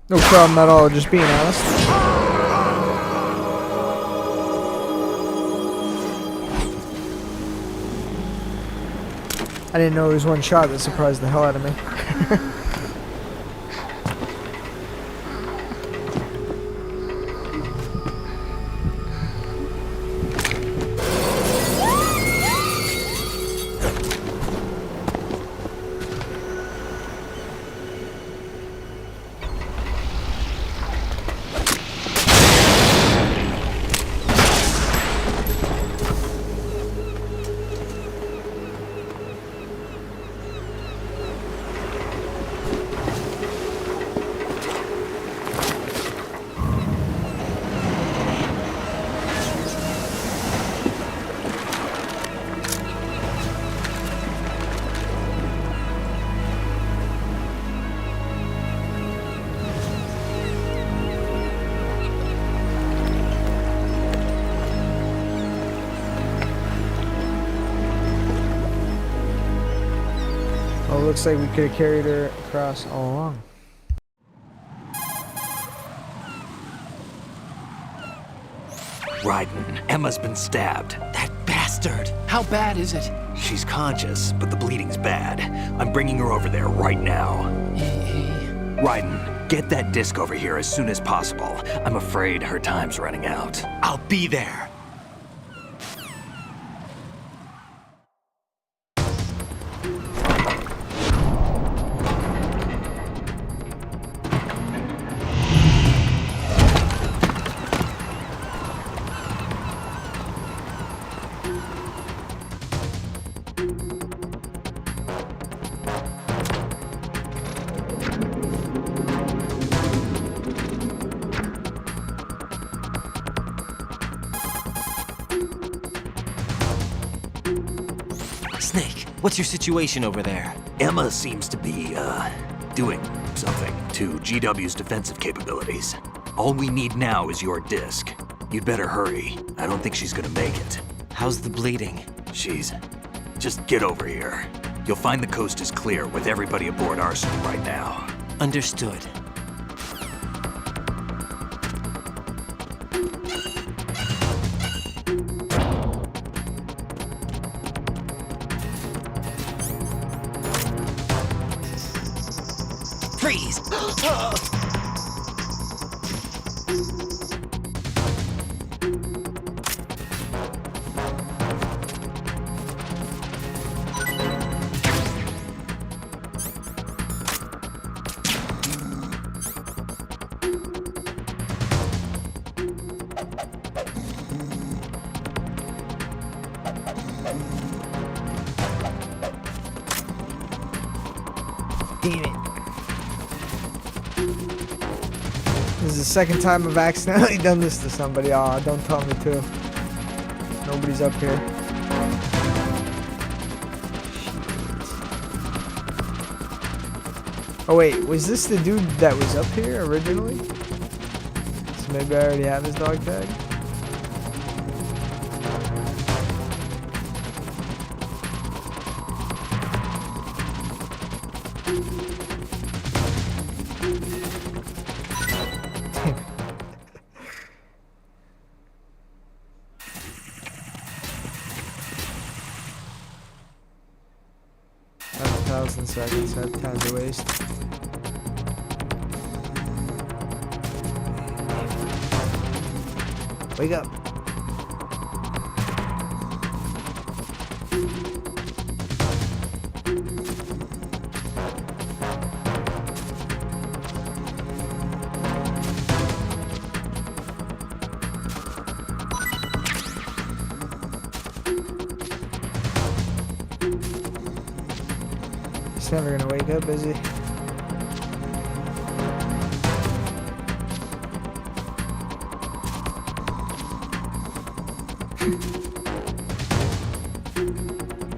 No problem at all, just being honest. I didn't know it was one shot that surprised the hell out of me. Oh, looks like we could have carried her across all along. Raiden, Emma's been stabbed. That bastard. How bad is it? She's conscious, but the bleeding's bad. I'm bringing her over there right now. Raiden, get that disc over here as soon as possible. I'm afraid her time's running out. I'll be there. Snake, what's your situation over there? Emma seems to be, doing something to GW's defensive capabilities. All we need now is your disc. You'd better hurry. I don't think she's gonna make it. How's the bleeding? Just get over here. You'll find the coast is clear with everybody aboard Arsenal right now. Understood. Freeze! Damn it. This is the second time I've accidentally done this to somebody. Aw, don't tell me to. Nobody's up here. Oh wait, was this the dude that was up here originally? So maybe I already have his dog tag? That's 1,000 seconds, I have time to waste. Wake up. He's never gonna wake up, is he?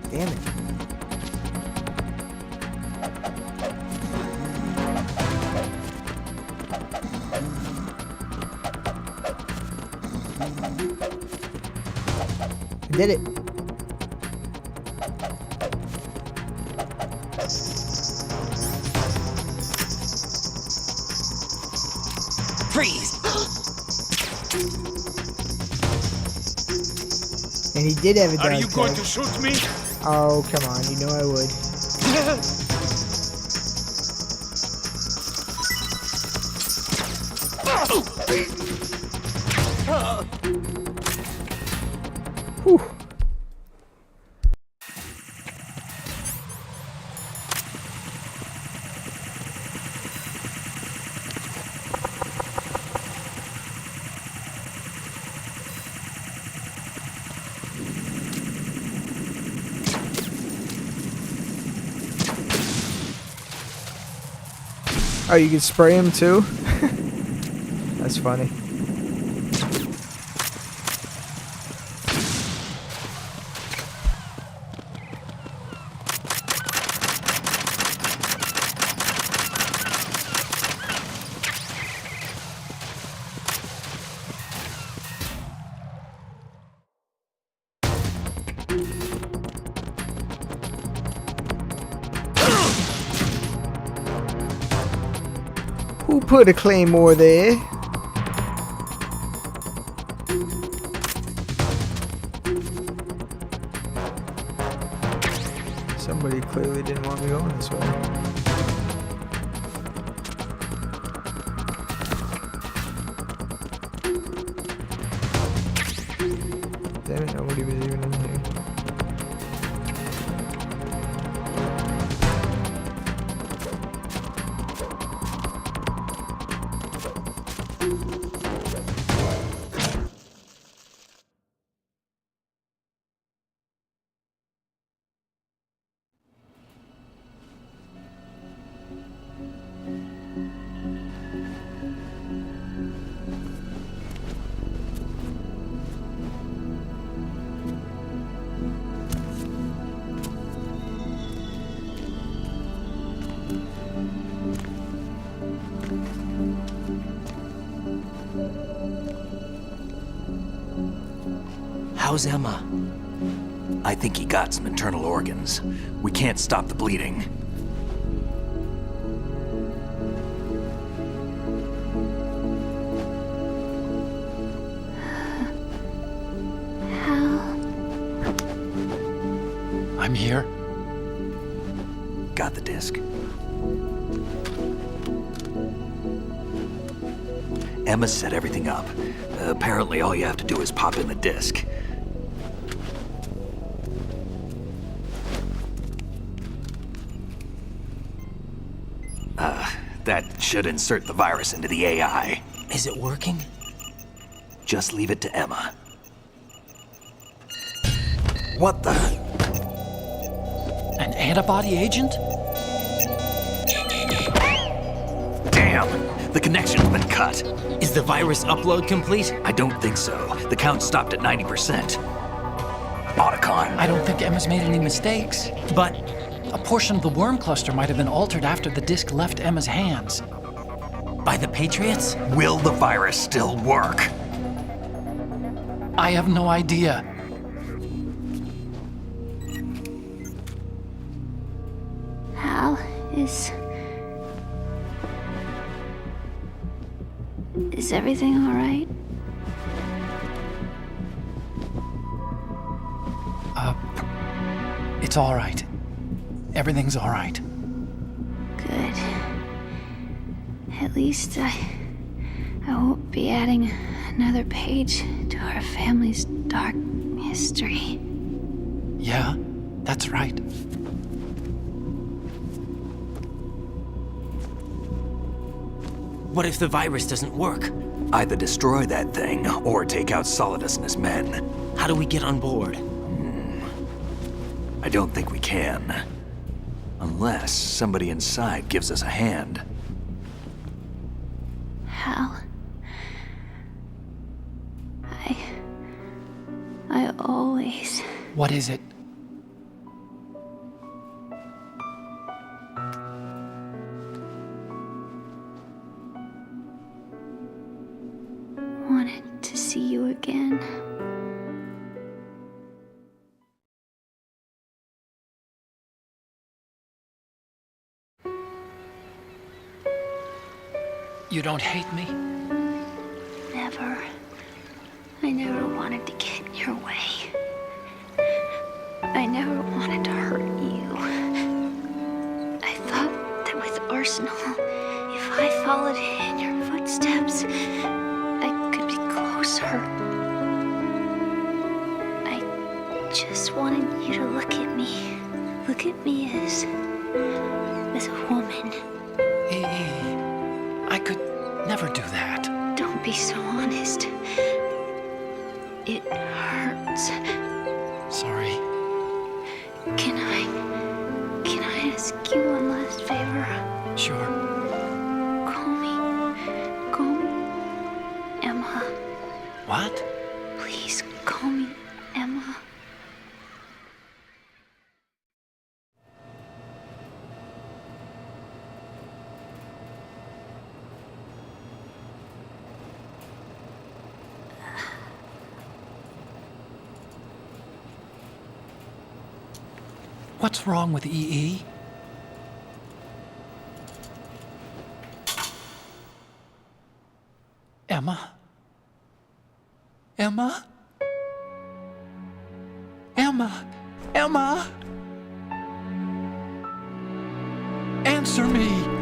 Damn it. I did it. Freeze! And he did have a dog Are you tag. going to shoot me? Oh, come on, you know I would. Whew. Oh, you can spray him too? That's funny. Who put a claymore there? Somebody clearly didn't want me going this way. Damn it, nobody was even in here. How's Emma? I think he got some internal organs. We can't stop the bleeding. I'm here. Got the disc. Emma set everything up. Apparently all you have to do is pop in the disc. That should insert the virus into the AI. Is it working? Just leave it to Emma. What the? An antibody agent? Damn! The connection's been cut. Is the virus upload complete? I don't think so. The count stopped at 90%. Otacon. I don't think Emma's made any mistakes. But a portion of the worm cluster might have been altered after the disc left Emma's hands. By the Patriots? Will the virus still work? I have no idea. Hal, is everything all right? It's all right. Everything's all right. Good. At least I won't be adding another page to our family's dark history. Yeah, that's right. What if the virus doesn't work? Either destroy that thing, or take out Solidus and his men. How do we get on board? I don't think we can. Unless somebody inside gives us a hand. Hal, I always... What is it? wanted to see you again. You don't hate me? Never. I never wanted to get in your way. I never wanted to hurt you. I thought that with Arsenal, if I followed in your footsteps, I could be closer. I just wanted you to look at me. Look at me as a woman. I could never do that. Don't be so honest. It hurts. Sorry. Can I ask you one last favor? Sure. Call me Emma. What? Please call me Emma. What's wrong with EE? Emma? Emma? Emma? Emma? Answer me!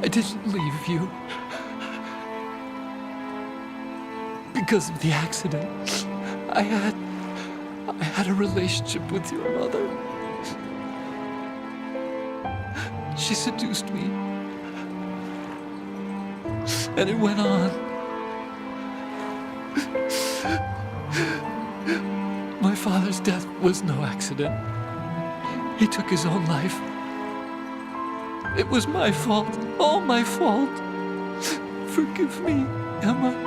I didn't leave you. Because of the accident, I had a relationship with your mother. She seduced me. And it went on. My father's death was no accident. He took his own life. It was my fault, all my fault. Forgive me, Emma.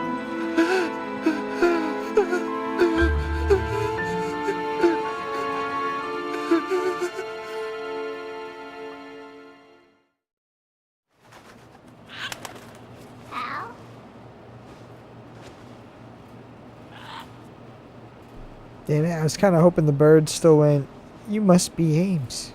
Damn it, I was kind of hoping the bird still went, "You must be Ames."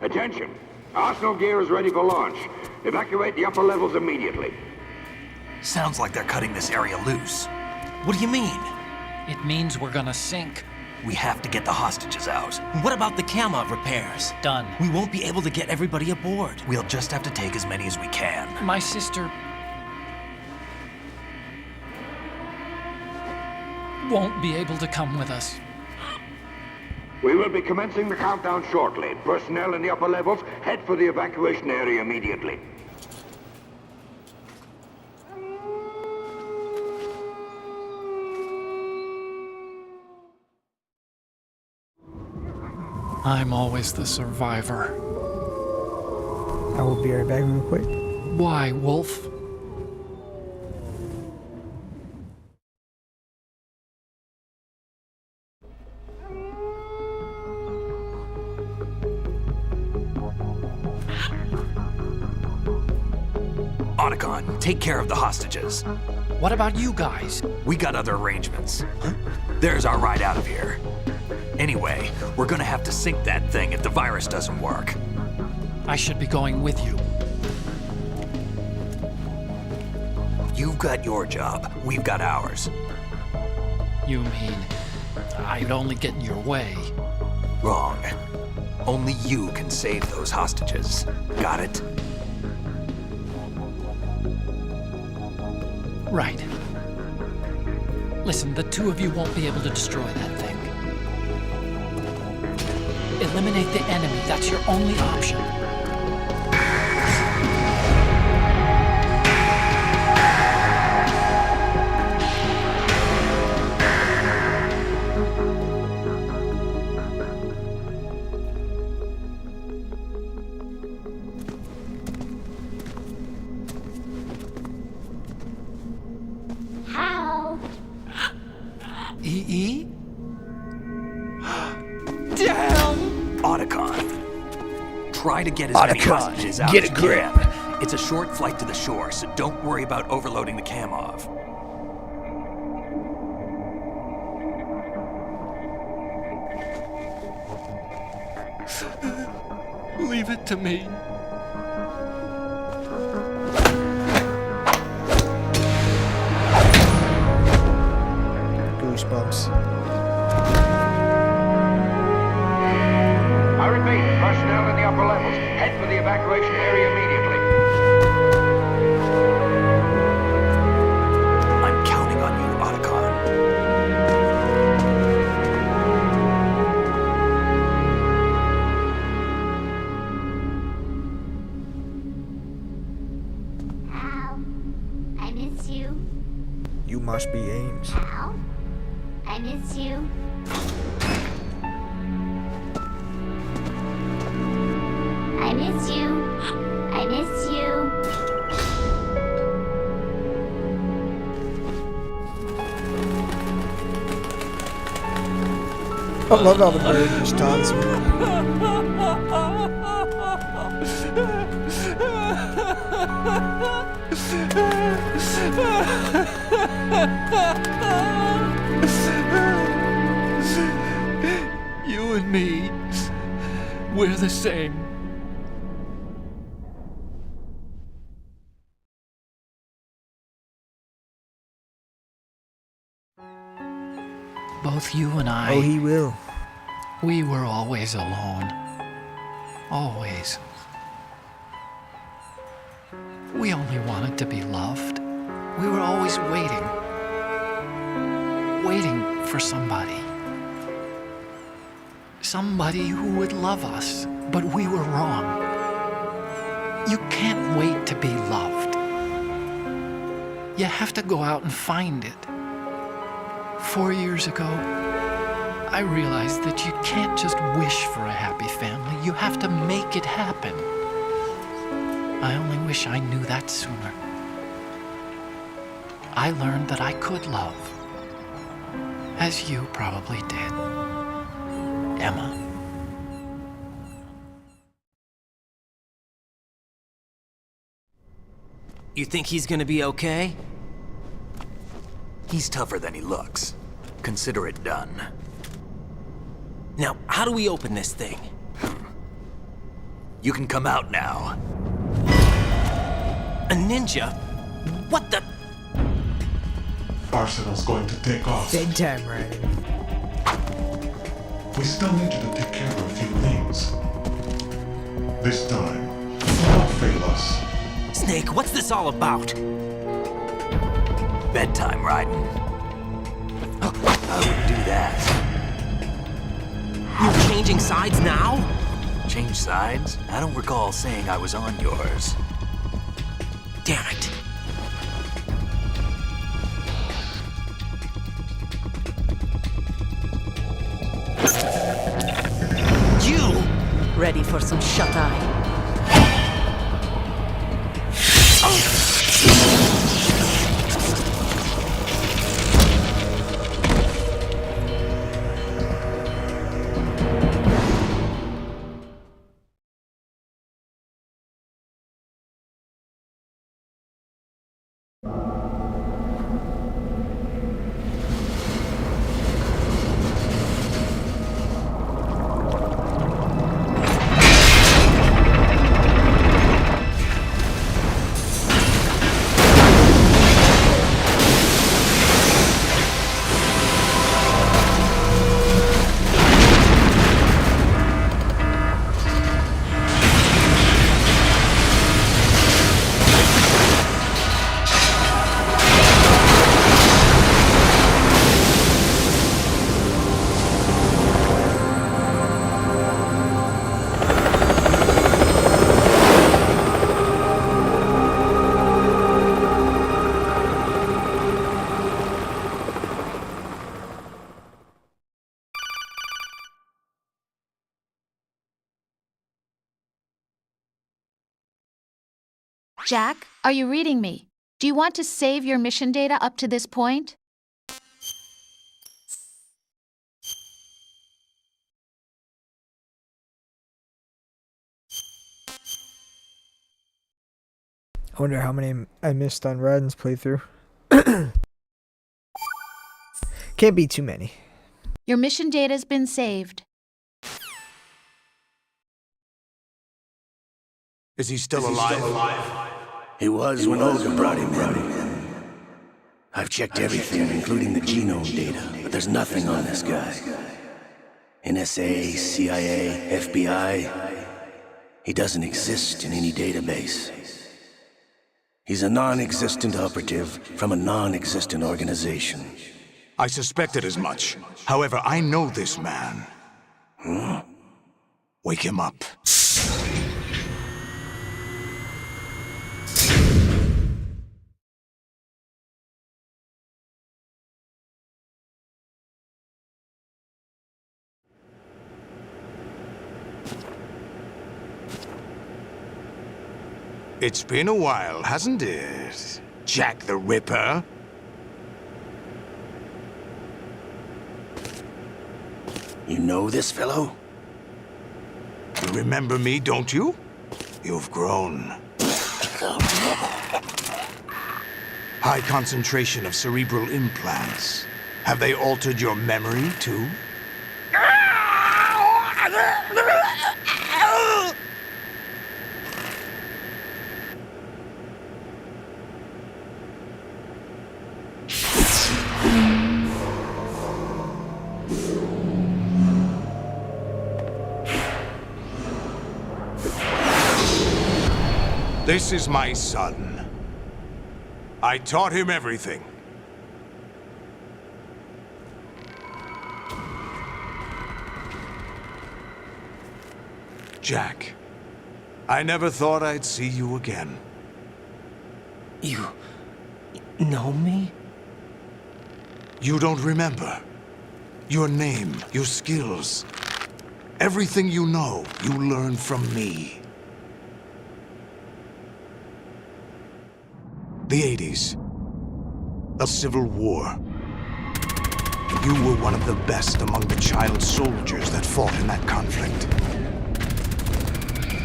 Attention! Arsenal gear is ready for launch. Evacuate the upper levels immediately. Sounds like they're cutting this area loose. What do you mean? It means we're gonna sink. We have to get the hostages out. What about the camo repairs? Done. We won't be able to get everybody aboard. We'll just have to take as many as we can. My sister won't be able to come with us. We will be commencing the countdown shortly. Personnel in the upper levels, head for the evacuation area immediately. I'm always the survivor. I will be right back real quick. Why, Wolf? Otacon, take care of the hostages. What about you guys? We got other arrangements. There's our ride out of here. Anyway, we're gonna have to sink that thing if the virus doesn't work. I should be going with you. You've got your job, we've got ours. You mean I'd only get in your way? Wrong. Only you can save those hostages. Got it? Right. Listen, the two of you won't be able to destroy that thing. Eliminate the enemy. That's your only option. How? E.E.? Damn! Otacon. Try to get as many hostages out Get as a you grip. can. It's a short flight to the shore, so don't worry about overloading the Kamov. Leave it to me. Goosebumps. I repeat, personnel in the upper levels, head for the evacuation area immediately. I'm counting on you, Otacon. How? I miss you. You must be Ames. How? I miss you. I miss you. I miss you. I love how the bird just taunts me. me. We're the same. Both you and I... Oh, he will. We were always alone. Always. We only wanted to be loved. We were always waiting. Waiting for somebody. Somebody who would love us, but we were wrong. You can't wait to be loved. You have to go out and find it. 4 years ago, I realized that you can't just wish for a happy family. You have to make it happen. I only wish I knew that sooner. I learned that I could love, as you probably did, Emma. You think he's gonna be okay? He's tougher than he looks. Consider it done. Now, how do we open this thing? You can come out now. A ninja? What the? Arsenal's going to take off. Bedtime writing. We still need you to take care of a few things. This time, don't fail us. Snake, what's this all about? Bedtime riding. I wouldn't do that. You're changing sides now? Change sides? I don't recall saying I was on yours. Damn it. You! Ready for some shut-eye? Jack, are you reading me? Do you want to save your mission data up to this point? I wonder how many I missed on Raiden's playthrough. Can't be too many. Your mission data's been saved. Is he still alive? He was when Olga brought him in. I've checked everything, including the genome data, but there's nothing on this guy. NSA, CIA, FBI. He doesn't exist in any database. He's a non-existent operative from a non-existent organization. I suspected as much. However, I know this man. Huh? Wake him up. It's been a while, hasn't it, Jack the Ripper? You know this fellow? You remember me, don't you? You've grown. High concentration of cerebral implants. Have they altered your memory, too? This is my son. I taught him everything. Jack, I never thought I'd see you again. You know me? You don't remember. Your name, your skills. Everything you know, you learned from me. The 80s. A civil war. You were one of the best among the child soldiers that fought in that conflict.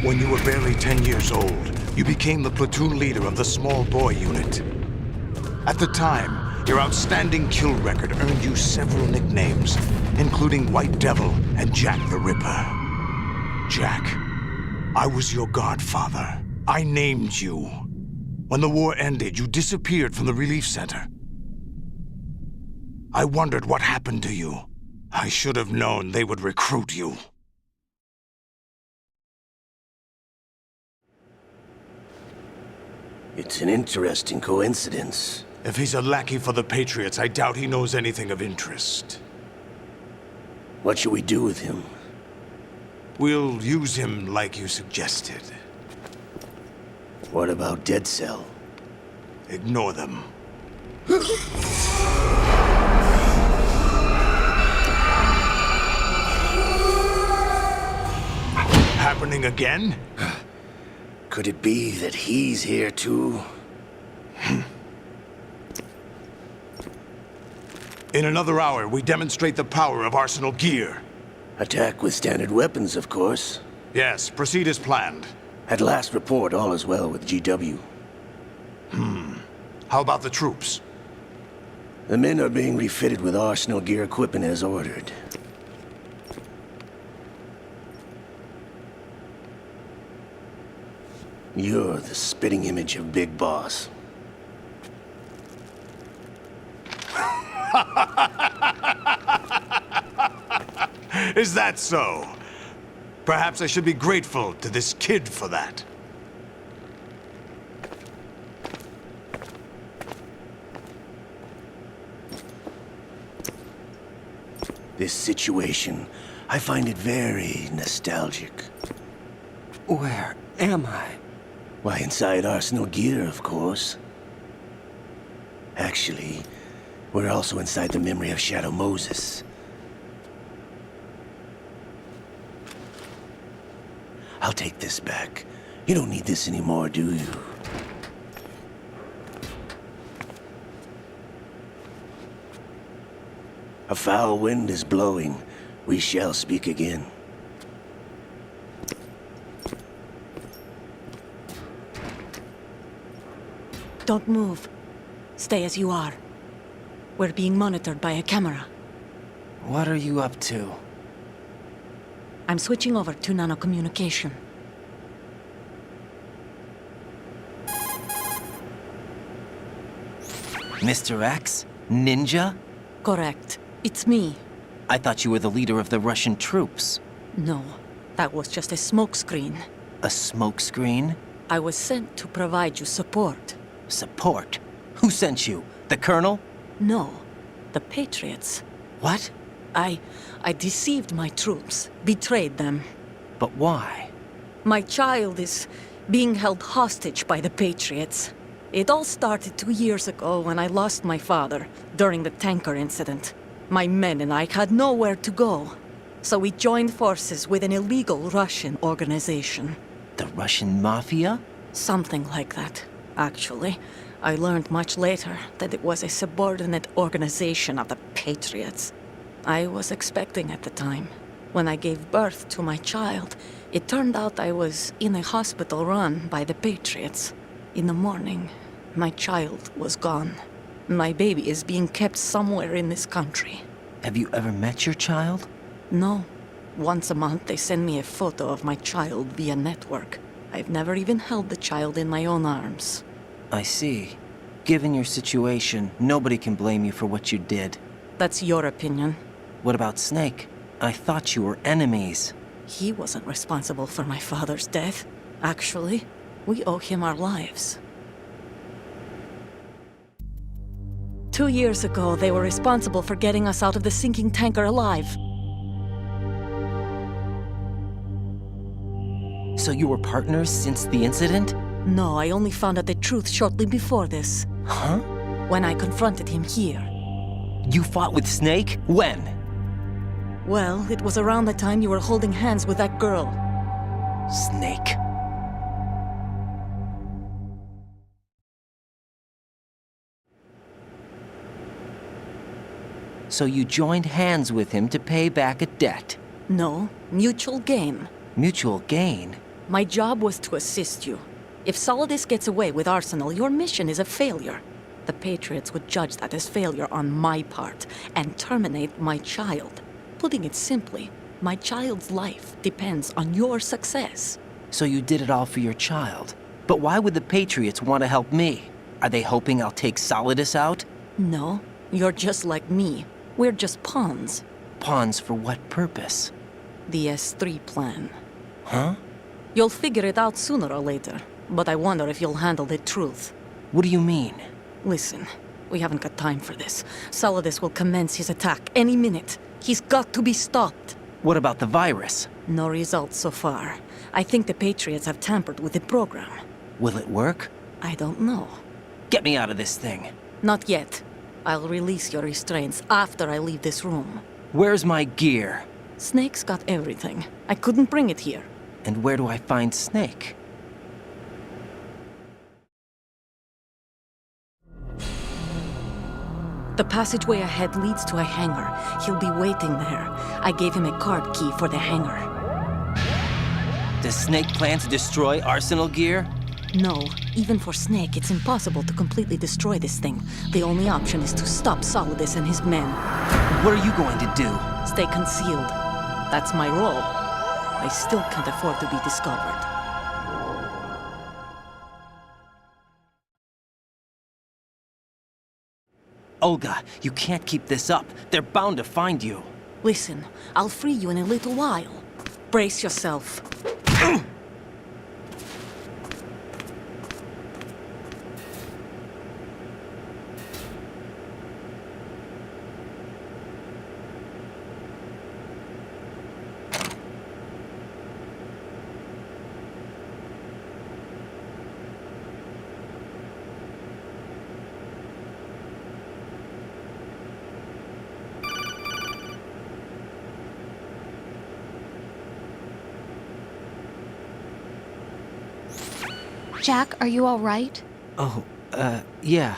When you were barely 10 years old, you became the platoon leader of the small boy unit. At the time, your outstanding kill record earned you several nicknames, including White Devil and Jack the Ripper. Jack, I was your godfather. I named you. When the war ended, you disappeared from the relief center. I wondered what happened to you. I should have known they would recruit you. It's an interesting coincidence. If he's a lackey for the Patriots, I doubt he knows anything of interest. What should we do with him? We'll use him like you suggested. What about Dead Cell? Ignore them. Happening again? Could it be that he's here too? In another hour, we demonstrate the power of Arsenal gear. Attack with standard weapons, of course. Yes, proceed as planned. At last report, all is well with GW. How about the troops? The men are being refitted with Arsenal gear equipment as ordered. You're the spitting image of Big Boss. Is that so? Perhaps I should be grateful to this kid for that. This situation, I find it very nostalgic. Where am I? Why, inside Arsenal gear, of course. Actually, we're also inside the memory of Shadow Moses. I'll take this back. You don't need this anymore, do you? A foul wind is blowing. We shall speak again. Don't move. Stay as you are. We're being monitored by a camera. What are you up to? I'm switching over to nanocommunication. Mr. X? Ninja? Correct. It's me. I thought you were the leader of the Russian troops. No, that was just a smokescreen. A smokescreen? I was sent to provide you support. Support? Who sent you? The Colonel? No, the Patriots. What? I deceived my troops, betrayed them. But why? My child is being held hostage by the Patriots. It all started 2 years ago when I lost my father during the tanker incident. My men and I had nowhere to go, so we joined forces with an illegal Russian organization. The Russian Mafia? Something like that, actually. I learned much later that it was a subordinate organization of the Patriots. I was expecting at the time. When I gave birth to my child, it turned out I was in a hospital run by the Patriots. In the morning, my child was gone. My baby is being kept somewhere in this country. Have you ever met your child? No. Once a month, they send me a photo of my child via network. I've never even held the child in my own arms. I see. Given your situation, nobody can blame you for what you did. That's your opinion. What about Snake? I thought you were enemies. He wasn't responsible for my father's death. Actually, we owe him our lives. 2 years ago, they were responsible for getting us out of the sinking tanker alive. So you were partners since the incident? No, I only found out the truth shortly before this. Huh? When I confronted him here. You fought with Snake? When? Well, it was around the time you were holding hands with that girl. Snake. So you joined hands with him to pay back a debt? No, mutual gain. Mutual gain? My job was to assist you. If Solidus gets away with Arsenal, your mission is a failure. The Patriots would judge that as failure on my part and terminate my child. Putting it simply, my child's life depends on your success. So you did it all for your child. But why would the Patriots want to help me? Are they hoping I'll take Solidus out? No, you're just like me. We're just pawns. Pawns for what purpose? The S3 plan. Huh? You'll figure it out sooner or later, but I wonder if you'll handle the truth. What do you mean? Listen, we haven't got time for this. Solidus will commence his attack any minute. He's got to be stopped. What about the virus? No results so far. I think the Patriots have tampered with the program. Will it work? I don't know. Get me out of this thing. Not yet. I'll release your restraints after I leave this room. Where's my gear? Snake's got everything. I couldn't bring it here. And where do I find Snake? The passageway ahead leads to a hangar. He'll be waiting there. I gave him a card key for the hangar. Does Snake plan to destroy Arsenal gear? No. Even for Snake, it's impossible to completely destroy this thing. The only option is to stop Solidus and his men. What are you going to do? Stay concealed. That's my role. I still can't afford to be discovered. Olga, you can't keep this up. They're bound to find you. Listen, I'll free you in a little while. Brace yourself. Jack, are you all right? Oh, yeah.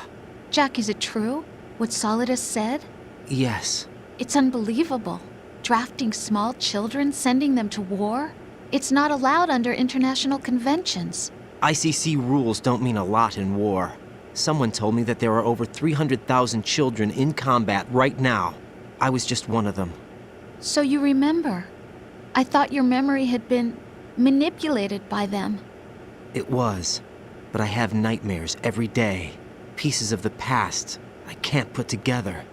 Jack, is it true? What Solidus said? Yes. It's unbelievable. Drafting small children, sending them to war? It's not allowed under international conventions. ICC rules don't mean a lot in war. Someone told me that there are over 300,000 children in combat right now. I was just one of them. So you remember. I thought your memory had been manipulated by them. It was, but I have nightmares every day. Pieces of the past I can't put together.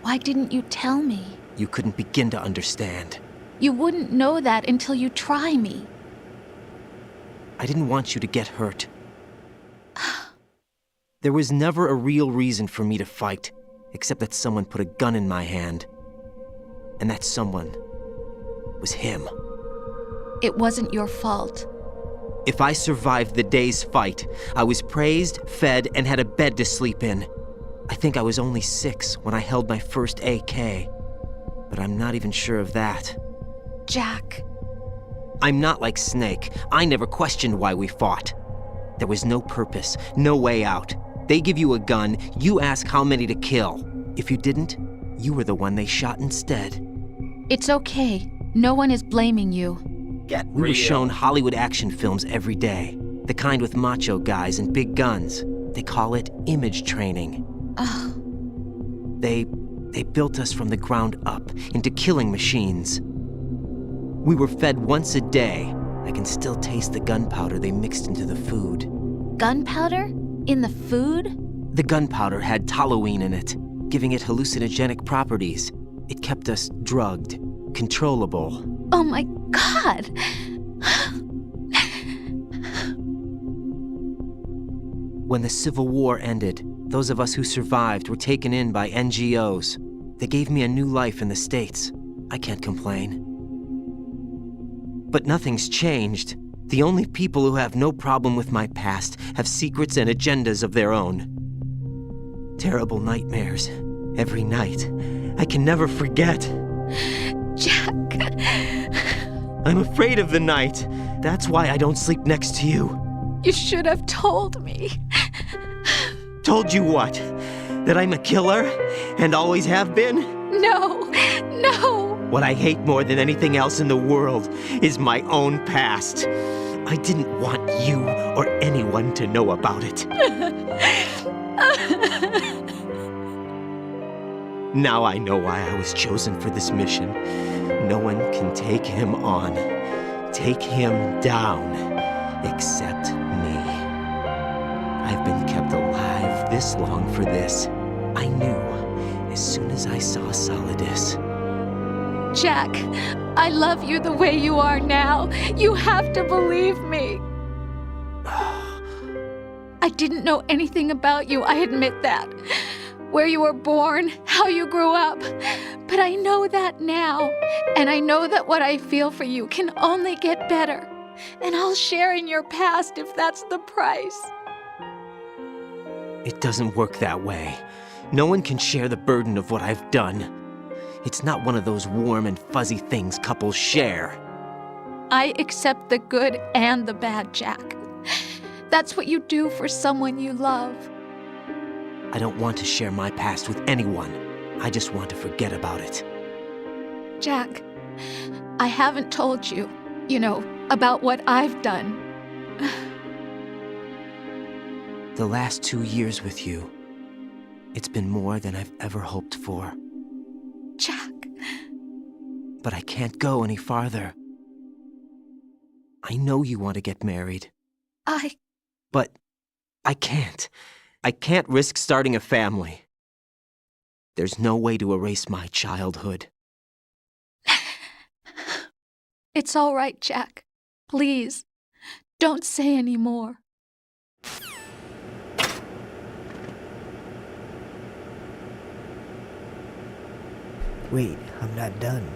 Why didn't you tell me? You couldn't begin to understand. You wouldn't know that until you try me. I didn't want you to get hurt. There was never a real reason for me to fight, except that someone put a gun in my hand. And that someone was him. It wasn't your fault. If I survived the day's fight, I was praised, fed, and had a bed to sleep in. I think I was only 6 when I held my first AK. But I'm not even sure of that. Jack. I'm not like Snake. I never questioned why we fought. There was no purpose, no way out. They give you a gun, you ask how many to kill. If you didn't, you were the one they shot instead. It's okay. No one is blaming you. We were shown Hollywood action films every day. The kind with macho guys and big guns. They call it image training. They built us from the ground up into killing machines. We were fed once a day. I can still taste the gunpowder they mixed into the food. Gunpowder? In the food? The gunpowder had toluene in it, giving it hallucinogenic properties. It kept us drugged, controllable. Oh my God! When the Civil War ended, those of us who survived were taken in by NGOs. They gave me a new life in the States. I can't complain. But nothing's changed. The only people who have no problem with my past have secrets and agendas of their own. Terrible nightmares. Every night. I can never forget. Jack. I'm afraid of the night. That's why I don't sleep next to you. You should have told me. Told you what? That I'm a killer? And always have been? No, no. What I hate more than anything else in the world is my own past. I didn't want you or anyone to know about it. Now I know why I was chosen for this mission. No one can take him on, take him down, except me. I've been kept alive this long for this. I knew as soon as I saw Solidus. Jack, I love you the way you are now. You have to believe me. I didn't know anything about you, I admit that. Where you were born, how you grew up. But I know that now. And I know that what I feel for you can only get better. And I'll share in your past if that's the price. It doesn't work that way. No one can share the burden of what I've done. It's not one of those warm and fuzzy things couples share. I accept the good and the bad, Jack. That's what you do for someone you love. I don't want to share my past with anyone. I just want to forget about it. Jack, I haven't told you, about what I've done. The last 2 years with you, it's been more than I've ever hoped for. Jack. But I can't go any farther. I know you want to get married. But I can't. I can't risk starting a family. There's no way to erase my childhood. It's all right, Jack. Please, don't say any more. Wait, I'm not done.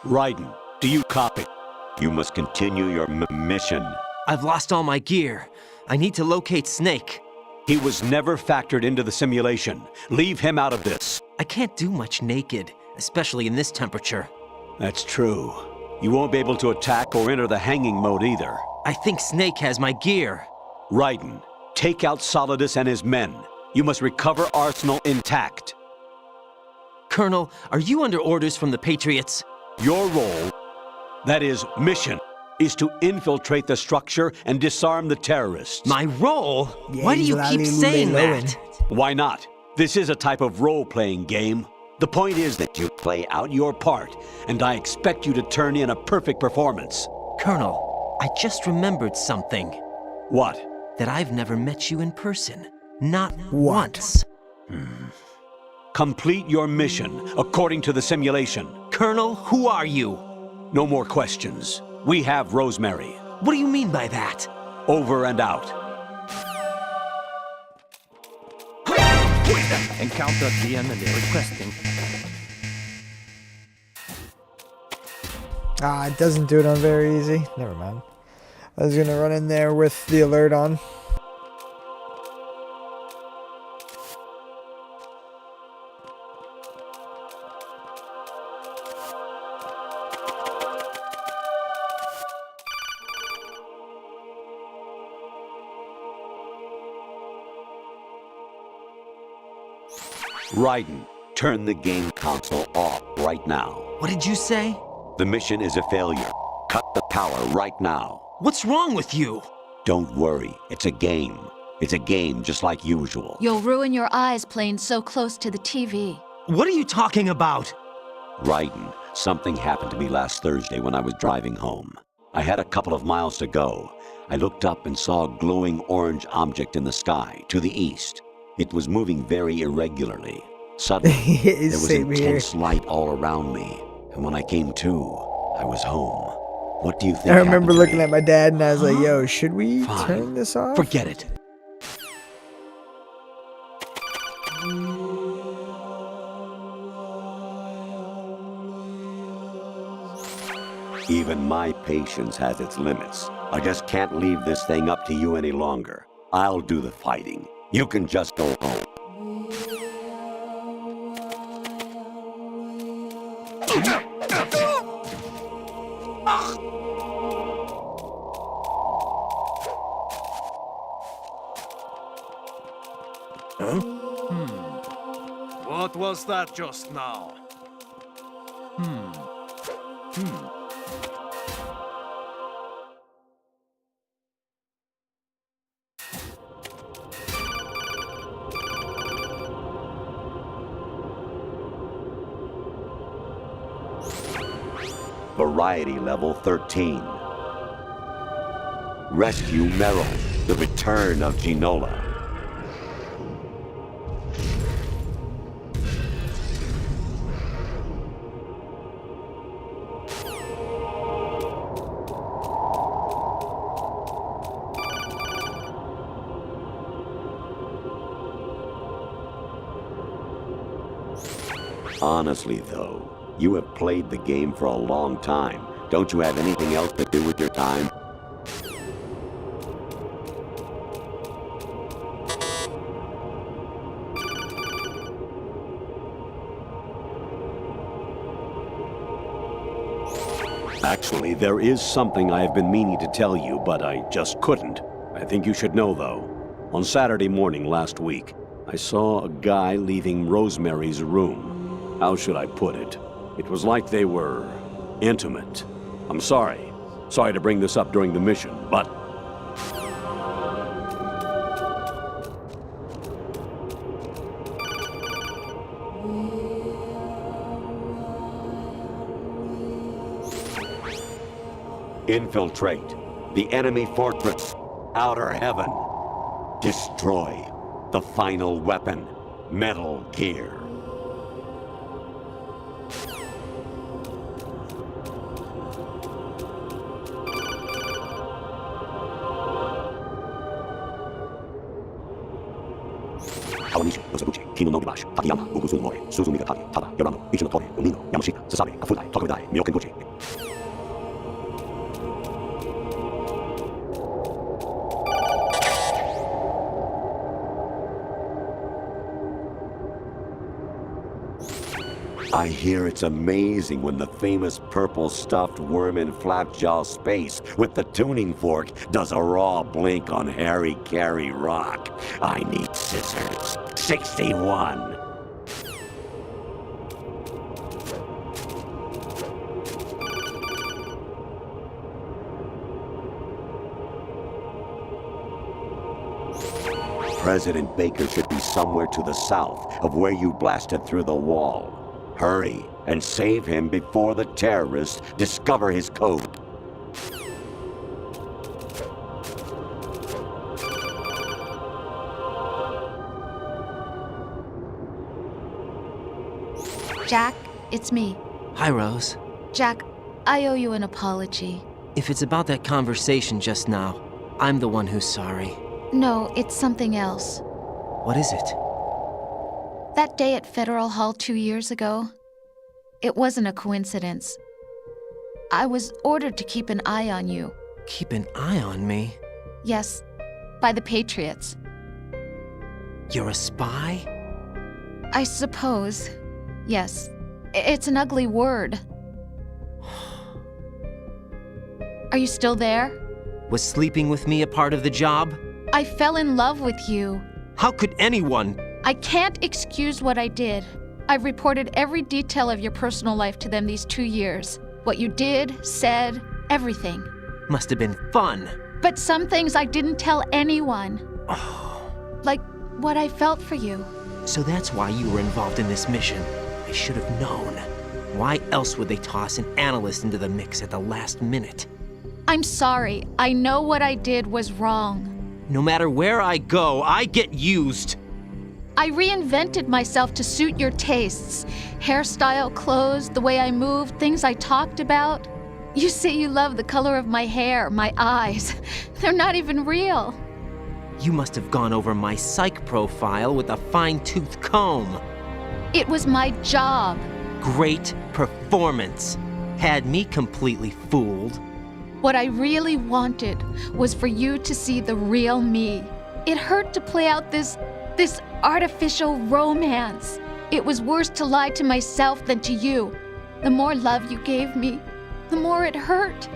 Raiden, do you copy? You must continue your mission. I've lost all my gear. I need to locate Snake. He was never factored into the simulation. Leave him out of this. I can't do much naked, especially in this temperature. That's true. You won't be able to attack or enter the hanging mode either. I think Snake has my gear. Raiden, take out Solidus and his men. You must recover Arsenal intact. Colonel, are you under orders from the Patriots? Your role, that is, mission, is to infiltrate the structure and disarm the terrorists. My role? Yeah, why do you keep saying that? Why not? This is a type of role-playing game. The point is that you play out your part, and I expect you to turn in a perfect performance. Colonel, I just remembered something. What? That I've never met you in person. Not once. Complete your mission according to the simulation. Colonel, who are you? No more questions. We have Rosemary. What do you mean by that? Over and out. Encounter the enemy requesting. It doesn't do it on very easy. Never mind. I was gonna run in there with the alert on. Raiden, turn the game console off right now. What did you say? The mission is a failure. Cut the power right now. What's wrong with you? Don't worry, it's a game. It's a game just like usual. You'll ruin your eyes playing so close to the TV. What are you talking about? Raiden, something happened to me last Thursday when I was driving home. I had a couple of miles to go. I looked up and saw a glowing orange object in the sky to the east. It was moving very irregularly. Suddenly, there was intense light all around me. And when I came to, I was home. What do you think? I remember looking at my dad and I was like, yo, should we turn this off? Forget it. Even my patience has its limits. I just can't leave this thing up to you any longer. I'll do the fighting. You can just go home. What was that just now? Variety level 13. Rescue Meryl, the return of Ginola. Honestly, though, you have played the game for a long time. Don't you have anything else to do with your time? Actually, there is something I have been meaning to tell you, but I just couldn't. I think you should know, though. On Saturday morning last week, I saw a guy leaving Rosemary's room. How should I put it? It was like they were intimate. I'm sorry. Sorry to bring this up during the mission, but... Infiltrate the enemy fortress, Outer Heaven. Destroy the final weapon, Metal Gear. I hear it's amazing when the famous purple stuffed worm in Flapjaw Space with the tuning fork does a raw blink on Harry Carey Rock. I need scissors. 61. President Baker should be somewhere to the south of where you blasted through the wall. Hurry and save him before the terrorists discover his code. Jack, it's me. Hi, Rose. Jack, I owe you an apology. If it's about that conversation just now, I'm the one who's sorry. No, it's something else. What is it? That day at Federal Hall 2 years ago, it wasn't a coincidence. I was ordered to keep an eye on you. Keep an eye on me? Yes, by the Patriots. You're a spy? I suppose. Yes. It's an ugly word. Are you still there? Was sleeping with me a part of the job? I fell in love with you. How could anyone? I can't excuse what I did. I've reported every detail of your personal life to them these 2 years. What you did, said, everything. Must have been fun. But some things I didn't tell anyone. Like what I felt for you. So that's why you were involved in this mission. I should have known. Why else would they toss an analyst into the mix at the last minute? I'm sorry. I know what I did was wrong. No matter where I go, I get used. I reinvented myself to suit your tastes. Hairstyle, clothes, the way I moved, things I talked about. You say you love the color of my hair, my eyes. They're not even real. You must have gone over my psych profile with a fine-tooth comb. It was my job. Great performance. Had me completely fooled. What I really wanted was for you to see the real me. It hurt to play out this artificial romance. It was worse to lie to myself than to you. The more love you gave me, the more it hurt.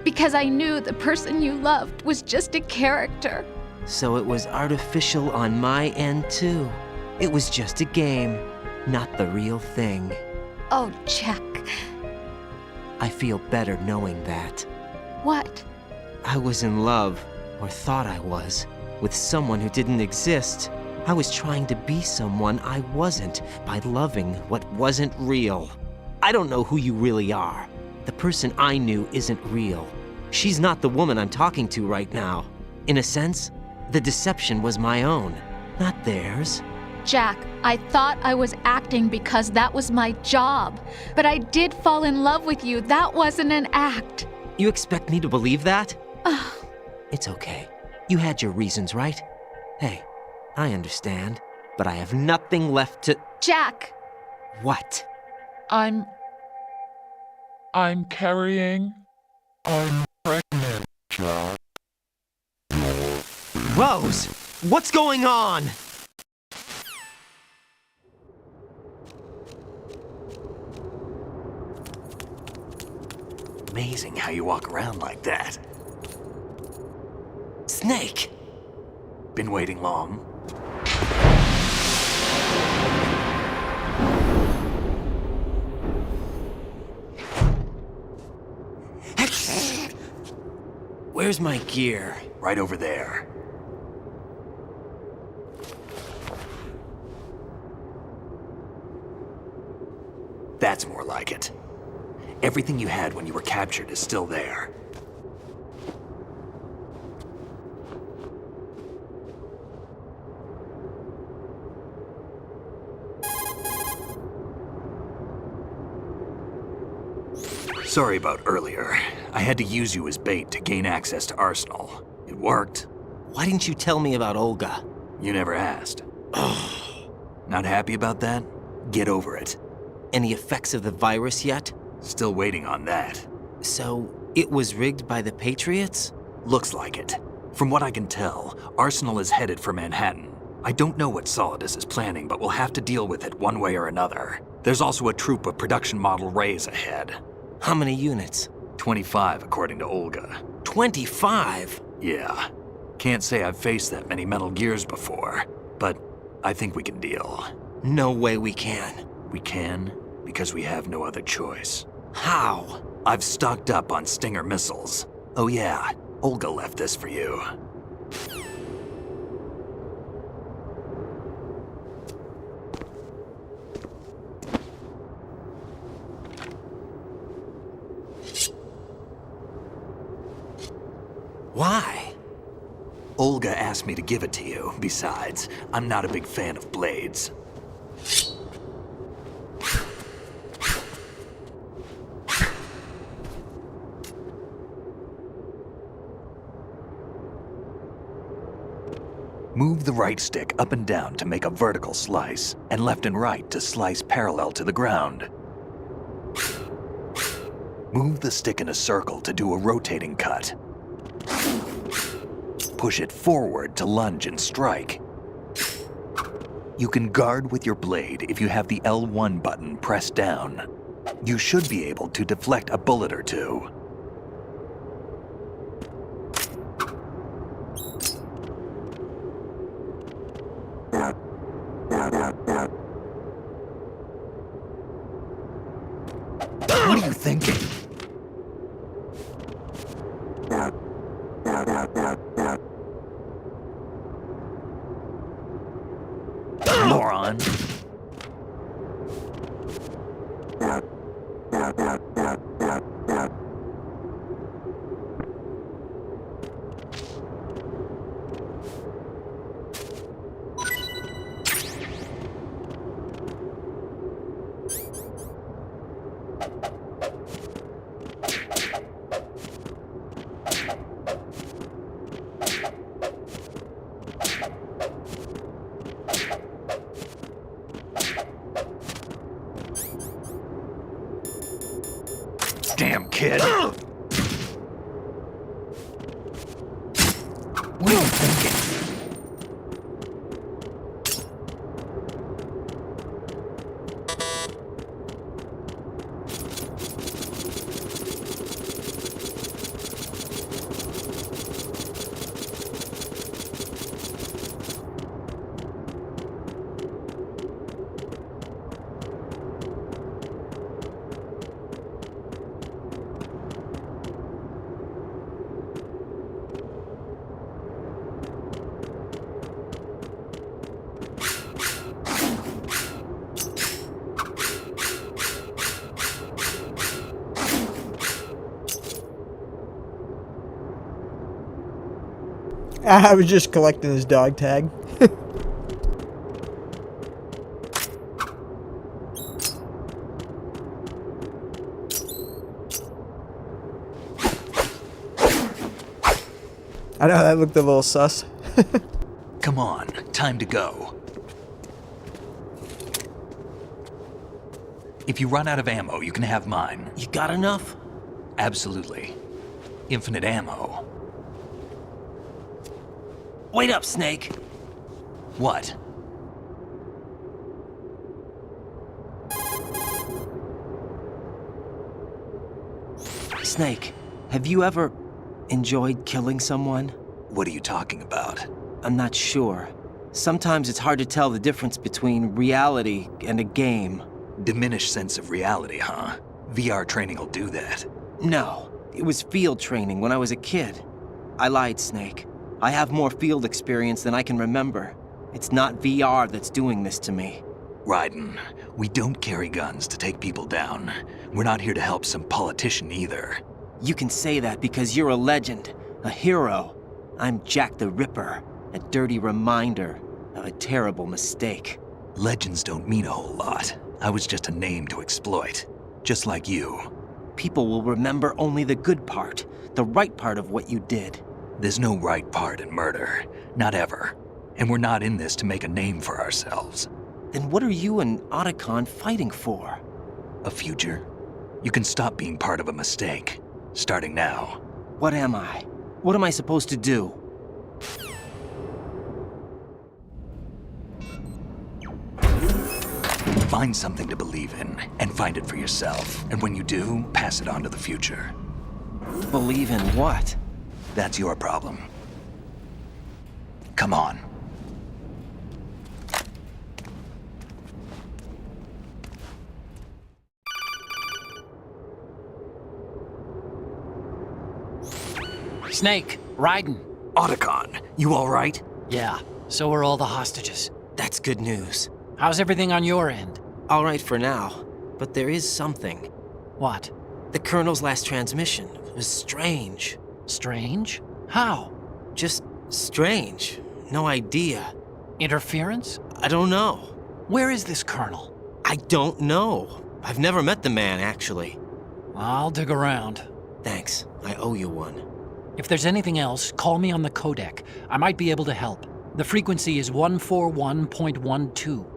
Because I knew the person you loved was just a character. So it was artificial on my end too. It was just a game, not the real thing. Oh, Jack. I feel better knowing that. What? I was in love, or thought I was, with someone who didn't exist. I was trying to be someone I wasn't by loving what wasn't real. I don't know who you really are. The person I knew isn't real. She's not the woman I'm talking to right now. In a sense, the deception was my own, not theirs. Jack, I thought I was acting because that was my job. But I did fall in love with you. That wasn't an act. You expect me to believe that? It's okay. You had your reasons, right? Hey, I understand, but I have nothing left to... Jack! What? I'm carrying... I'm pregnant, Jack. Rose! What's going on? Amazing how you walk around like that. Snake! Been waiting long? Where's my gear? Right over there. That's more like it. Everything you had when you were captured is still there. Sorry about earlier. I had to use you as bait to gain access to Arsenal. It worked. Why didn't you tell me about Olga? You never asked. Not happy about that? Get over it. Any effects of the virus yet? Still waiting on that. So, it was rigged by the Patriots? Looks like it. From what I can tell, Arsenal is headed for Manhattan. I don't know what Solidus is planning, but we'll have to deal with it one way or another. There's also a troop of production model Rays ahead. How many units? 25, according to Olga. 25? Yeah. Can't say I've faced that many Metal Gears before, but I think we can deal. No way we can. We can, because we have no other choice. How? I've stocked up on Stinger missiles. Oh yeah, Olga left this for you. Why? Olga asked me to give it to you. Besides, I'm not a big fan of blades. Move the right stick up and down to make a vertical slice, and left and right to slice parallel to the ground. Move the stick in a circle to do a rotating cut. Push it forward to lunge and strike. You can guard with your blade if you have the L1 button pressed down. You should be able to deflect a bullet or two. What are you thinking? Moron. Damn kid. What are you thinking? I was just collecting his dog tag. I know that looked a little sus. Come on, time to go. If you run out of ammo, you can have mine. You got enough? Absolutely. Infinite ammo. Wait up, Snake. What? Snake, have you ever enjoyed killing someone? What are you talking about? I'm not sure. Sometimes it's hard to tell the difference between reality and a game. Diminished sense of reality, huh? VR training will do that. No, it was field training when I was a kid. I lied, Snake. I have more field experience than I can remember. It's not VR that's doing this to me. Raiden, we don't carry guns to take people down. We're not here to help some politician either. You can say that because you're a legend, a hero. I'm Jack the Ripper, a dirty reminder of a terrible mistake. Legends don't mean a whole lot. I was just a name to exploit, just like you. People will remember only the good part, the right part of what you did. There's no right part in murder. Not ever. And we're not in this to make a name for ourselves. Then what are you and Otacon fighting for? A future? You can stop being part of a mistake. Starting now. What am I? What am I supposed to do? Find something to believe in, and find it for yourself. And when you do, pass it on to the future. Believe in what? That's your problem. Come on. Snake, Raiden. Otacon, you all right? Yeah, so are all the hostages. That's good news. How's everything on your end? All right for now, but there is something. What? The Colonel's last transmission was strange. Strange? How? Just strange. No idea. Interference? I don't know. Where is this Colonel? I don't know. I've never met the man, actually. I'll dig around. Thanks. I owe you one. If there's anything else, call me on the codec. I might be able to help. The frequency is 141.12.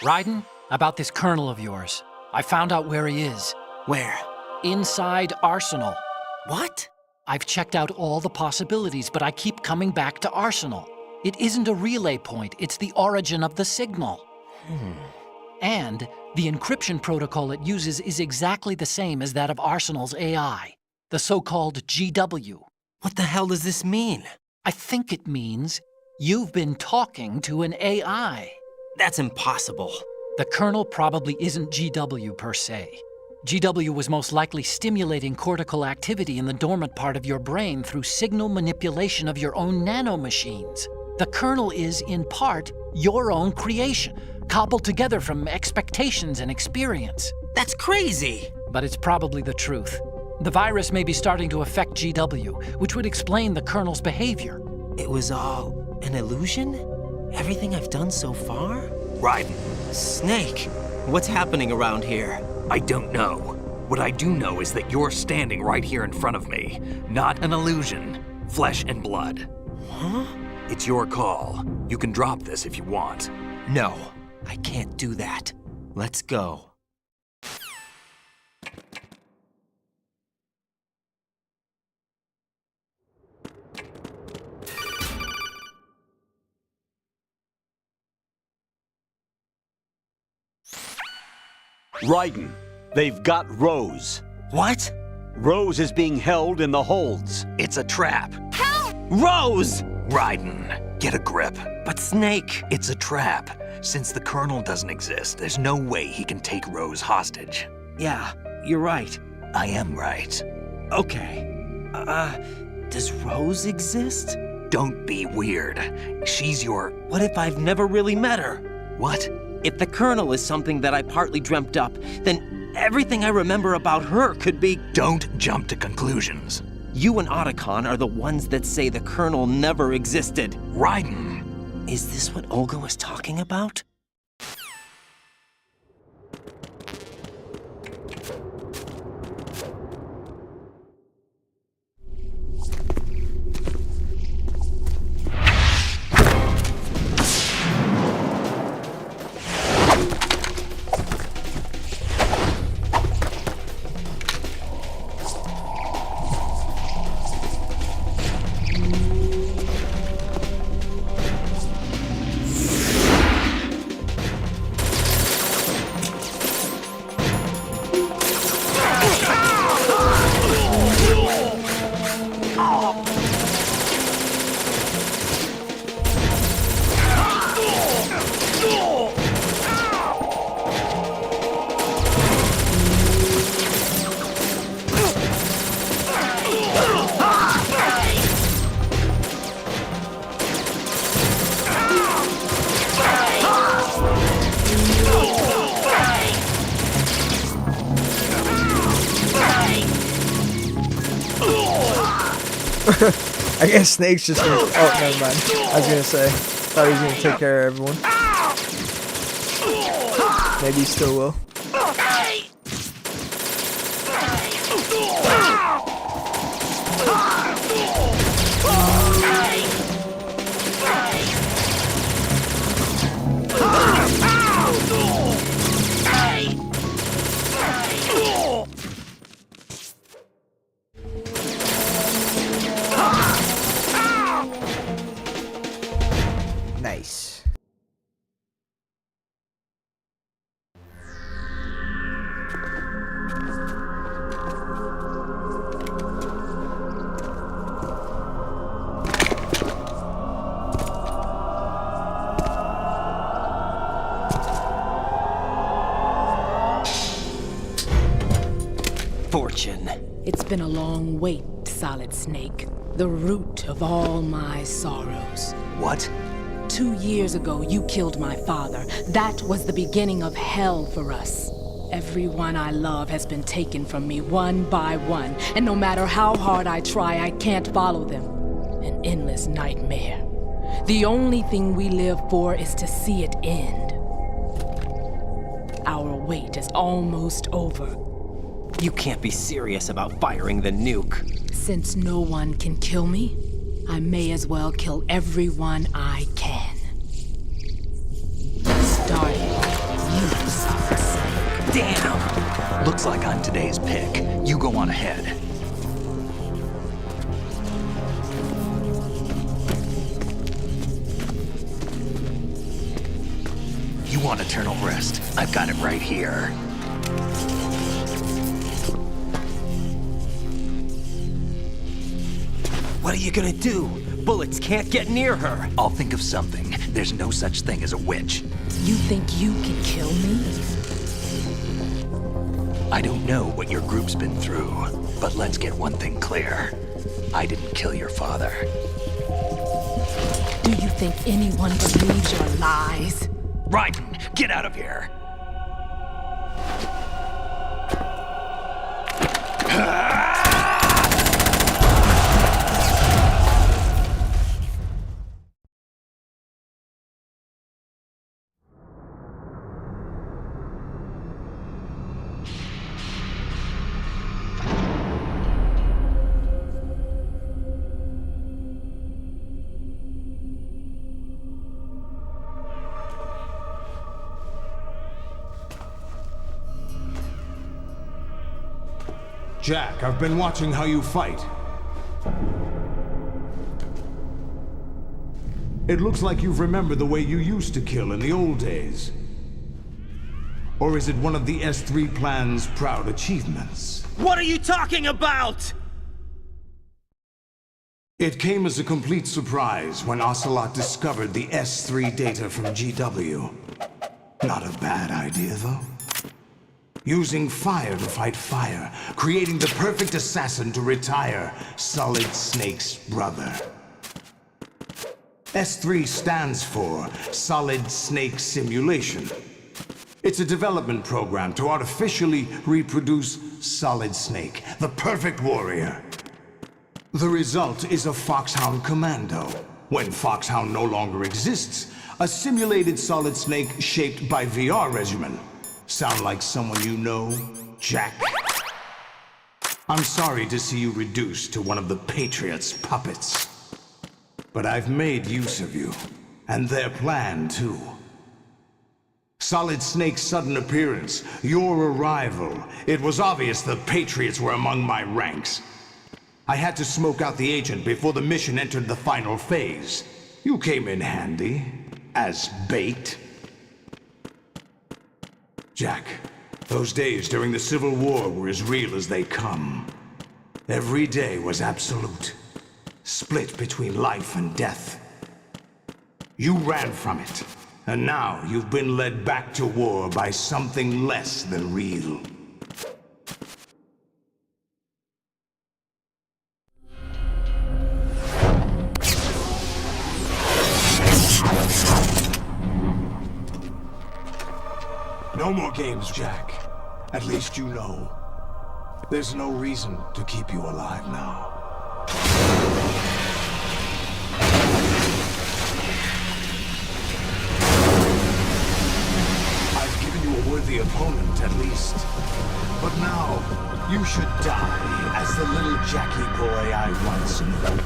Raiden, about this colonel of yours. I found out where he is. Where? Inside Arsenal. What? I've checked out all the possibilities, but I keep coming back to Arsenal. It isn't a relay point, it's the origin of the signal. And the encryption protocol it uses is exactly the same as that of Arsenal's AI, the so-called GW. What the hell does this mean? I think it means you've been talking to an AI. That's impossible. The kernel probably isn't GW per se. GW was most likely stimulating cortical activity in the dormant part of your brain through signal manipulation of your own nanomachines. The kernel is, in part, your own creation, cobbled together from expectations and experience. That's crazy! But it's probably the truth. The virus may be starting to affect GW, which would explain the kernel's behavior. It was all an illusion? Everything I've done so far? Raiden. Snake, what's happening around here? I don't know. What I do know is that you're standing right here in front of me. Not an illusion. Flesh and blood. Huh? It's your call. You can drop this if you want. No, I can't do that. Let's go. Raiden, they've got Rose. What? Rose is being held in the holds. It's a trap. Help! Rose! Raiden, get a grip. But Snake... It's a trap. Since the Colonel doesn't exist, there's no way he can take Rose hostage. Yeah, you're right. I am right. Okay. Does Rose exist? Don't be weird. She's your... What if I've never really met her? What? If the Colonel is something that I partly dreamt up, then everything I remember about her could be... Don't jump to conclusions. You and Otacon are the ones that say the Colonel never existed. Raiden! Is this what Olga was talking about? I guess Snake's just gonna... Oh, never mind. I was gonna say. Thought he was gonna take care of everyone. Maybe he still will. Nice. Fortune. It's been a long wait, Solid Snake. The root of all my sorrows. What? 2 years ago, you killed my father. That was the beginning of hell for us. Everyone I love has been taken from me one by one, and no matter how hard I try, I can't follow them. An endless nightmare. The only thing we live for is to see it end. Our wait is almost over. You can't be serious about firing the nuke. Since no one can kill me, I may as well kill everyone I can. Starting Damn! Looks like I'm today's pick. You go on ahead. You want eternal rest? I've got it right here. What are you gonna do? Bullets can't get near her. I'll think of something. There's no such thing as a witch. You think you can kill me? I don't know what your group's been through, but let's get one thing clear. I didn't kill your father. Do you think anyone believes your lies? Raiden, get out of here! Jack, I've been watching how you fight. It looks like you've remembered the way you used to kill in the old days. Or is it one of the S3 plan's proud achievements? What are you talking about? It came as a complete surprise when Ocelot discovered the S3 data from GW. Not a bad idea, though. Using fire to fight fire, creating the perfect assassin to retire Solid Snake's brother. S3 stands for Solid Snake Simulation. It's a development program to artificially reproduce Solid Snake, the perfect warrior. The result is a Foxhound Commando. When Foxhound no longer exists, a simulated Solid Snake shaped by VR regimen. Sound like someone you know, Jack? I'm sorry to see you reduced to one of the Patriots' puppets. But I've made use of you, and their plan too. Solid Snake's sudden appearance, your arrival, it was obvious the Patriots were among my ranks. I had to smoke out the agent before the mission entered the final phase. You came in handy, as bait. Jack, those days during the Civil War were as real as they come. Every day was absolute, split between life and death. You ran from it, and now you've been led back to war by something less than real. No more games, Jack. At least you know. There's no reason to keep you alive now. I've given you a worthy opponent, at least. But now, you should die as the little Jackie boy I once knew.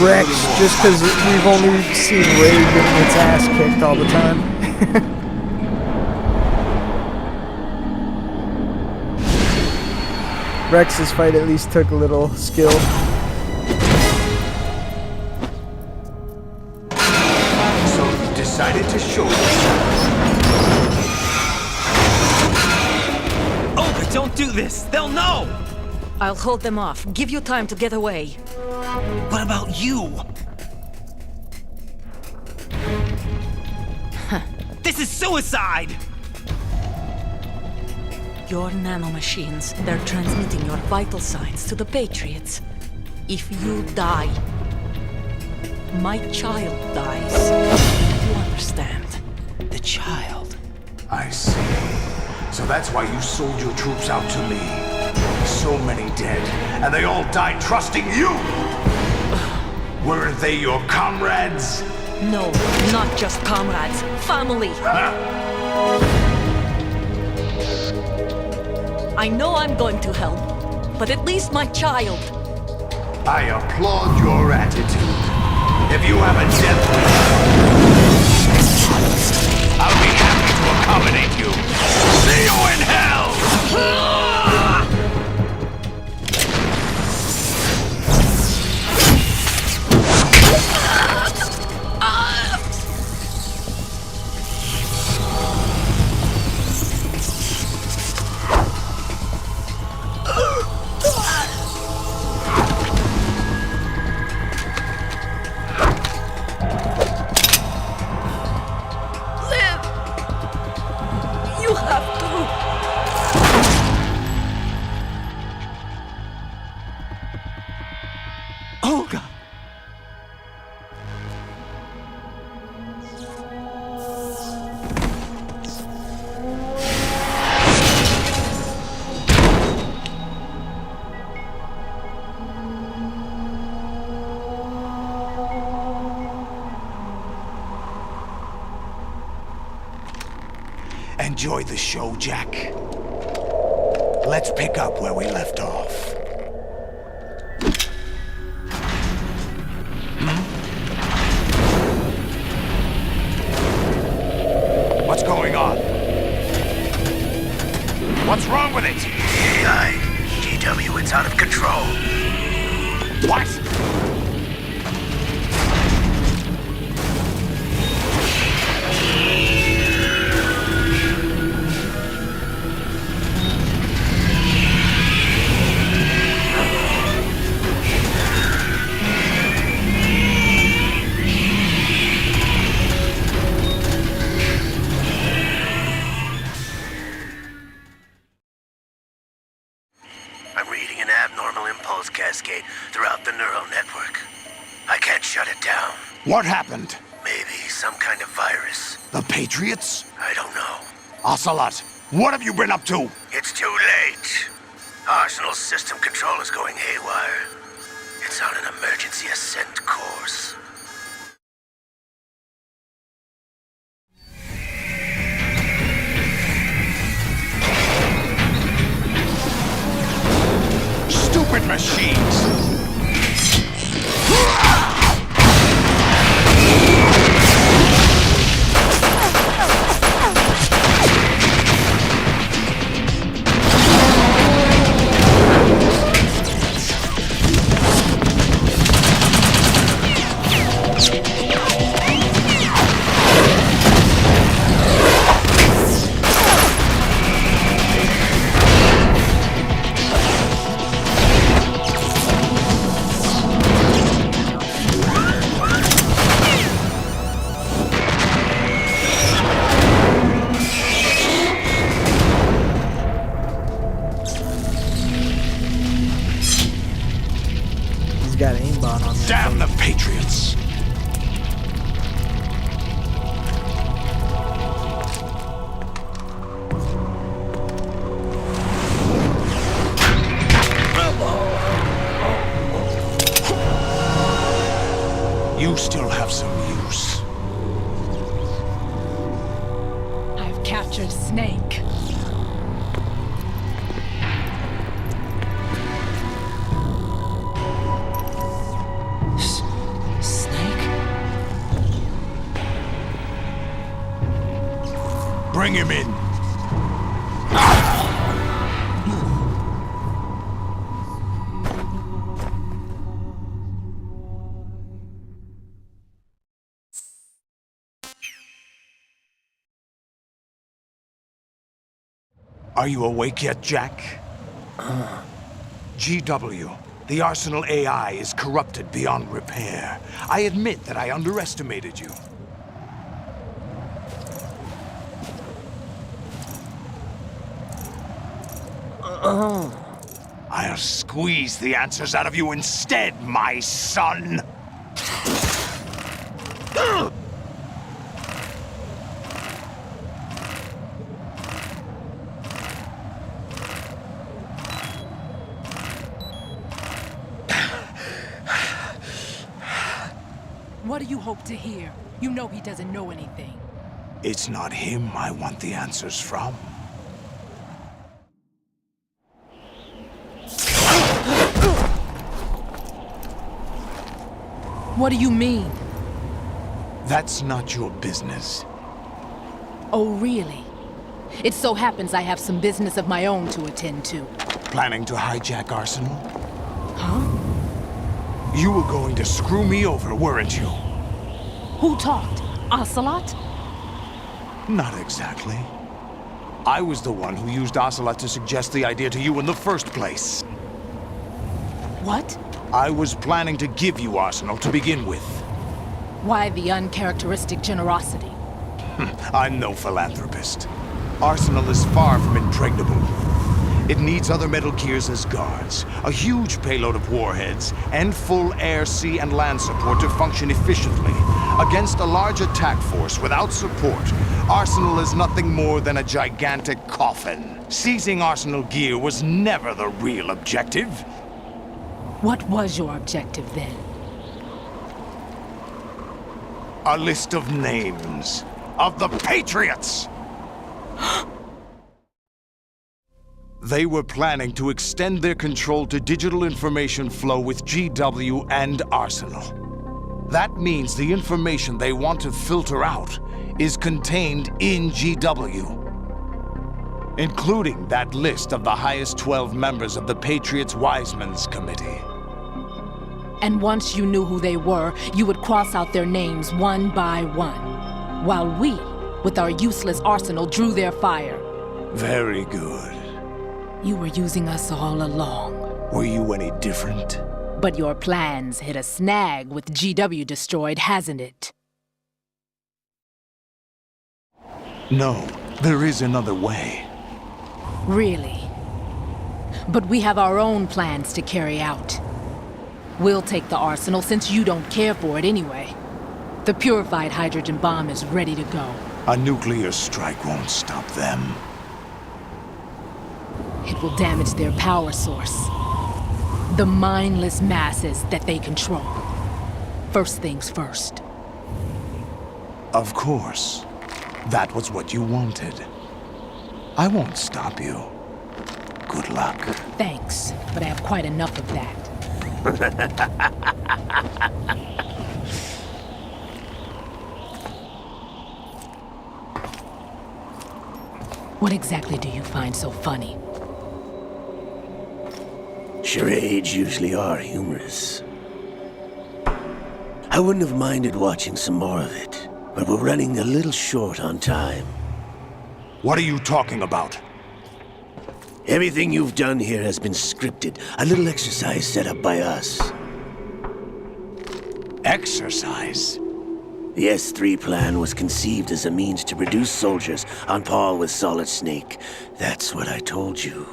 Rex just because we've only seen Ray getting its ass kicked all the time. Rex's fight at least took a little skill. So you decided to show yourself. Oh, don't do this! They'll know! I'll hold them off. Give you time to get away. What about you? This is suicide! Your nanomachines, they're transmitting your vital signs to the Patriots. If you die, my child dies. You understand? The child. I see. So that's why you sold your troops out to me. So many dead, and they all died trusting you! Weren't they your comrades? No, not just comrades. Family. I know I'm going to help, but at least my child. I applaud your attitude. If you have a death wish, I'll be happy to accommodate you. See you in hell! Enjoy the show, Jack. Let's pick up where we left off. What's going on? What's wrong with it? AI. GW, it's out of control. What? Cascade throughout the neural network. I can't shut it down. What happened? Maybe some kind of virus. The Patriots? I don't know. Ocelot, what have you been up to? It's too late. Arsenal's system control is going haywire. It's on an emergency ascent course. Stupid machines! Got an aimbot on that. Damn the Patriots! You still have some use. I've captured Snake. Bring him in. Are you awake yet, Jack? GW, the Arsenal AI is corrupted beyond repair. I admit that I underestimated you. I'll squeeze the answers out of you instead, my son! What do you hope to hear? You know he doesn't know anything. It's not him I want the answers from. What do you mean? That's not your business. Oh, really? It so happens I have some business of my own to attend to. Planning to hijack Arsenal? Huh? You were going to screw me over, weren't you? Who talked? Ocelot? Not exactly. I was the one who used Ocelot to suggest the idea to you in the first place. What? I was planning to give you Arsenal to begin with. Why the uncharacteristic generosity? I'm no philanthropist. Arsenal is far from impregnable. It needs other Metal Gears as guards, a huge payload of warheads, and full air, sea, and land support to function efficiently. Against a large attack force without support, Arsenal is nothing more than a gigantic coffin. Seizing Arsenal gear was never the real objective. What was your objective then? A list of names of the Patriots! They were planning to extend their control to digital information flow with GW and Arsenal. That means the information they want to filter out is contained in GW, including that list of the highest 12 members of the Patriots Wiseman's Committee. And once you knew who they were, you would cross out their names one by one, while we, with our useless arsenal, drew their fire. Very good. You were using us all along. Were you any different? But your plans hit a snag with GW destroyed, hasn't it? No, there is another way. Really? But we have our own plans to carry out. We'll take the arsenal since you don't care for it anyway. The purified hydrogen bomb is ready to go. A nuclear strike won't stop them. It will damage their power source. The mindless masses that they control. First things first. Of course. That was what you wanted. I won't stop you. Good luck. Thanks, but I have quite enough of that. What exactly do you find so funny? Charades usually are humorous. I wouldn't have minded watching some more of it, but we're running a little short on time. What are you talking about? Everything you've done here has been scripted. A little exercise set up by us. Exercise? The S3 plan was conceived as a means to produce soldiers on par with Solid Snake. That's what I told you.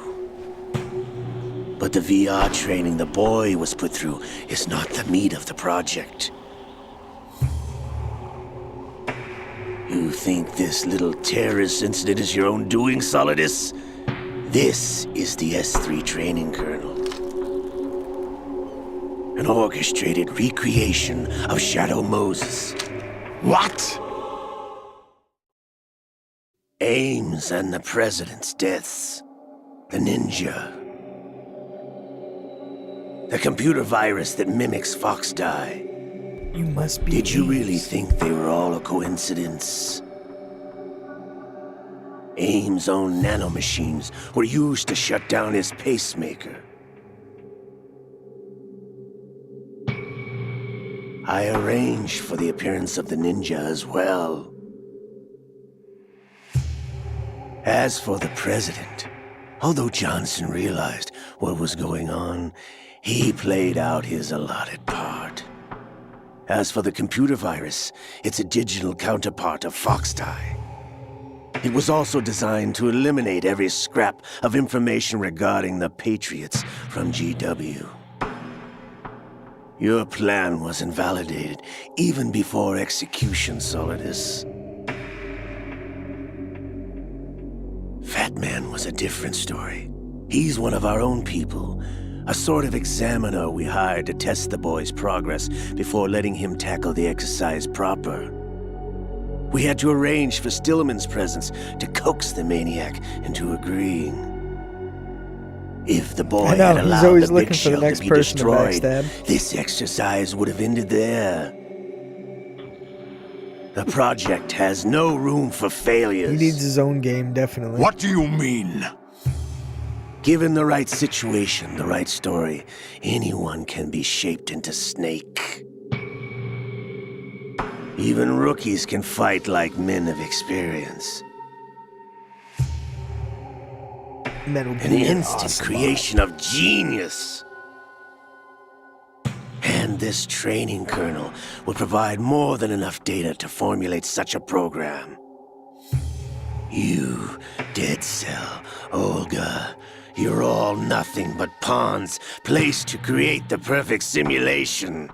But the VR training the boy was put through is not the meat of the project. You think this little terrorist incident is your own doing, Solidus? This is the S3 training kernel. An orchestrated recreation of Shadow Moses. What? Ames and the President's deaths. The ninja. The computer virus that mimics Foxdie. You must be. Did you really think they were all a coincidence? AIM's own nanomachines were used to shut down his pacemaker. I arranged for the appearance of the ninja as well. As for the president, although Johnson realized what was going on, he played out his allotted part. As for the computer virus, it's a digital counterpart of Foxtie. It was also designed to eliminate every scrap of information regarding the Patriots from GW. Your plan was invalidated even before execution, Solidus. Fat Man was a different story. He's one of our own people, a sort of examiner we hired to test the boy's progress before letting him tackle the exercise proper. We had to arrange for Stillman's presence to coax the maniac into agreeing. If the boy had allowed the big shell to be destroyed, this exercise would have ended there. The project has no room for failures. He needs his own game, definitely. What do you mean? Given the right situation, the right story, anyone can be shaped into Snake. Even rookies can fight like men of experience. An instant creation of genius. And this training kernel would provide more than enough data to formulate such a program. You, Dead Cell, Olga, you're all nothing but pawns placed to create the perfect simulation.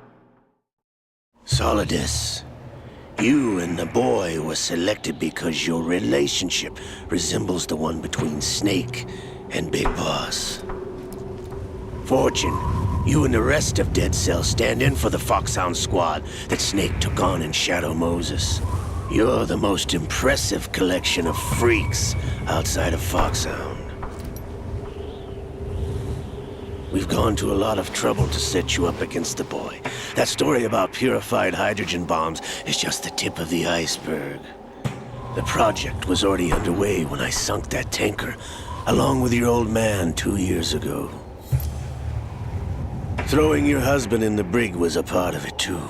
Solidus, you and the boy were selected because your relationship resembles the one between Snake and Big Boss. Fortune, you and the rest of Dead Cell stand in for the Foxhound squad that Snake took on in Shadow Moses. You're the most impressive collection of freaks outside of Foxhound. We've gone to a lot of trouble to set you up against the boy. That story about purified hydrogen bombs is just the tip of the iceberg. The project was already underway when I sunk that tanker, along with your old man 2 years ago. Throwing your husband in the brig was a part of it too.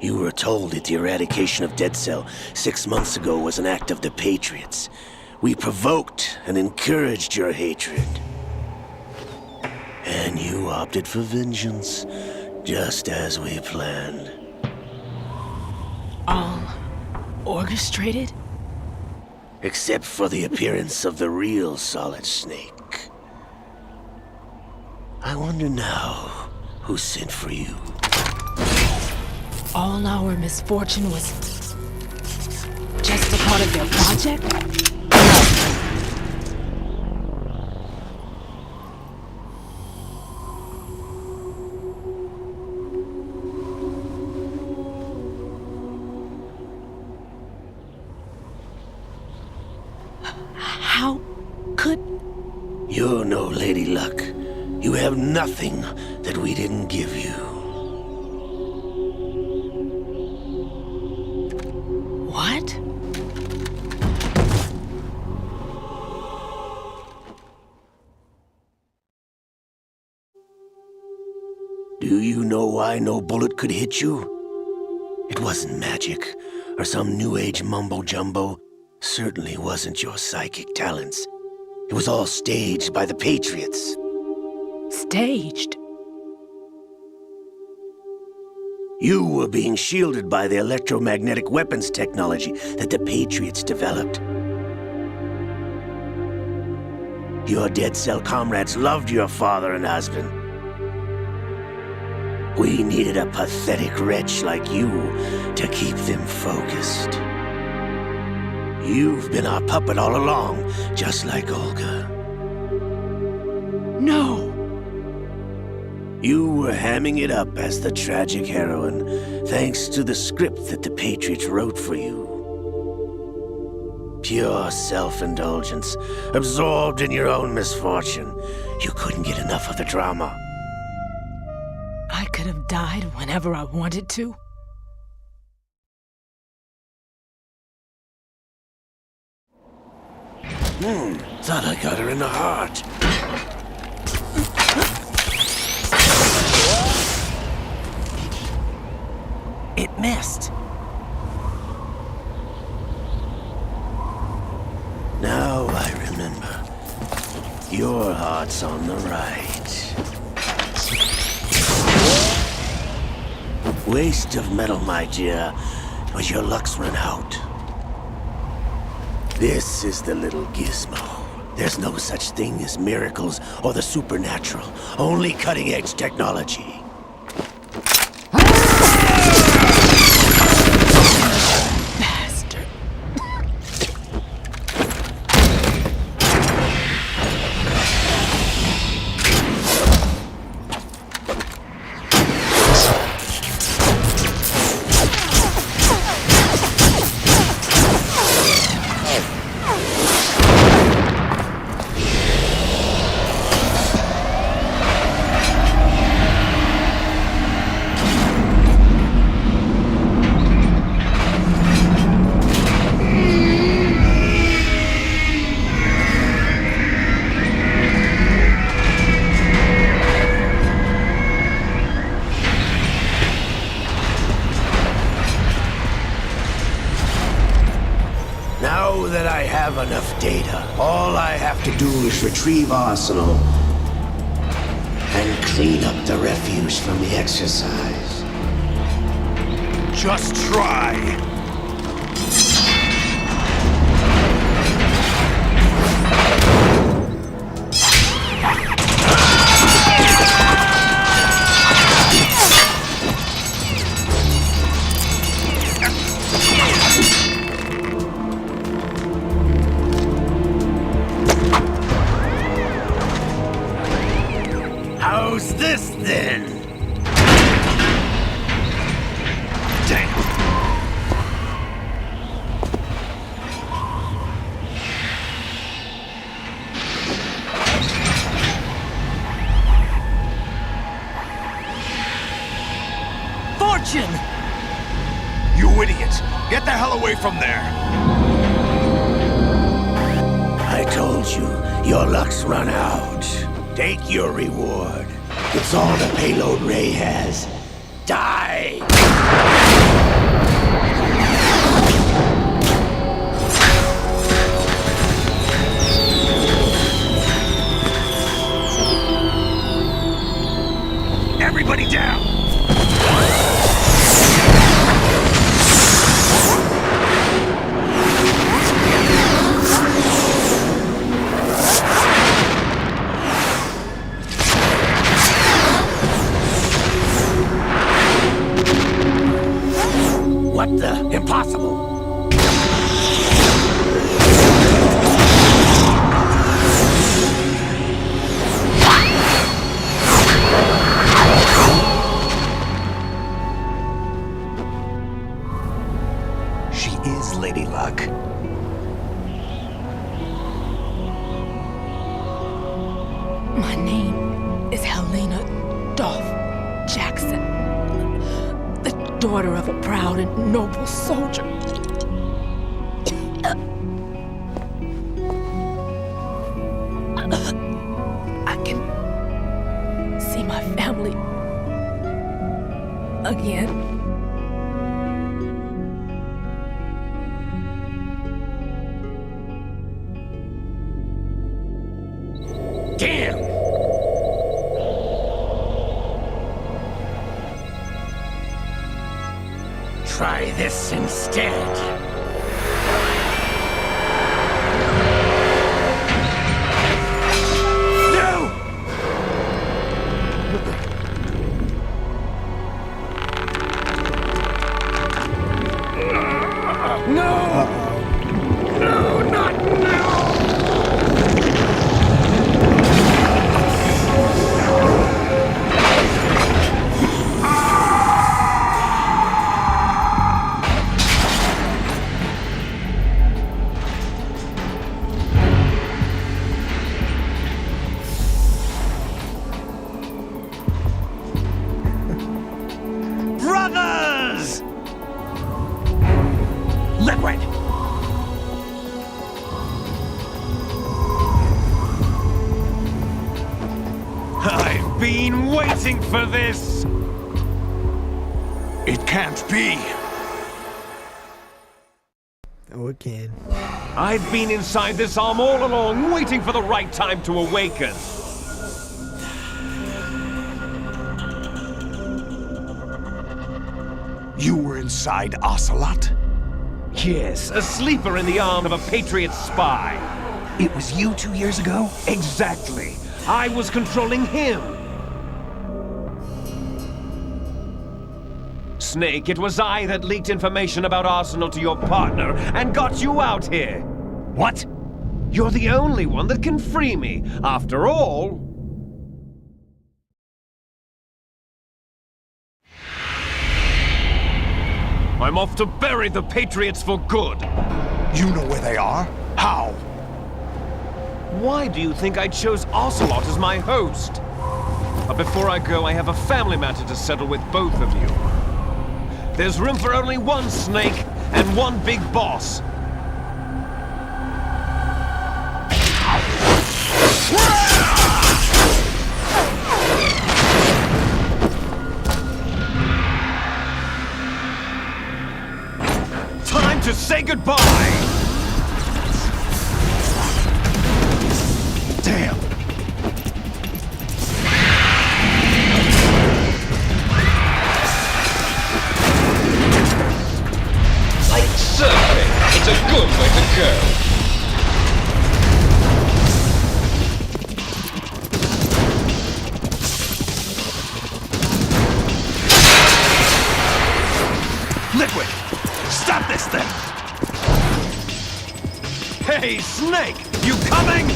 You were told that the eradication of Dead Cell 6 months ago was an act of the Patriots. We provoked and encouraged your hatred. And you opted for vengeance, just as we planned. All orchestrated? Except for the appearance of the real Solid Snake. I wonder now who sent for you. All our misfortune was just a part of their project? How could... You're no Lady Luck. You have nothing that we didn't give you. What? Do you know why no bullet could hit you? It wasn't magic, or some new age mumbo-jumbo. Certainly wasn't your psychic talents. It was all staged by the Patriots. Staged? You were being shielded by the electromagnetic weapons technology that the Patriots developed. Your Dead Cell comrades loved your father and husband. We needed a pathetic wretch like you to keep them focused. You've been our puppet all along, just like Olga. No! You were hamming it up as the tragic heroine, thanks to the script that the Patriots wrote for you. Pure self-indulgence, absorbed in your own misfortune. You couldn't get enough of the drama. I could have died whenever I wanted to. Thought I got her in the heart. It missed. Now I remember. Your heart's on the right. Waste of metal, my dear. Was your luck's run out? This is the little gizmo. There's no such thing as miracles or the supernatural. Only cutting-edge technology. Bastard. Now that I have enough data, all I have to do is retrieve Arsenal and clean up the refuse from the exercise. Just try. How's this then? Damn. Fortune! You idiot! Get the hell away from there! I told you, your luck's run out. Take your reward. It's all the payload Ray has. Die! Everybody down! What the? Impossible! She is Lady Luck. My name is Helena Dolph Jackson, the daughter of a proud and noble soldier. I can see my family again. Damn! Try this instead. Brothers! Liquid! waiting for this! It can't be. Oh, it can. I've been inside this arm all along, waiting for the right time to awaken. You were inside Ocelot? Yes, a sleeper in the arm of a Patriot spy. It was you 2 years ago? Exactly. I was controlling him. Snake, it was I that leaked information about Arsenal to your partner and got you out here. What? You're the only one that can free me. After all... I'm off to bury the Patriots for good. You know where they are? How? Why do you think I chose Ocelot as my host? But before I go, I have a family matter to settle with both of you. There's room for only one Snake and one big boss. Time to say goodbye! Damn! Like surfing, it's a good way to go. Liquid! Stop this thing! Hey, Snake! You coming?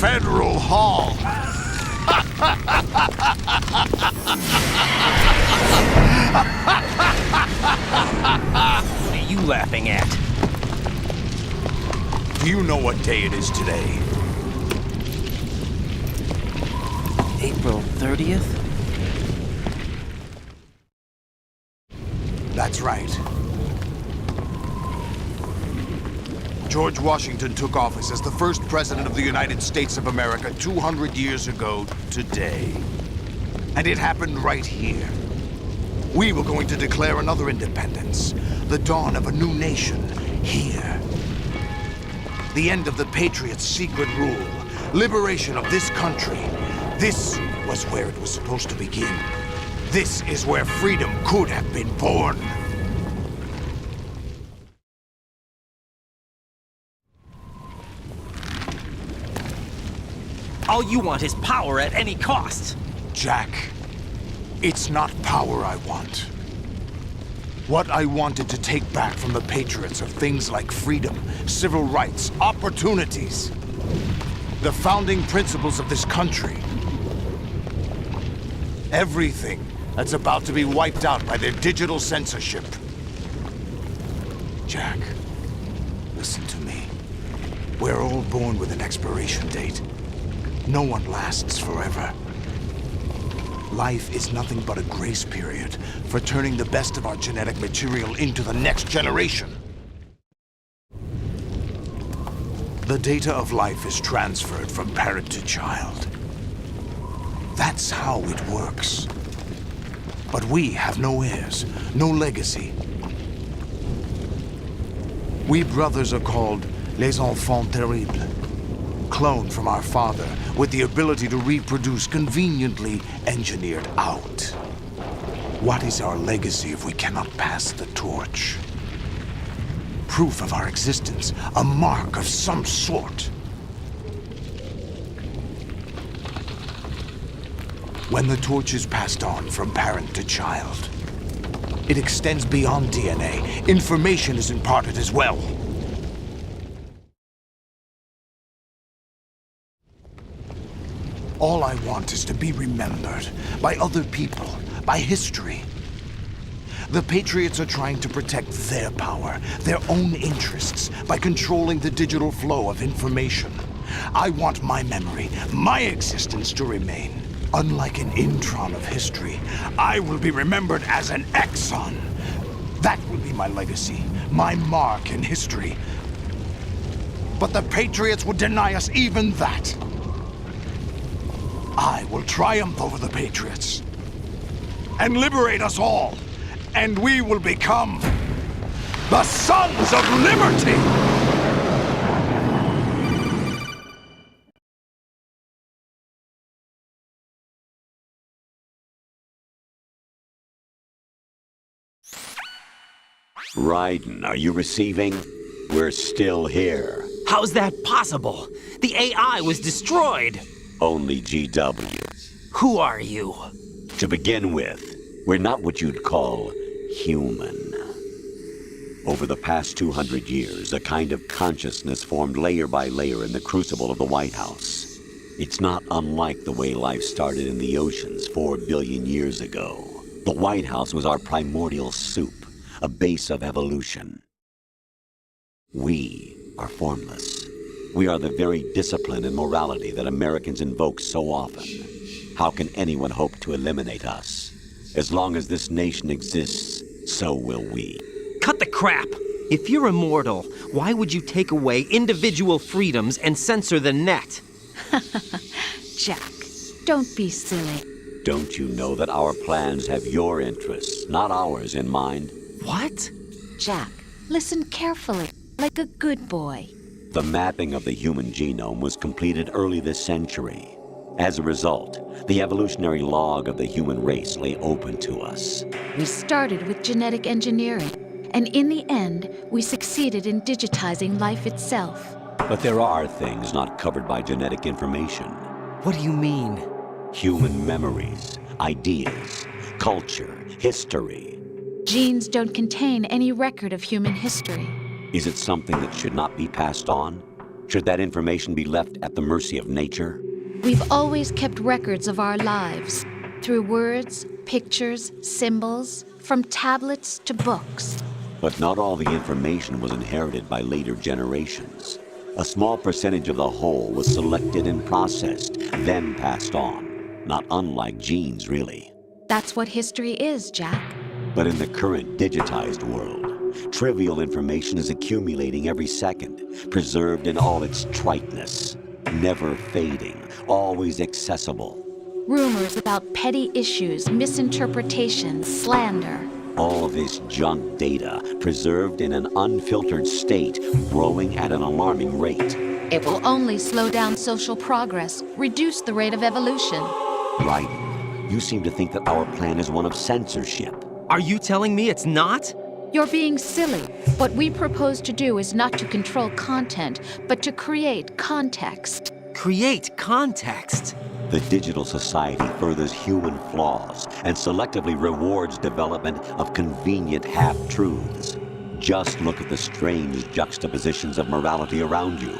Federal Hall. What are you laughing at? Do you know what day it is today? April 30th? That's right. George Washington took office as the first president of the United States of America 200 years ago today. And it happened right here. We were going to declare another independence, the dawn of a new nation, here. The end of the Patriots' secret rule, liberation of this country. This was where it was supposed to begin. This is where freedom could have been born. All you want is power at any cost. Jack, it's not power I want. What I wanted to take back from the Patriots are things like freedom, civil rights, opportunities. The founding principles of this country. Everything that's about to be wiped out by their digital censorship. Jack, listen to me. We're all born with an expiration date. No one lasts forever. Life is nothing but a grace period for turning the best of our genetic material into the next generation. The data of life is transferred from parent to child. That's how it works. But we have no heirs, no legacy. We brothers are called les enfants terribles, cloned from our father with the ability to reproduce conveniently engineered out. What is our legacy if we cannot pass the torch? Proof of our existence, a mark of some sort. When the torch is passed on from parent to child, it extends beyond DNA. Information is imparted as well. All I want is to be remembered by other people, by history. The Patriots are trying to protect their power, their own interests, by controlling the digital flow of information. I want my memory, my existence to remain. Unlike an intron of history, I will be remembered as an exon. That will be my legacy, my mark in history. But the Patriots would deny us even that. I will triumph over the Patriots and liberate us all, and we will become the Sons of Liberty! Raiden, are you receiving? We're still here. How's that possible? The AI was destroyed! Only GW. Who are you? To begin with, we're not what you'd call human. Over the past 200 years, a kind of consciousness formed layer by layer in the crucible of the White House. It's not unlike the way life started in the oceans 4 billion years ago. The White House was our primordial soup, a base of evolution. We are formless. We are the very discipline and morality that Americans invoke so often. How can anyone hope to eliminate us? As long as this nation exists, so will we. Cut the crap! If you're immortal, why would you take away individual freedoms and censor the net? Jack, don't be silly. Don't you know that our plans have your interests, not ours, in mind? What? Jack, listen carefully, like a good boy. The mapping of the human genome was completed early this century. As a result, the evolutionary log of the human race lay open to us. We started with genetic engineering, and in the end, we succeeded in digitizing life itself. But there are things not covered by genetic information. What do you mean? Human memories, ideas, culture, history. Genes don't contain any record of human history. Is it something that should not be passed on? Should that information be left at the mercy of nature? We've always kept records of our lives, through words, pictures, symbols, from tablets to books. But not all the information was inherited by later generations. A small percentage of the whole was selected and processed, then passed on. Not unlike genes, really. That's what history is, Jack. But in the current digitized world, trivial information is accumulating every second, preserved in all its triteness, never fading, always accessible. Rumors about petty issues, misinterpretations, slander. All this junk data, preserved in an unfiltered state, growing at an alarming rate. It will only slow down social progress, reduce the rate of evolution. Right. You seem to think that our plan is one of censorship. Are you telling me it's not? You're being silly. What we propose to do is not to control content, but to create context. Create context? The digital society furthers human flaws and selectively rewards development of convenient half-truths. Just look at the strange juxtapositions of morality around you.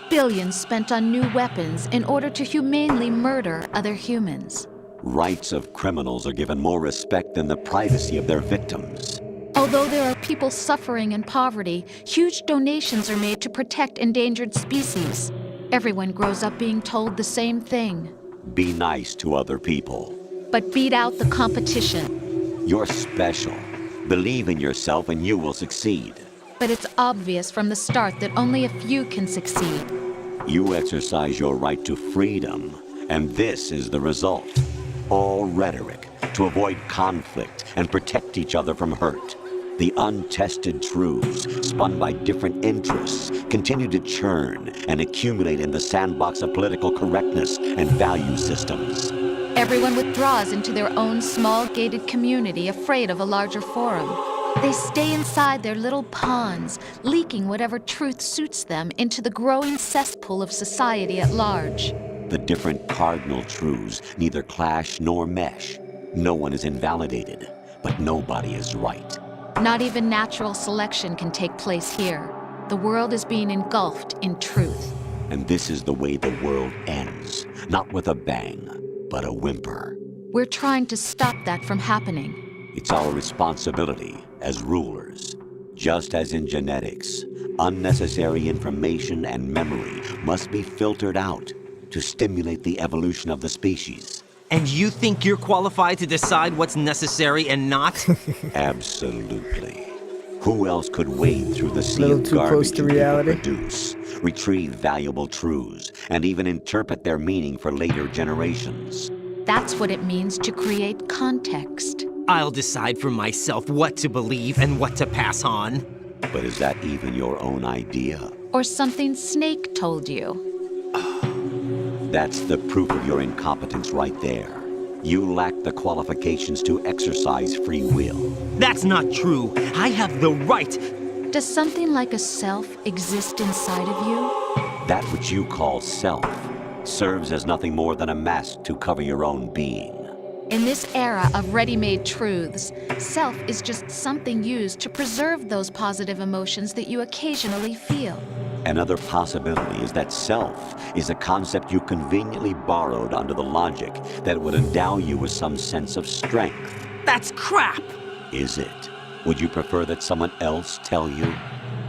Billions spent on new weapons in order to humanely murder other humans. Rights of criminals are given more respect than the privacy of their victims. Although there are people suffering in poverty, huge donations are made to protect endangered species. Everyone grows up being told the same thing. Be nice to other people. But beat out the competition. You're special. Believe in yourself and you will succeed. But it's obvious from the start that only a few can succeed. You exercise your right to freedom, and this is the result. All rhetoric to avoid conflict and protect each other from hurt. The untested truths, spun by different interests, continue to churn and accumulate in the sandbox of political correctness and value systems. Everyone withdraws into their own small gated community, afraid of a larger forum. They stay inside their little ponds, leaking whatever truth suits them into the growing cesspool of society at large. The different cardinal truths neither clash nor mesh. No one is invalidated, but nobody is right. Not even natural selection can take place here. The world is being engulfed in truth. And this is the way the world ends, not with a bang, but a whimper. We're trying to stop that from happening. It's our responsibility as rulers. Just as in genetics, unnecessary information and memory must be filtered out to stimulate the evolution of the species. And you think you're qualified to decide what's necessary and not? Absolutely. Who else could wade through the sea of too close garbage to you reality. produce, retrieve valuable truths, and even interpret their meaning for later generations? That's what it means to create context. I'll decide for myself what to believe and what to pass on. But is that even your own idea? Or something Snake told you? That's the proof of your incompetence right there. You lack the qualifications to exercise free will. That's not true. I have the right. Does something like a self exist inside of you? That which you call self serves as nothing more than a mask to cover your own being. In this era of ready-made truths, self is just something used to preserve those positive emotions that you occasionally feel. Another possibility is that self is a concept you conveniently borrowed under the logic that it would endow you with some sense of strength. That's crap! Is it? Would you prefer that someone else tell you?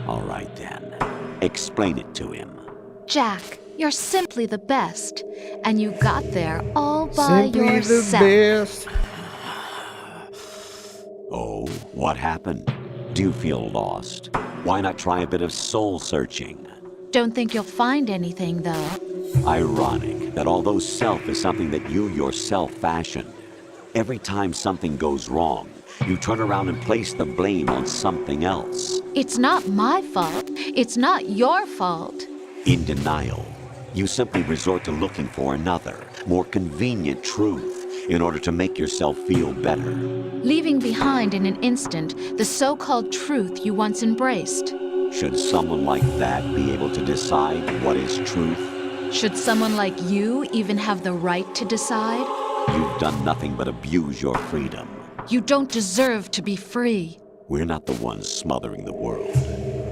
All right then. Explain it to him. Jack, you're simply the best. And you got there all by Simply yourself. the best. Oh, what happened? Do you feel lost? Why not try a bit of soul searching? Don't think you'll find anything, though. Ironic that although self is something that you yourself fashioned, every time something goes wrong, you turn around and place the blame on something else. It's not my fault. It's not your fault. In denial, you simply resort to looking for another, more convenient truth in order to make yourself feel better. Leaving behind in an instant the so-called truth you once embraced. Should someone like that be able to decide what is truth? Should someone like you even have the right to decide? You've done nothing but abuse your freedom. You don't deserve to be free. We're not the ones smothering the world.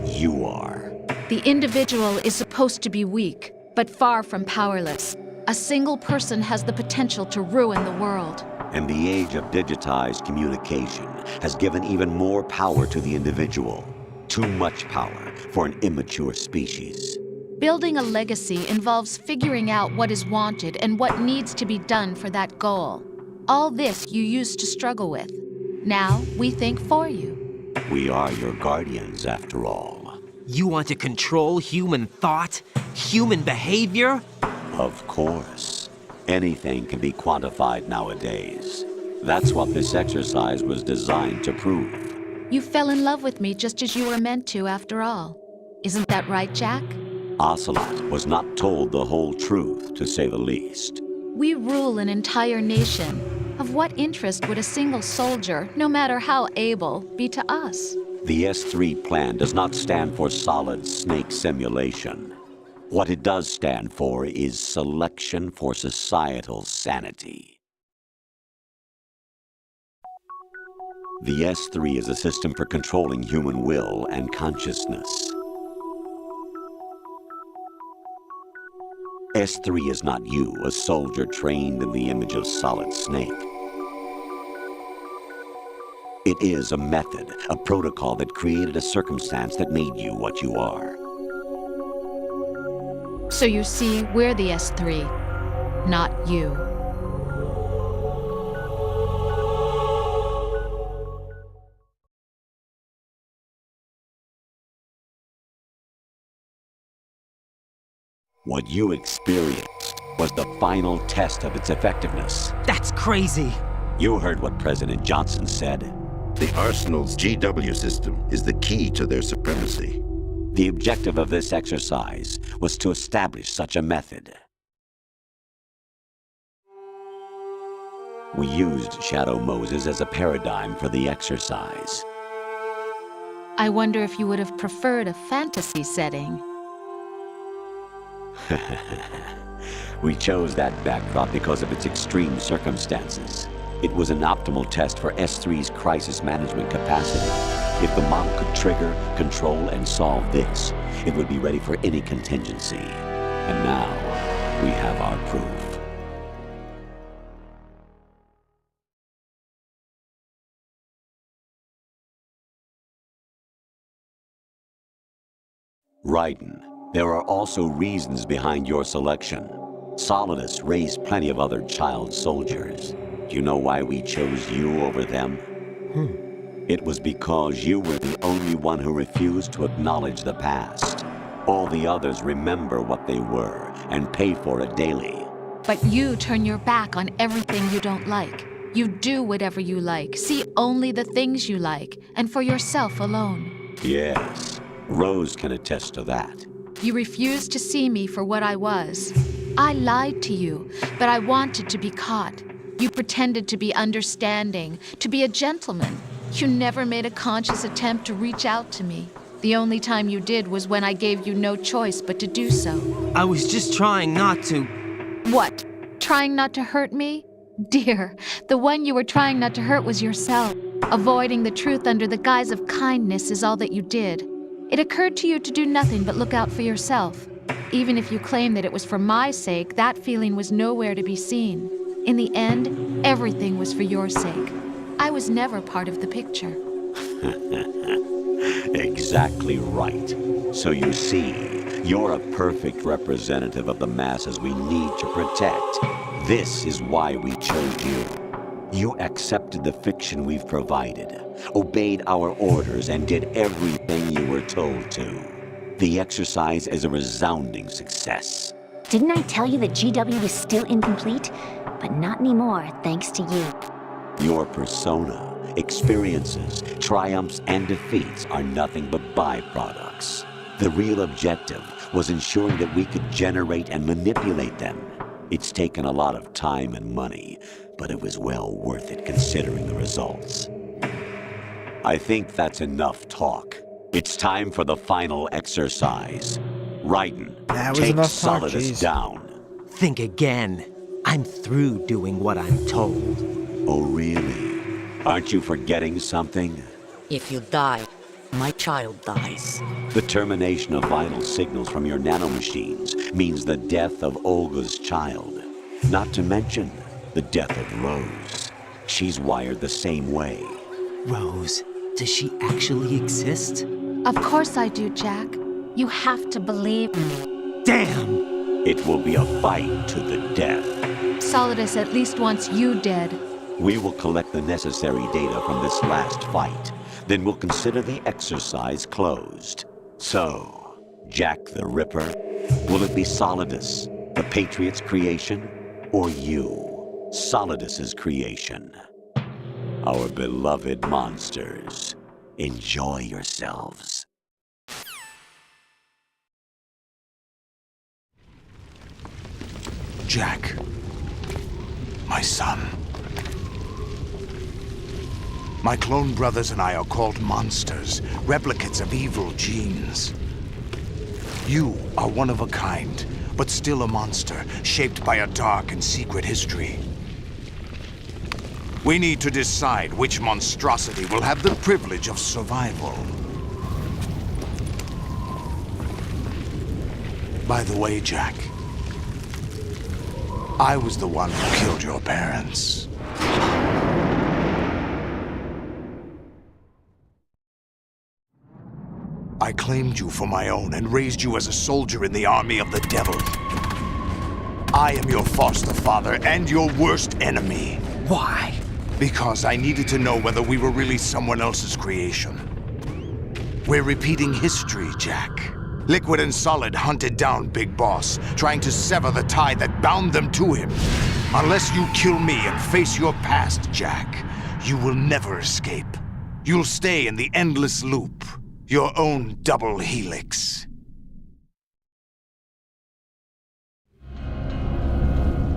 You are. The individual is supposed to be weak, but far from powerless. A single person has the potential to ruin the world. And the age of digitized communication has given even more power to the individual. Too much power for an immature species. Building a legacy involves figuring out what is wanted and what needs to be done for that goal. All this you used to struggle with. Now we think for you. We are your guardians, after all. You want to control human thought? Human behavior? Of course. Anything can be quantified nowadays. That's what this exercise was designed to prove. You fell in love with me just as you were meant to, after all. Isn't that right, Jack? Ocelot was not told the whole truth, to say the least. We rule an entire nation. Of what interest would a single soldier, no matter how able, be to us? The S3 plan does not stand for solid snake simulation. What it does stand for is selection for societal sanity. The S3 is a system for controlling human will and consciousness. S3 is not you, a soldier trained in the image of Solid Snake. It is a method, a protocol that created a circumstance that made you what you are. So you see, we're the S3, not you. What you experienced was the final test of its effectiveness. That's crazy. You heard what President Johnson said. The Arsenal's GW system is the key to their supremacy. The objective of this exercise was to establish such a method. We used Shadow Moses as a paradigm for the exercise. I wonder if you would have preferred a fantasy setting. We chose that backdrop because of its extreme circumstances. It was an optimal test for S3's crisis management capacity. If the model could trigger, control, and solve this, it would be ready for any contingency. And now, we have our proof. Raiden, there are also reasons behind your selection. Solidus raised plenty of other child soldiers. Do you know why we chose you over them? It was because you were the only one who refused to acknowledge the past. All the others remember what they were and pay for it daily. But you turn your back on everything you don't like. You do whatever you like, see only the things you like, and for yourself alone. Yes, Rose can attest to that. You refused to see me for what I was. I lied to you, but I wanted to be caught. You pretended to be understanding, to be a gentleman. You never made a conscious attempt to reach out to me. The only time you did was when I gave you no choice but to do so. I was just trying not to... What? Trying not to hurt me? Dear, the one you were trying not to hurt was yourself. Avoiding the truth under the guise of kindness is all that you did. It occurred to you to do nothing but look out for yourself. Even if you claim that it was for my sake, that feeling was nowhere to be seen. In the end, everything was for your sake. I was never part of the picture. Exactly right. So you see, you're a perfect representative of the masses we need to protect. This is why we chose you. You accepted the fiction we've provided, obeyed our orders, and did everything you were told to. The exercise is a resounding success. Didn't I tell you that GW was still incomplete? But not anymore, thanks to you. Your persona, experiences, triumphs, and defeats are nothing but byproducts. The real objective was ensuring that we could generate and manipulate them. It's taken a lot of time and money, but it was well worth it considering the results. I think that's enough talk. It's time for the final exercise. Raiden, take Solidus down. Think again. I'm through doing what I'm told. Oh, really? Aren't you forgetting something? If you die, my child dies. The termination of vital signals from your nanomachines means the death of Olga's child. Not to mention the death of Rose. She's wired the same way. Rose, does she actually exist? Of course I do, Jack. You have to believe me. Damn! It will be a fight to the death. Solidus at least wants you dead. We will collect the necessary data from this last fight. Then we'll consider the exercise closed. So, Jack the Ripper, will it be Solidus, the Patriot's creation, or you, Solidus's creation? Our beloved monsters, enjoy yourselves. Jack, my son. My clone brothers and I are called monsters, replicates of evil genes. You are one of a kind, but still a monster, shaped by a dark and secret history. We need to decide which monstrosity will have the privilege of survival. By the way, Jack, I was the one who killed your parents. I claimed you for my own and raised you as a soldier in the army of the devil. I am your foster father and your worst enemy. Why? Because I needed to know whether we were really someone else's creation. We're repeating history, Jack. Liquid and Solid hunted down Big Boss, trying to sever the tie that bound them to him. Unless you kill me and face your past, Jack, you will never escape. You'll stay in the endless loop, your own double helix.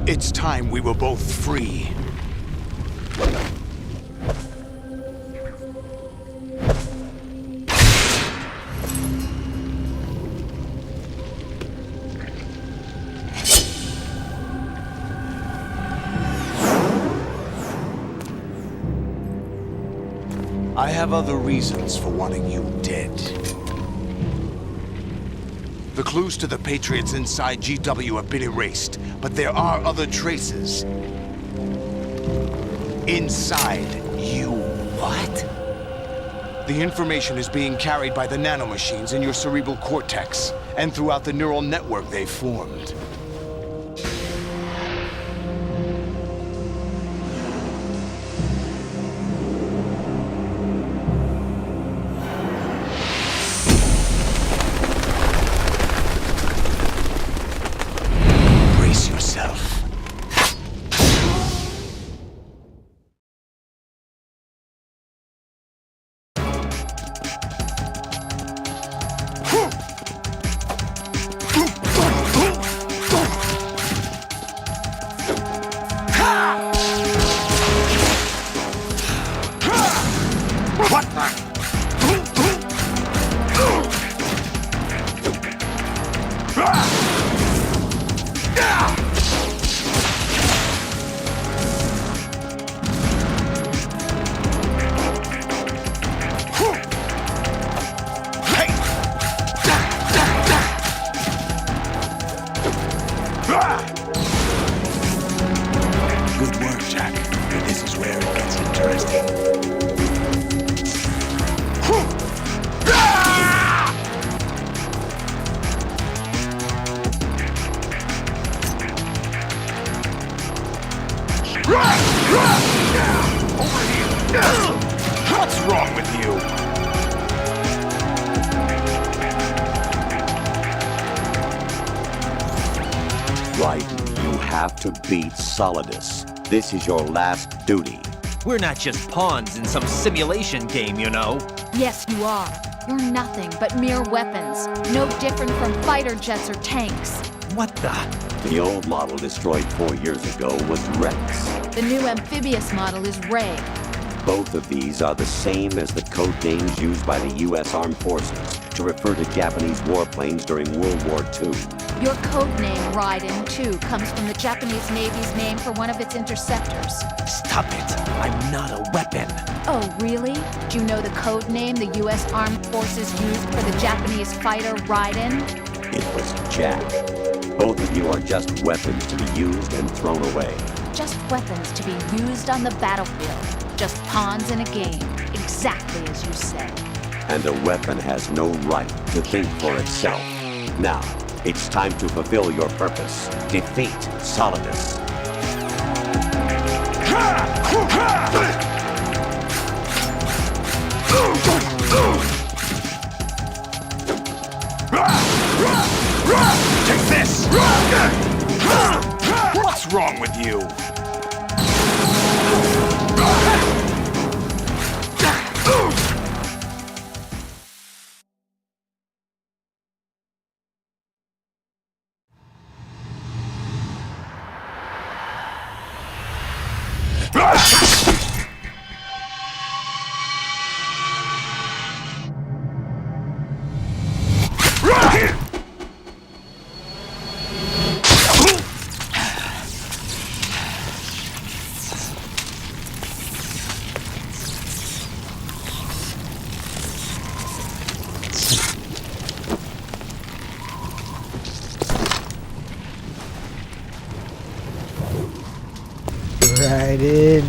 It's time we were both free. I have other reasons for wanting you dead. The clues to the Patriots inside GW have been erased, but there are other traces. Inside you. What? The information is being carried by the nanomachines in your cerebral cortex, and throughout the neural network they've formed. Good work, Jack. This is where it gets interesting. Over here! What's wrong with you? Right. You have to beat Solidus. This is your last duty. We're not just pawns in some simulation game, you know. Yes, you are. You're nothing but mere weapons. No different from fighter jets or tanks. What the? The old model destroyed 4 years ago was Rex. The new amphibious model is Ray. Both of these are the same as the code names used by the U.S. Armed Forces to refer to Japanese warplanes during World War II. Your code name, Raiden, too, comes from the Japanese Navy's name for one of its interceptors. Stop it! I'm not a weapon. Oh, really? Do you know the code name the U.S. Armed Forces used for the Japanese fighter Raiden? It was Jack. Both of you are just weapons to be used and thrown away. Just weapons to be used on the battlefield. Just pawns in a game. Exactly as you said. And a weapon has no right to think for itself. Now, it's time to fulfill your purpose. Defeat Solidus. Take this! What's wrong with you? Right in.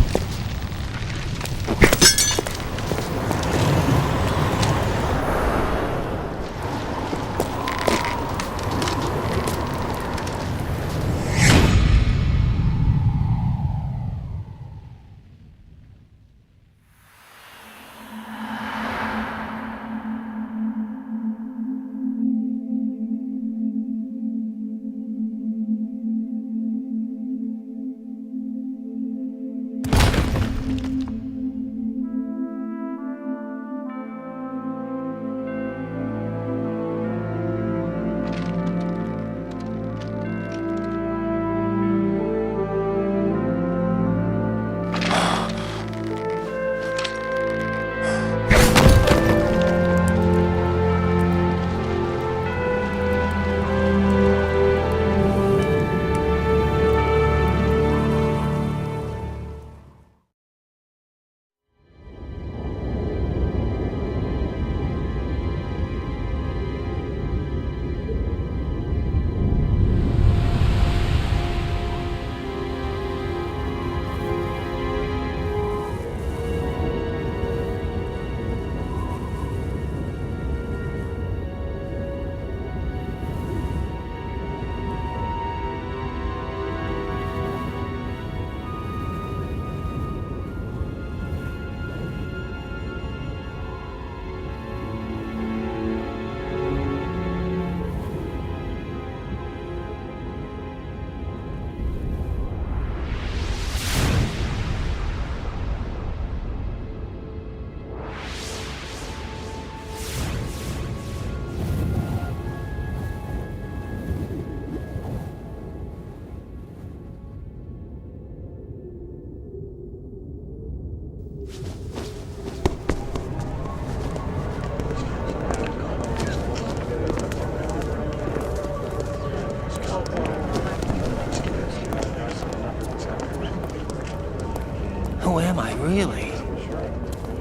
Who am I, really?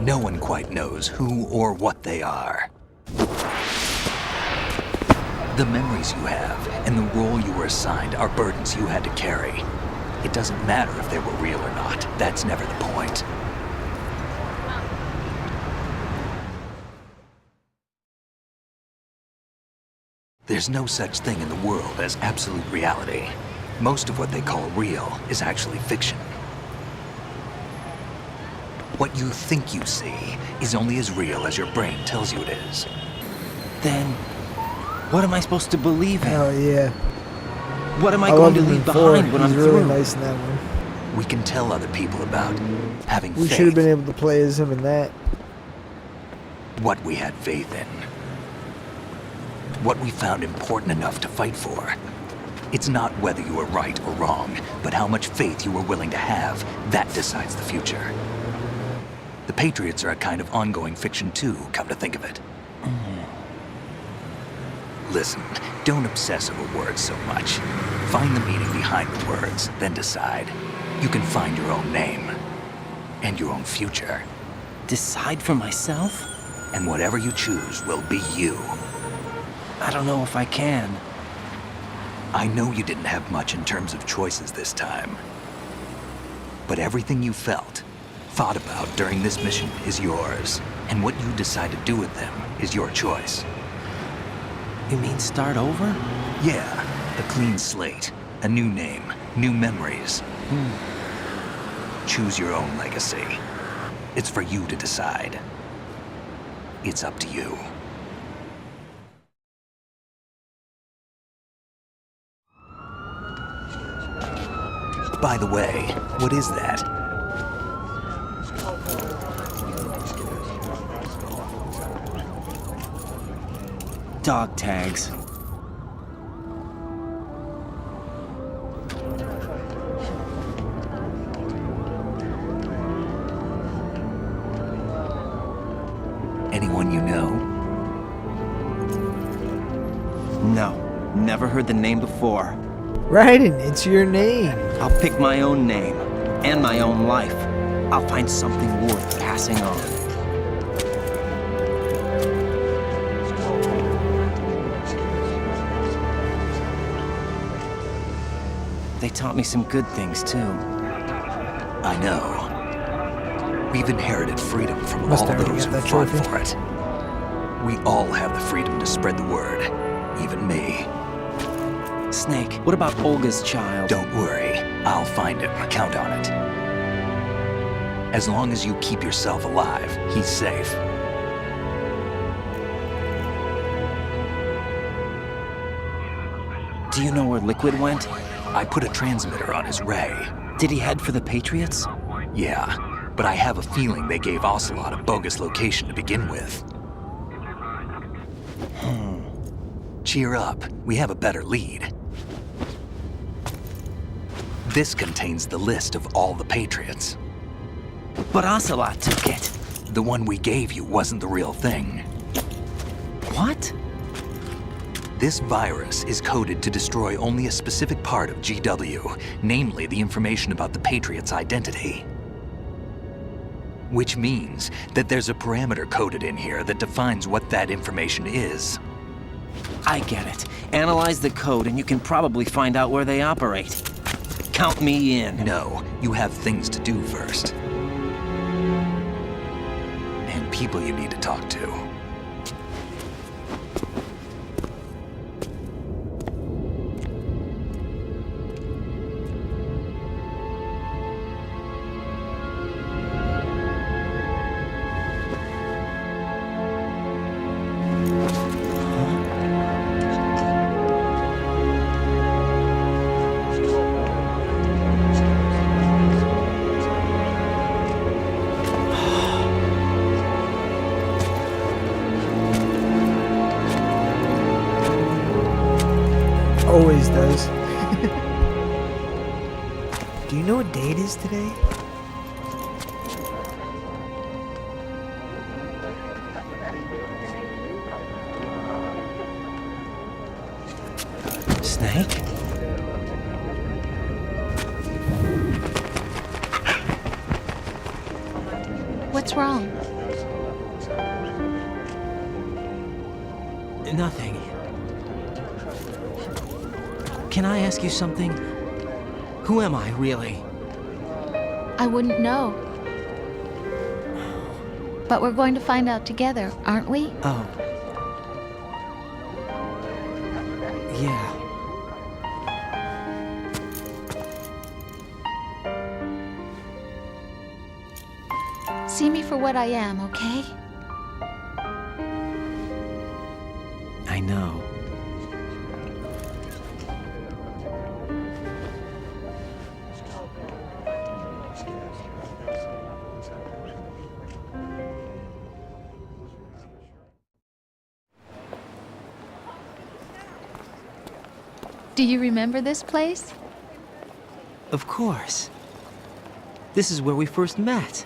No one quite knows who or what they are. The memories you have and the role you were assigned are burdens you had to carry. It doesn't matter if they were real or not. That's never the point. There's no such thing in the world as absolute reality. Most of what they call real is actually fiction. What you think you see is only as real as your brain tells you it is. Then, what am I supposed to believe in? Hell yeah. What am I I going to loved him leave in 4. behind when I'm He's really through? nice in that one. We can tell other people about having We faith. should have been able to play as him in that. What we had faith in. What we found important enough to fight for. It's not whether you were right or wrong, but how much faith you were willing to have. That decides the future. The Patriots are a kind of ongoing fiction too, come to think of it. Listen, don't obsess over words so much. Find the meaning behind the words, then decide. You can find your own name. And your own future. Decide for myself? And whatever you choose will be you. I don't know if I can. I know you didn't have much in terms of choices this time. But everything you felt, thought about during this mission is yours. And what you decide to do with them is your choice. You mean start over? Yeah, a clean slate, a new name, new memories. Choose your own legacy. It's for you to decide. It's up to you. By the way, what is that? Dog tags. Anyone you know? No, never heard the name before. Raiden, it's your name. I'll pick my own name, and my own life. I'll find something worth passing on. They taught me some good things, too. I know. We've inherited freedom from Must all already those get who that fought trophy. for it. We all have the freedom to spread the word, even me. Snake, what about Olga's child? Don't worry, I'll find him. Count on it. As long as you keep yourself alive, he's safe. Do you know where Liquid went? I put a transmitter on his ray. Did he head for the Patriots? Yeah, but I have a feeling they gave Ocelot a bogus location to begin with. Cheer up, we have a better lead. This contains the list of all the Patriots. But Ocelot took it. The one we gave you wasn't the real thing. What? This virus is coded to destroy only a specific part of GW, namely the information about the Patriot's identity. Which means that there's a parameter coded in here that defines what that information is. I get it. Analyze the code and you can probably find out where they operate. Count me in. No, you have things to do first. And people you need to talk to. Always does. Do you know what day it is today? Snake? What's wrong? Nothing. Can I ask you something? Who am I, really? I wouldn't know. But we're going to find out together, aren't we? Oh. Yeah. See me for what I am, okay? I know. Do you remember this place? Of course. This is where we first met.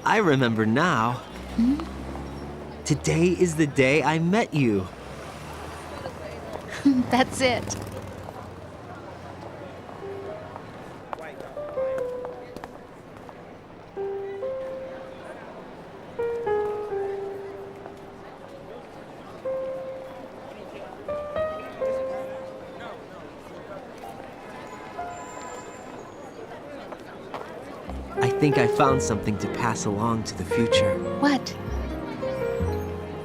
I remember now. Today is the day I met you. That's it. I think I found something to pass along to the future. What?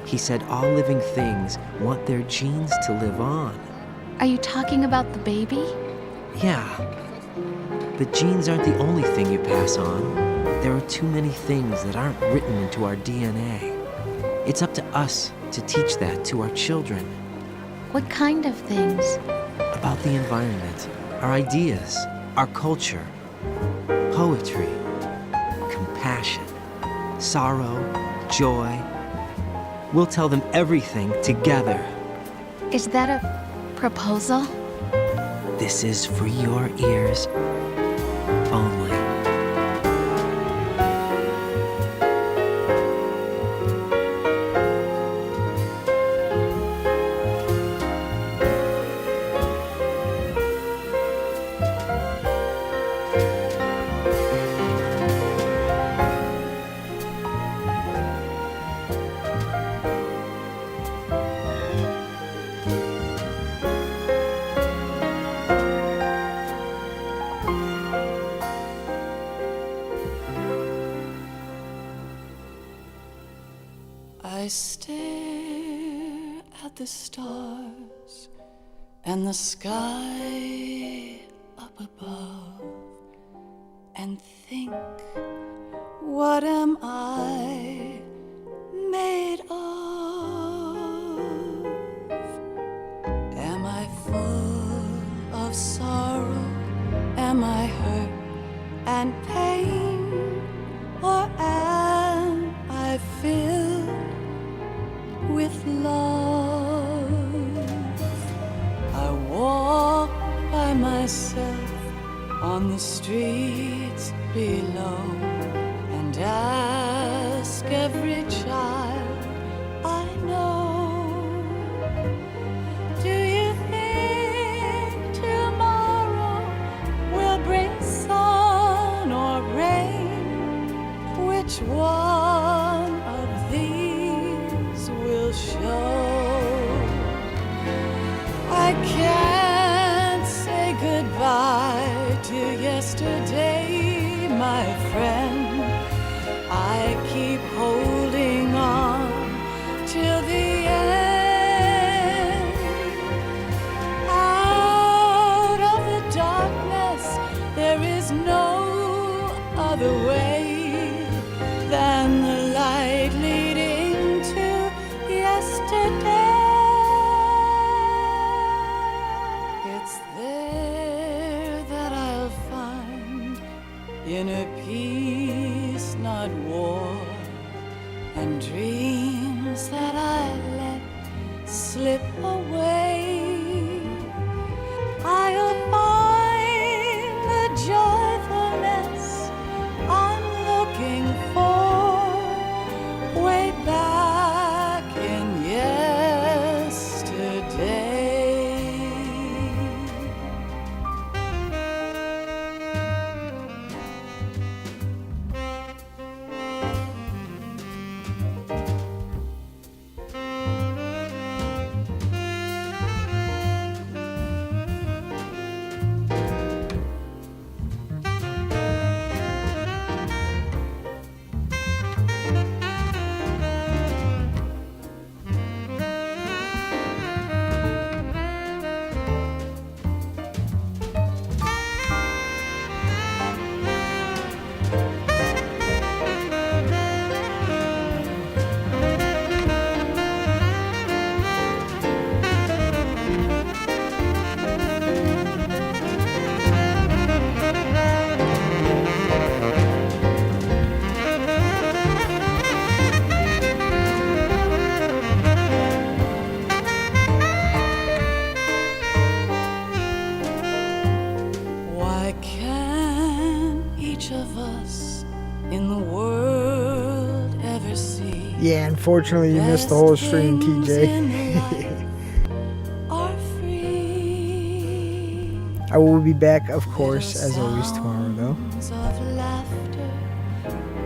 He said all living things want their genes to live on. Are you talking about the baby? Yeah. But genes aren't the only thing you pass on. There are too many things that aren't written into our DNA. It's up to us to teach that to our children. What kind of things? About the environment, our ideas, our culture, poetry, compassion, sorrow, joy. We'll tell them everything together. Is that a proposal? This is for your ears only. the stars and the sky up above and think, what am I made of? Am I full of sorrow? Am I hurt and pain? Or am I filled with love? I walk by myself on the streets below and ask every child I know, do you think tomorrow will bring sun or rain? Which one of these will show? I can't say goodbye to yesterday, my friend. I keep holding on till the end. Out of the darkness, there is no other way than the light leading to yesterday. It's there that I'll find inner peace, not war, and dreams that I let slip away. I'll find the joyfulness I'm looking for way back in yesterday. Why can't each of us in the world ever see? Yeah, unfortunately you missed the whole stream, TJ. I will be back, of course, as always, tomorrow, though. Of laughter,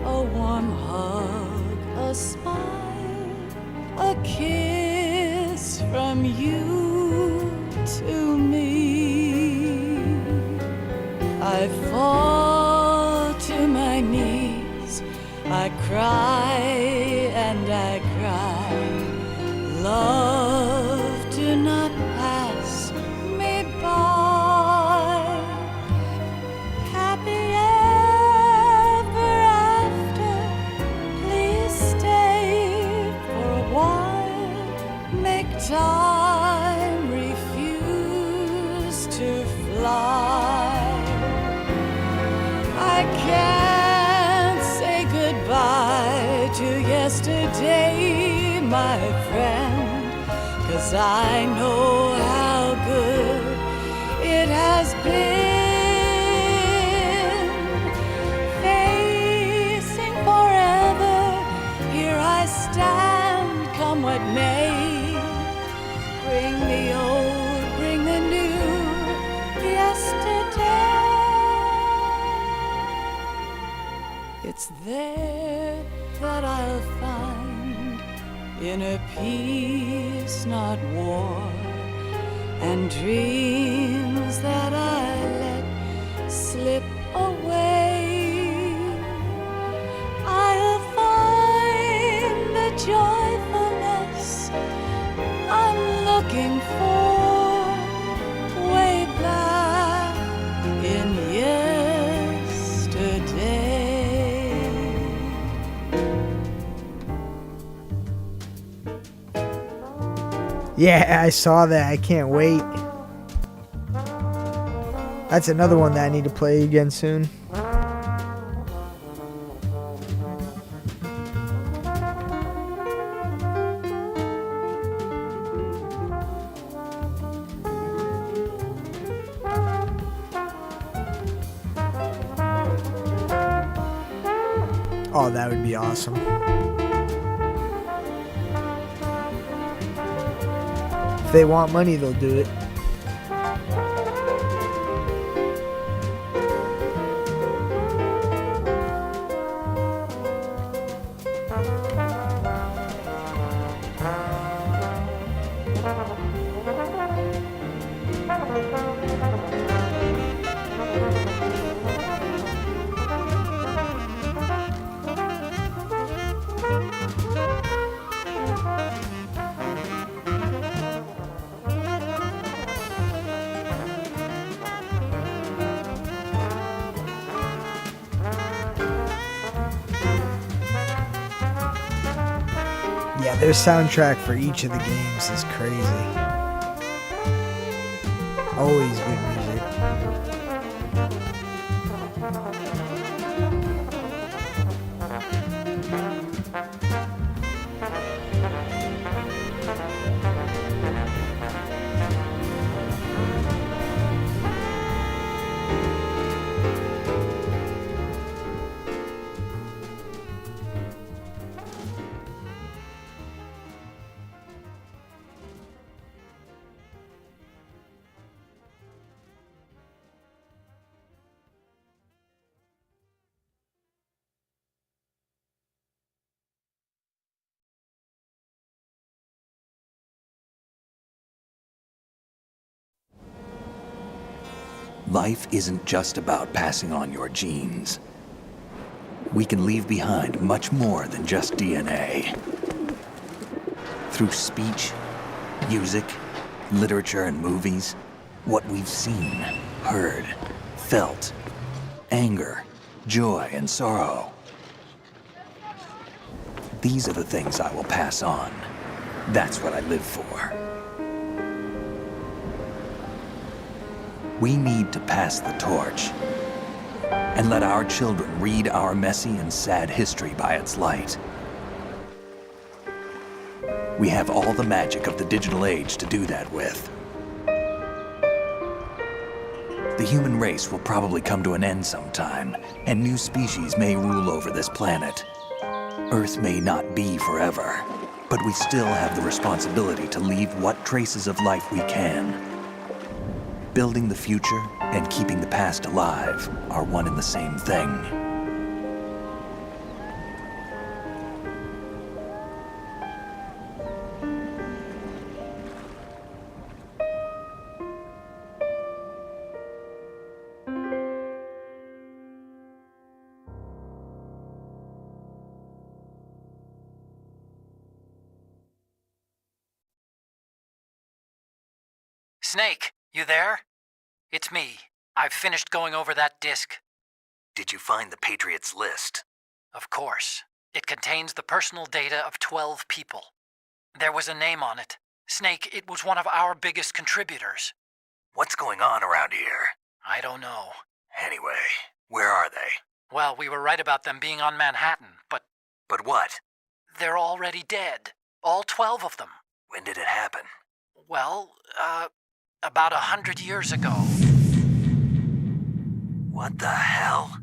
a warm hug, a smile, a kiss from you to me. I fall to my knees, I cry and I cry. Love, do not pass me by. Happy ever after, please stay for a while. Make time refuse to fly. I can't say goodbye to yesterday, my friend, 'cause I know how good it has been. Facing forever, here I stand, come what may. Bring the old, bring the new, yesterday. It's there that I'll find inner peace, not war, and dreams that I let slip away. I'll find the joyfulness I'm Yeah, I saw that. I can't wait. That's another one that I need to play again soon. Oh, that would be awesome. If they want money, they'll do it. Yeah, their soundtrack for each of the games is crazy. Always good music. Life isn't just about passing on your genes. We can leave behind much more than just DNA. Through speech, music, literature, and movies, what we've seen, heard, felt, anger, joy, and sorrow. These are the things I will pass on. That's what I live for. We need to pass the torch and let our children read our messy and sad history by its light. We have all the magic of the digital age to do that with. The human race will probably come to an end sometime, and new species may rule over this planet. Earth may not be forever, but we still have the responsibility to leave what traces of life we can. Building the future and keeping the past alive are one and the same thing. Snake, you there? It's me. I've finished going over that disk. Did you find the Patriots list? Of course. It contains the personal data of 12 people. There was a name on it. Snake, it was one of our biggest contributors. What's going on around here? I don't know. Anyway, where are they? Well, we were right about them being on Manhattan, but... But what? They're already dead. All 12 of them. When did it happen? Well, about 100 years ago. What the hell?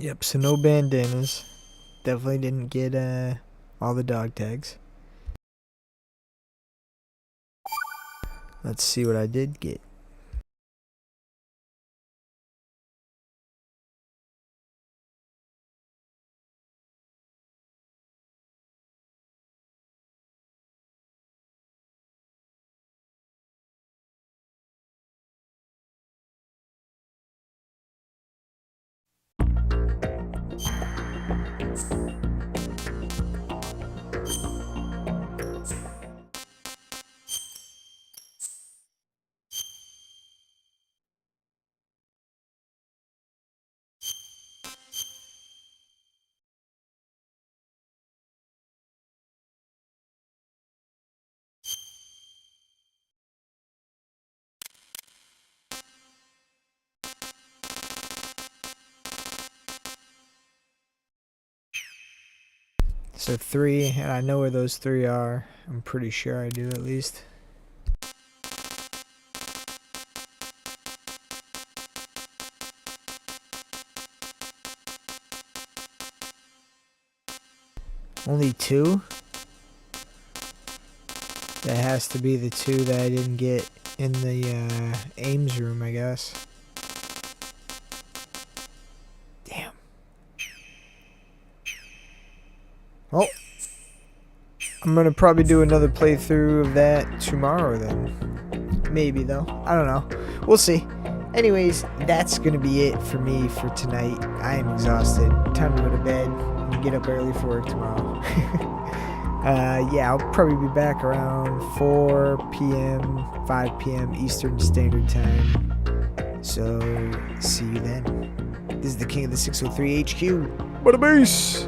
Yep, so no bandanas. Definitely didn't get all the dog tags. Let's see what I did get. So 3, and I know where those 3 are. I'm pretty sure I do, at least. Only 2? That has to be the 2 that I didn't get in the Ames room, I guess. Damn. Well, I'm gonna probably do another playthrough of that tomorrow then. Maybe though. I don't know. We'll see. Anyways, that's gonna be it for me for tonight. I am exhausted. Time to go to bed and get up early for work tomorrow. Yeah, I'll probably be back around 4 p.m., 5 p.m. Eastern Standard Time. So, see you then. This is the King of the 603 HQ. What a base!